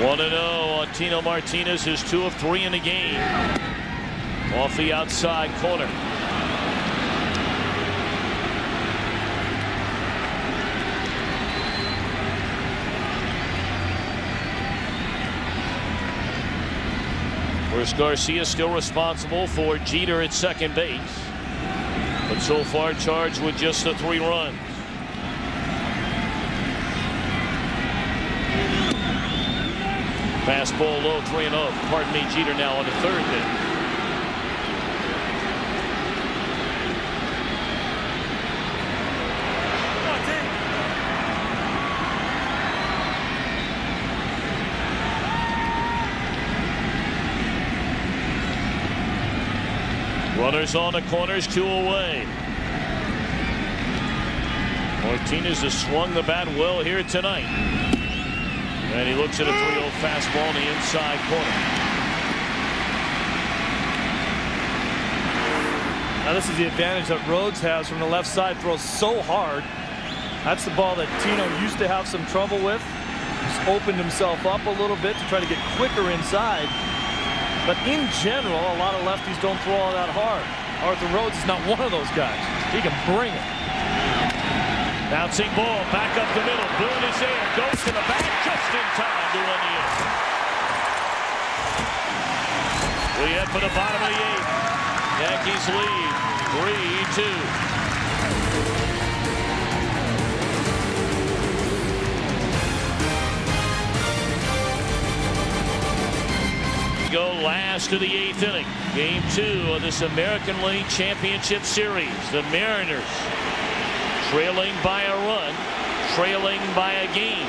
One 1-0 on Tino Martinez, who's 2 of 3 in the game. Off the outside corner. Whereas Garcia still responsible for Jeter at second base, but so far charged with just the 3 runs. Fastball low, 3-0. Pardon me, Jeter now on the third base. Runners on the corners, 2 away. Martinez has swung the bat well here tonight. And he looks at a 3-0 fastball in the inside corner. Now this is the advantage that Rhodes has from the left side, throws so hard. That's the ball that Tino used to have some trouble with. Just opened himself up a little bit to try to get quicker inside. But in general, a lot of lefties don't throw all that hard. Arthur Rhodes is not one of those guys. He can bring it. Bouncing ball, back up the middle. Boone is there, goes to the back just in time to win the inning. We head for the bottom of the 8th. Yankees lead 3-2. Go last of the 8th inning. Game 2 of this American League Championship Series. The Mariners trailing by a run, trailing by a game.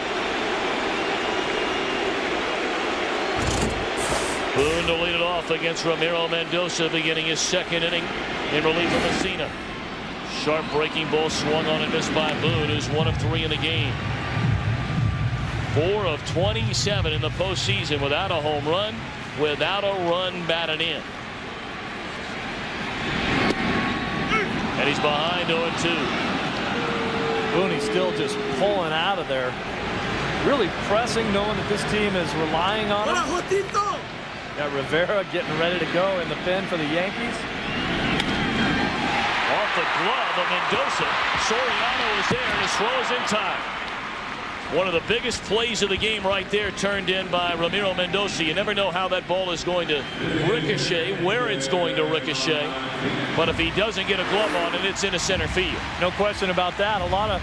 Boone to lead it off against Ramiro Mendoza, beginning his 2nd inning in relief of Messina. Sharp breaking ball swung on and missed by Boone, who's 1 of 3 in the game. 4 of 27 in the postseason without a home run, without a run batted in. And he's behind 0-2. Boone still just pulling out of there. Really pressing, knowing that this team is relying on him. Got Rivera getting ready to go in the pen for the Yankees. Off the glove of Mendoza. Soriano is there and his throw is in time. One of the biggest plays of the game right there, turned in by Ramiro Mendoza. You never know how that ball is going to ricochet, where it's going to ricochet. But if he doesn't get a glove on it, it's into center field. No question about that. A lot of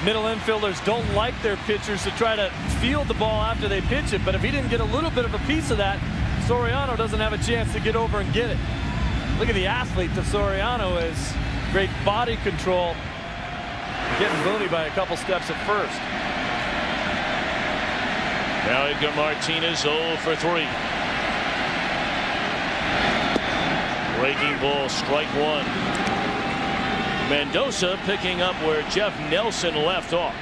middle infielders don't like their pitchers to try to field the ball after they pitch it. But if he didn't get a little bit of a piece of that, Soriano doesn't have a chance to get over and get it. Look at the athlete that Soriano is. Great body control. Getting Boone by a couple steps at first. Now Edgar Martinez 0 for 3. Breaking ball, strike 1. Mendoza picking up where Jeff Nelson left off.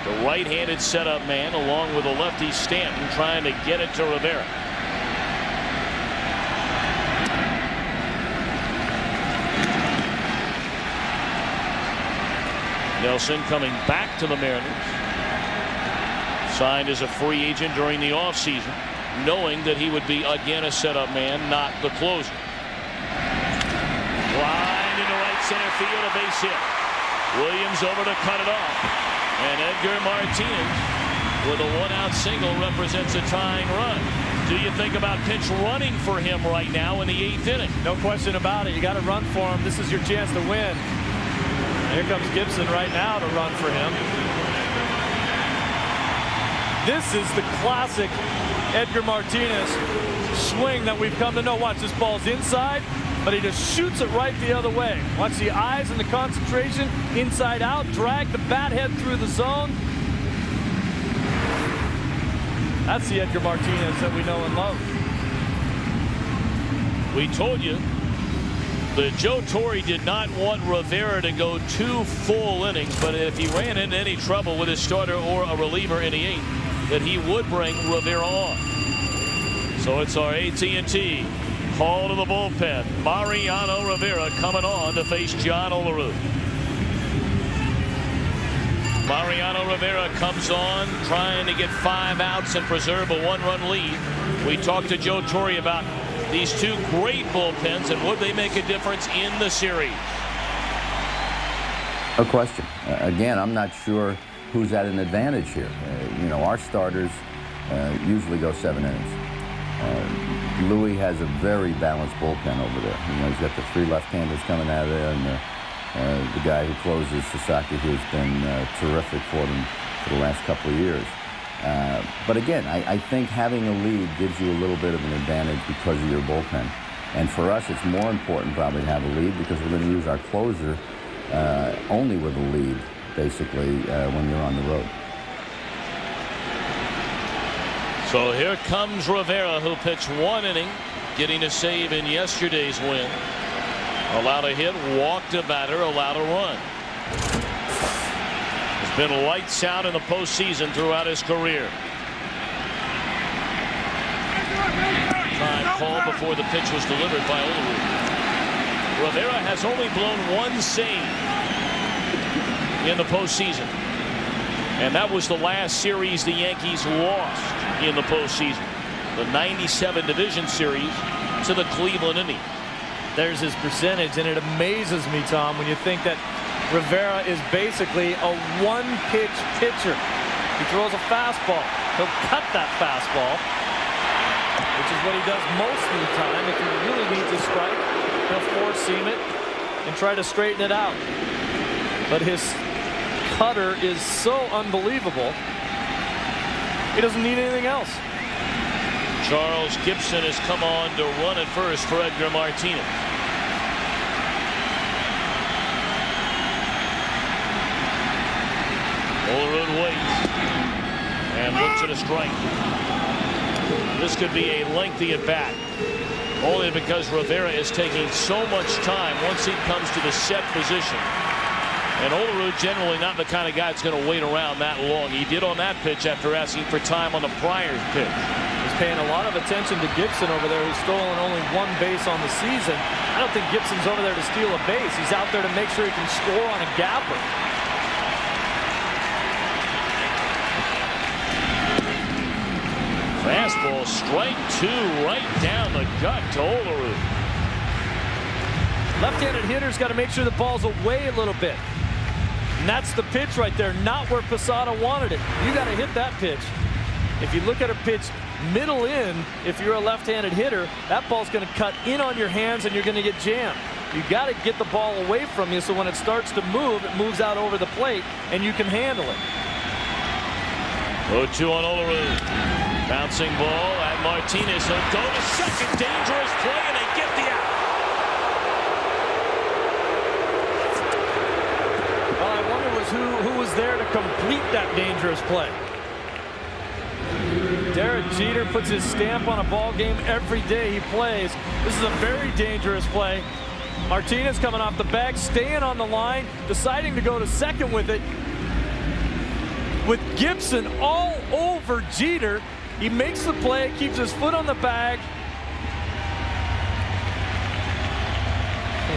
The right-handed setup man along with the lefty Stanton trying to get it to Rivera. Nelson coming back to the Mariners. Signed as a free agent during the offseason, knowing that he would be again a setup man, not the closer. Line into right center field, a base hit. Williams over to cut it off. And Edgar Martinez with a 1-out single represents a tying run. Do you think about pinch running for him right now in the 8th inning? No question about it. You got to run for him. This is your chance to win. Here comes Gibson right now to run for him. This is the classic Edgar Martinez swing that we've come to know. Watch, this ball's inside, but he just shoots it right the other way. Watch the eyes and the concentration, inside out, drag the bat head through the zone. That's the Edgar Martinez that we know and love. We told you that Joe Torre did not want Rivera to go 2 full innings, but if he ran into any trouble with his starter or a reliever in the 8th, that he would bring Rivera on. So it's our AT&T Call to the bullpen. Mariano Rivera coming on to face John Olerud. Mariano Rivera comes on trying to get 5 outs and preserve a 1-run lead. We talked to Joe Torre about these two great bullpens and would they make a difference in the series? No question. Again, I'm not sure who's at an advantage here. You know, our starters usually go 7 innings. Louis has a very balanced bullpen over there. You know, he's got the 3 left-handers coming out of there, and the guy who closes, Sasaki, who's been terrific for them for the last couple of years. But again, I think having a lead gives you a little bit of an advantage because of your bullpen. And for us, it's more important probably to have a lead because we're going to use our closer only with a lead, basically, when you're on the road. So here comes Rivera, who pitched 1 inning, getting a save in yesterday's win. Allowed a hit, walked a batter, allowed a run. He's been lights out in the postseason throughout his career. Time called before the pitch was delivered by Olerud. Rivera has only blown 1 save in the postseason. And that was the last series the Yankees lost in the postseason. The 97 division series to the Cleveland Indians. There's his percentage, and it amazes me, Tom, when you think that Rivera is basically a 1-pitch pitcher. He throws a fastball. He'll cut that fastball, which is what he does most of the time. If he really needs a strike, he'll four-seam it and try to straighten it out. But his cutter is so unbelievable, he doesn't need anything else. Charles Gibson has come on to run at first for Edgar Martinez. Olerud waits and looks at a strike. This could be a lengthy at bat, only because Rivera is taking so much time once he comes to the set position. And Olerud generally not the kind of guy that's going to wait around that long. He did on that pitch after asking for time on the prior pitch. He's paying a lot of attention to Gibson over there, who's stolen only 1 base on the season. I don't think Gibson's over there to steal a base. He's out there to make sure he can score on a gapper. Fastball, strike 2, right down the gut to Olerud. Left-handed hitter's got to make sure the ball's away a little bit. And that's the pitch right there, not where Posada wanted it. You got to hit that pitch. If you look at a pitch middle in, if you're a left-handed hitter, that ball's going to cut in on your hands and you're going to get jammed. You got to get the ball away from you so when it starts to move, it moves out over the plate and you can handle it. 0-2 on Olerud. Bouncing ball at Martinez. He'll go to second. Dangerous play and they get the out. Well, I wonder who was there to complete that dangerous play. Derek Jeter puts his stamp on a ball game every day he plays. This is a very dangerous play. Martinez coming off the bag, staying on the line, deciding to go to second with it. With Gibson all over Jeter, he makes the play, keeps his foot on the bag.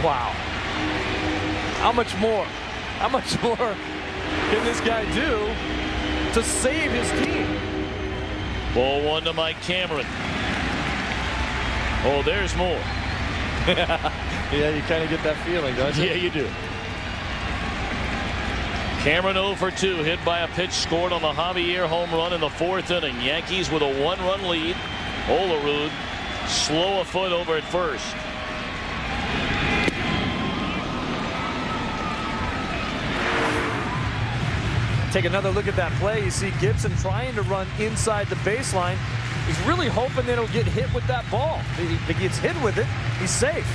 Wow. How much more can this guy do to save his team? Ball 1 to Mike Cameron. Oh, there's more. Yeah, you kind of get that feeling, don't you? Yeah, you do. Cameron 0 for 2, hit by a pitch scored on the Javier home run in the 4th inning. Yankees with a 1-run lead. Olerud slow a foot over at first. Take another look at that play. You see Gibson trying to run inside the baseline. He's really hoping that he'll get hit with that ball. If he gets hit with it, he's safe.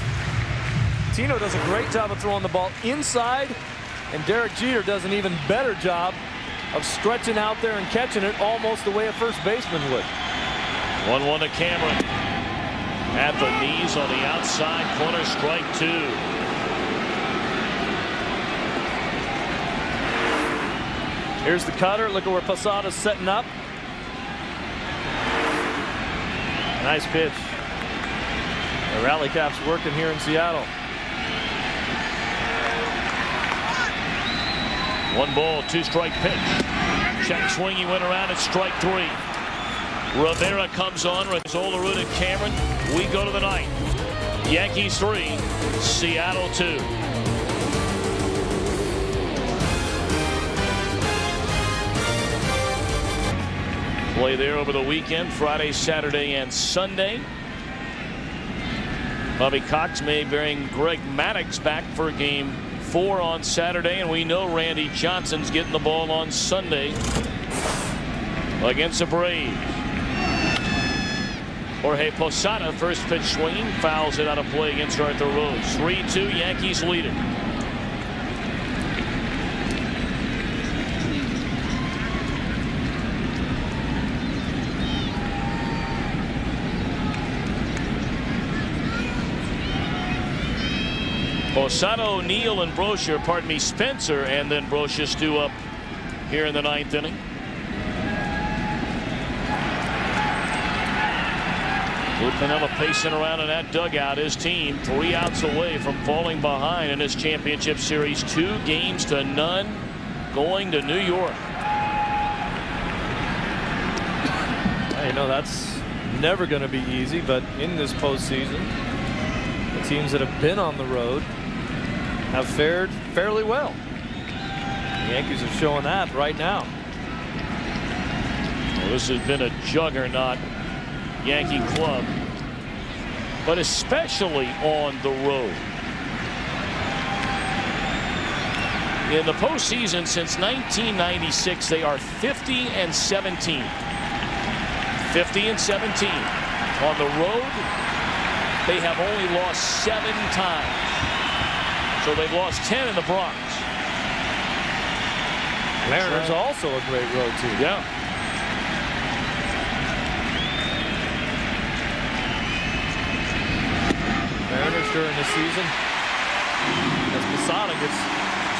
Tino does a great job of throwing the ball inside, and Derek Jeter does an even better job of stretching out there and catching it almost the way a first baseman would. 1-1 to Cameron. At the knees on the outside corner, strike 2. Here's the cutter. Look at where Posada's setting up. Nice pitch. The rally cap's working here in Seattle. 1 ball, 2 strike pitch. Check swing, he went around at strike 3. Rivera comes on, Olerud and Cameron. We go to the 9th. Yankees 3, Seattle 2. Play there over the weekend, Friday, Saturday, and Sunday. Bobby Cox may bring Greg Maddux back for game 4 on Saturday, and we know Randy Johnson's getting the ball on Sunday against the Braves. Jorge Posada, first pitch swinging, fouls it out of play against Arthur Rose. 3-2, Yankees lead it. Posada, O'Neill, and Spencer, and then Brocious due up here in the 9th inning. Lou Piniella pacing around in that dugout. His team 3 outs away from falling behind in this championship series. 2 games to none, going to New York. You know, that's never going to be easy, but in this postseason, the teams that have been on the road have fared fairly well. The Yankees are showing that right now. Well, this has been a juggernaut Yankee club, but especially on the road. In the postseason since 1996, they are 50-17. 50-17. On the road, they have only lost 7 times. So they've lost 10 in the Bronx. Mariners also a great road team. Yeah. Mariners during the season, as Posada gets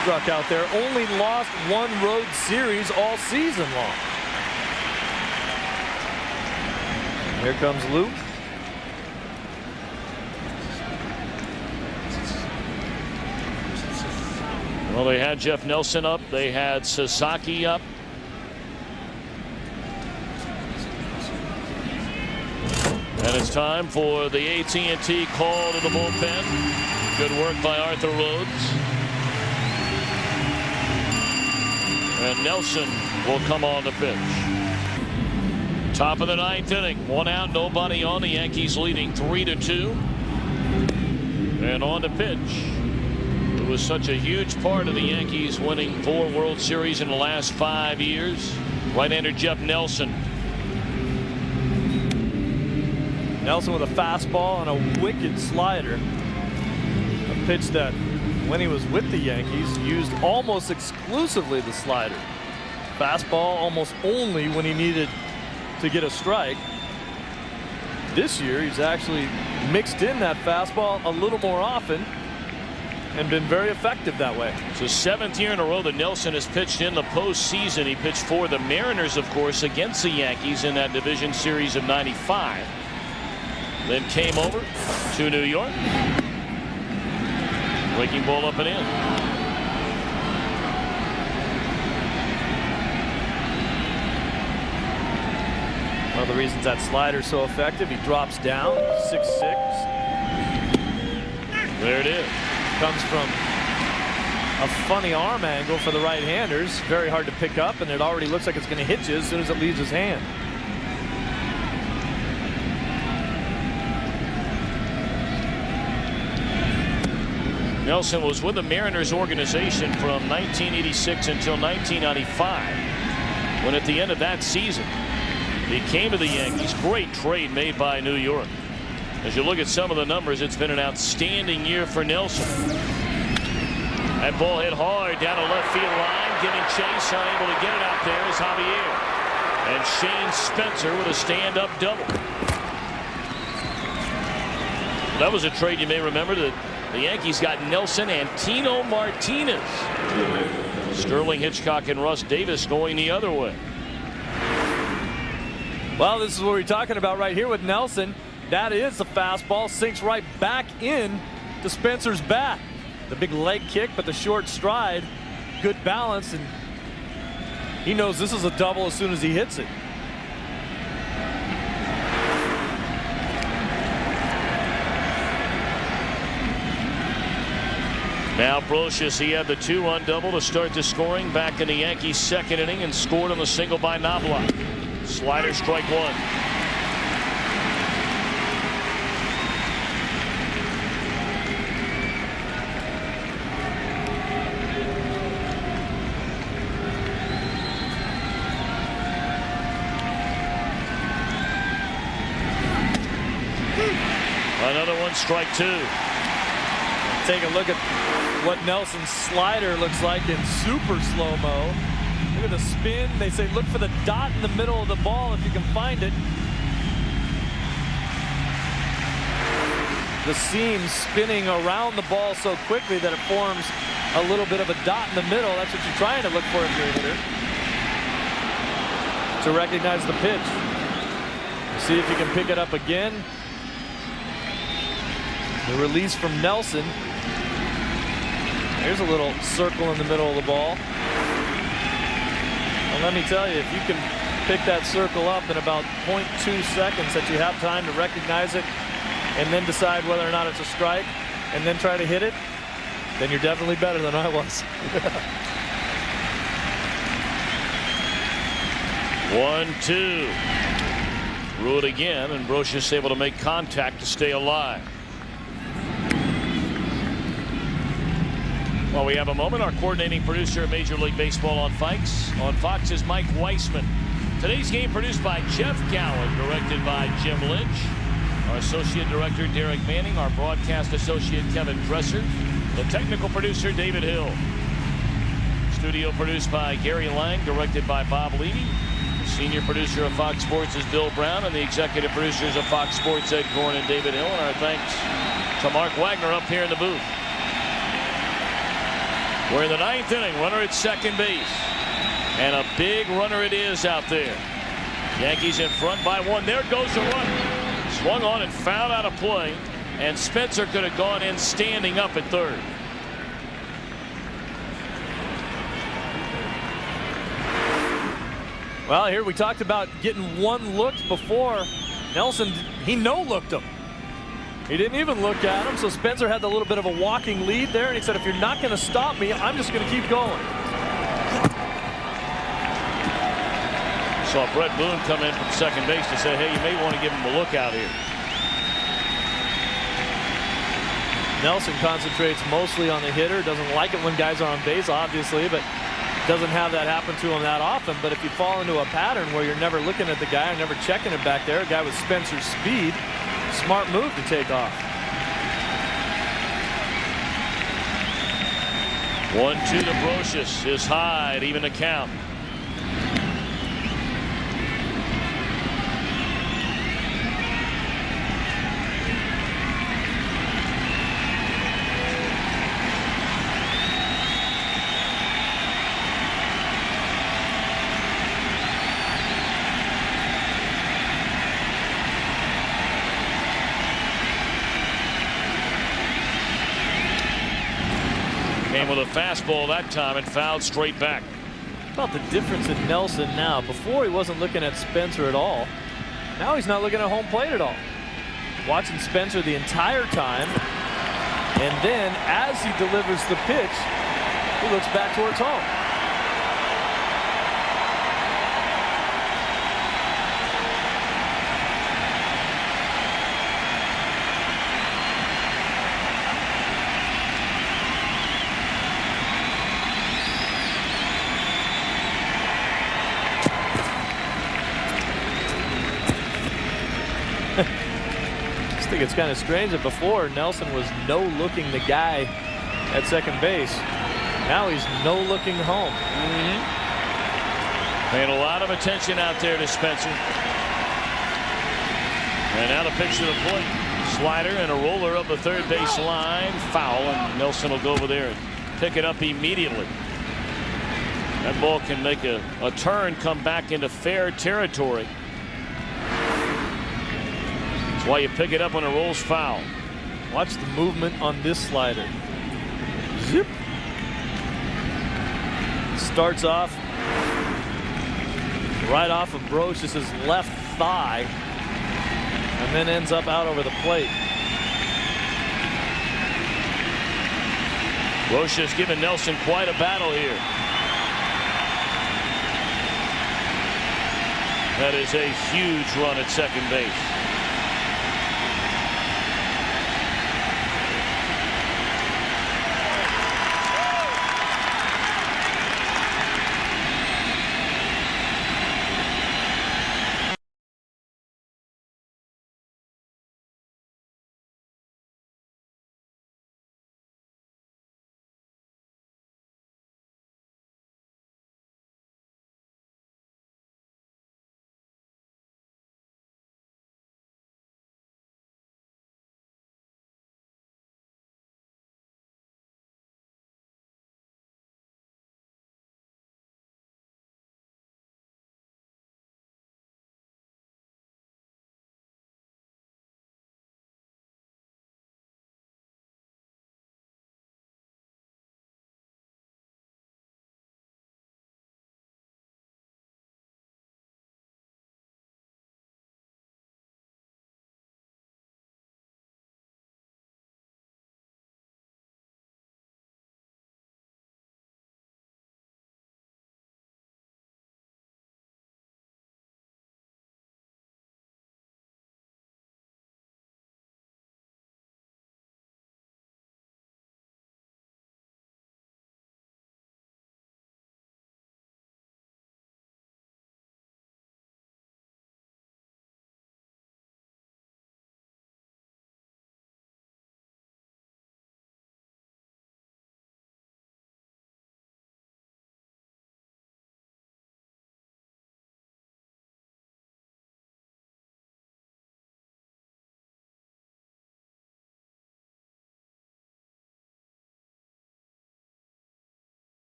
struck out there, only lost 1 road series all season long. Here comes Luke. Well, they had Jeff Nelson up. They had Sasaki up. And it's time for the AT&T call to the bullpen. Good work by Arthur Rhodes. And Nelson will come on to pitch. Top of the 9th inning. 1 out, nobody on. The Yankees leading 3-2. And on to pitch. It was such a huge part of the Yankees winning 4 World Series in the last 5 years. Right-hander Jeff Nelson. Nelson with a fastball and a wicked slider. A pitch that, when he was with the Yankees, used almost exclusively the slider. Fastball almost only when he needed to get a strike. This year, he's actually mixed in that fastball a little more often and been very effective that way. So 7th year in a row that Nelson has pitched in the postseason. He pitched for the Mariners, of course, against the Yankees in that division series of '95. Then came over to New York. Breaking ball up and in. One of the reasons that slider's so effective, he drops down 6'6". There it is. Comes from a funny arm angle for the right-handers. Very hard to pick up, and it already looks like it's going to hit you as soon as it leaves his hand. Nelson was with the Mariners organization from 1986 until 1995, when at the end of that season he came to the Yankees. Great trade made by New York. As you look at some of the numbers, it's been an outstanding year for Nelson. That ball hit hard down the left field line, giving chase, unable to get it out there is Javier. And Shane Spencer with a stand-up double. That was a trade you may remember that the Yankees got Nelson and Tino Martinez. Sterling Hitchcock and Russ Davis going the other way. Well, this is what we're talking about right here with Nelson. that is the fastball. Sinks right back in to Spencer's bat. The big leg kick, but the short stride. Good balance, and he knows this is a double as soon as he hits it. Now Brocious, he had the 2-run double to start the scoring back in the Yankees' second inning and scored on the single by Knobloch. Slider, strike one. Another one, strike two. Take a look at what Nelson's slider looks like in super slow-mo. Look at the spin. They say look for the dot in the middle of the ball if you can find it. The seam spinning around the ball so quickly that it forms a little bit of a dot in the middle. That's what you're trying to look for if you're a hitter. To recognize the pitch. See if you can pick it up again. The release from Nelson. Here's a little circle in the middle of the ball. And let me tell you, if you can pick that circle up in about 0.2 seconds that you have time to recognize it and then decide whether or not it's a strike and then try to hit it, then you're definitely better than I was. 1-2. Threw it again, and Brocious able to make contact to stay alive. While we have a moment, our coordinating producer of Major League Baseball on Fox is Mike Weissman. Today's game produced by Jeff Gowen, directed by Jim Lynch. Our associate director, Derek Manning. Our broadcast associate, Kevin Dresser. The technical producer, David Hill. Studio produced by Gary Lang, directed by Bob Levy. The senior producer of Fox Sports is Bill Brown, and the executive producers of Fox Sports, Ed Korn and David Hill. And our thanks to Mark Wagner up here in the booth. We're in the ninth inning, runner at second base. And a big runner it is out there. Yankees in front by one. There goes the run. Swung on and fouled out of play. And Spencer could have gone in standing up at third. Well, here we talked about getting one look before. Nelson, he no-looked him. He didn't even look at him, so Spencer had a little bit of a walking lead there, and he said, if you're not going to stop me, I'm just going to keep going. Saw Brett Boone come in from second base to say, hey, you may want to give him a look out here. Nelson concentrates mostly on the hitter. Doesn't like it when guys are on base, obviously, but doesn't have that happen to him that often. But if you fall into a pattern where you're never looking at the guy or never checking it back there, a guy with Spencer's speed, smart move to take off. 1-2 to Brocious is high at even the count. Came with a fastball that time and fouled straight back. About the difference in Nelson now. Before he wasn't looking at Spencer at all. Now he's not looking at home plate at all. Watching Spencer the entire time. And then as he delivers the pitch, he looks back towards home. I think it's kind of strange that before Nelson was no-looking the guy at second base. Now he's no-looking home. Paying a lot of attention out there to Spencer. And now the pitch to the plate. Slider and a roller up the third base line. Foul, and Nelson will go over there and pick it up immediately. That ball can make a turn, come back into fair territory. That's why you pick it up when it rolls foul. Watch the movement on this slider. Zip. Starts off right off of Brocious's left thigh and then ends up out over the plate. Brocious giving Nelson quite a battle here. That is a huge run at second base.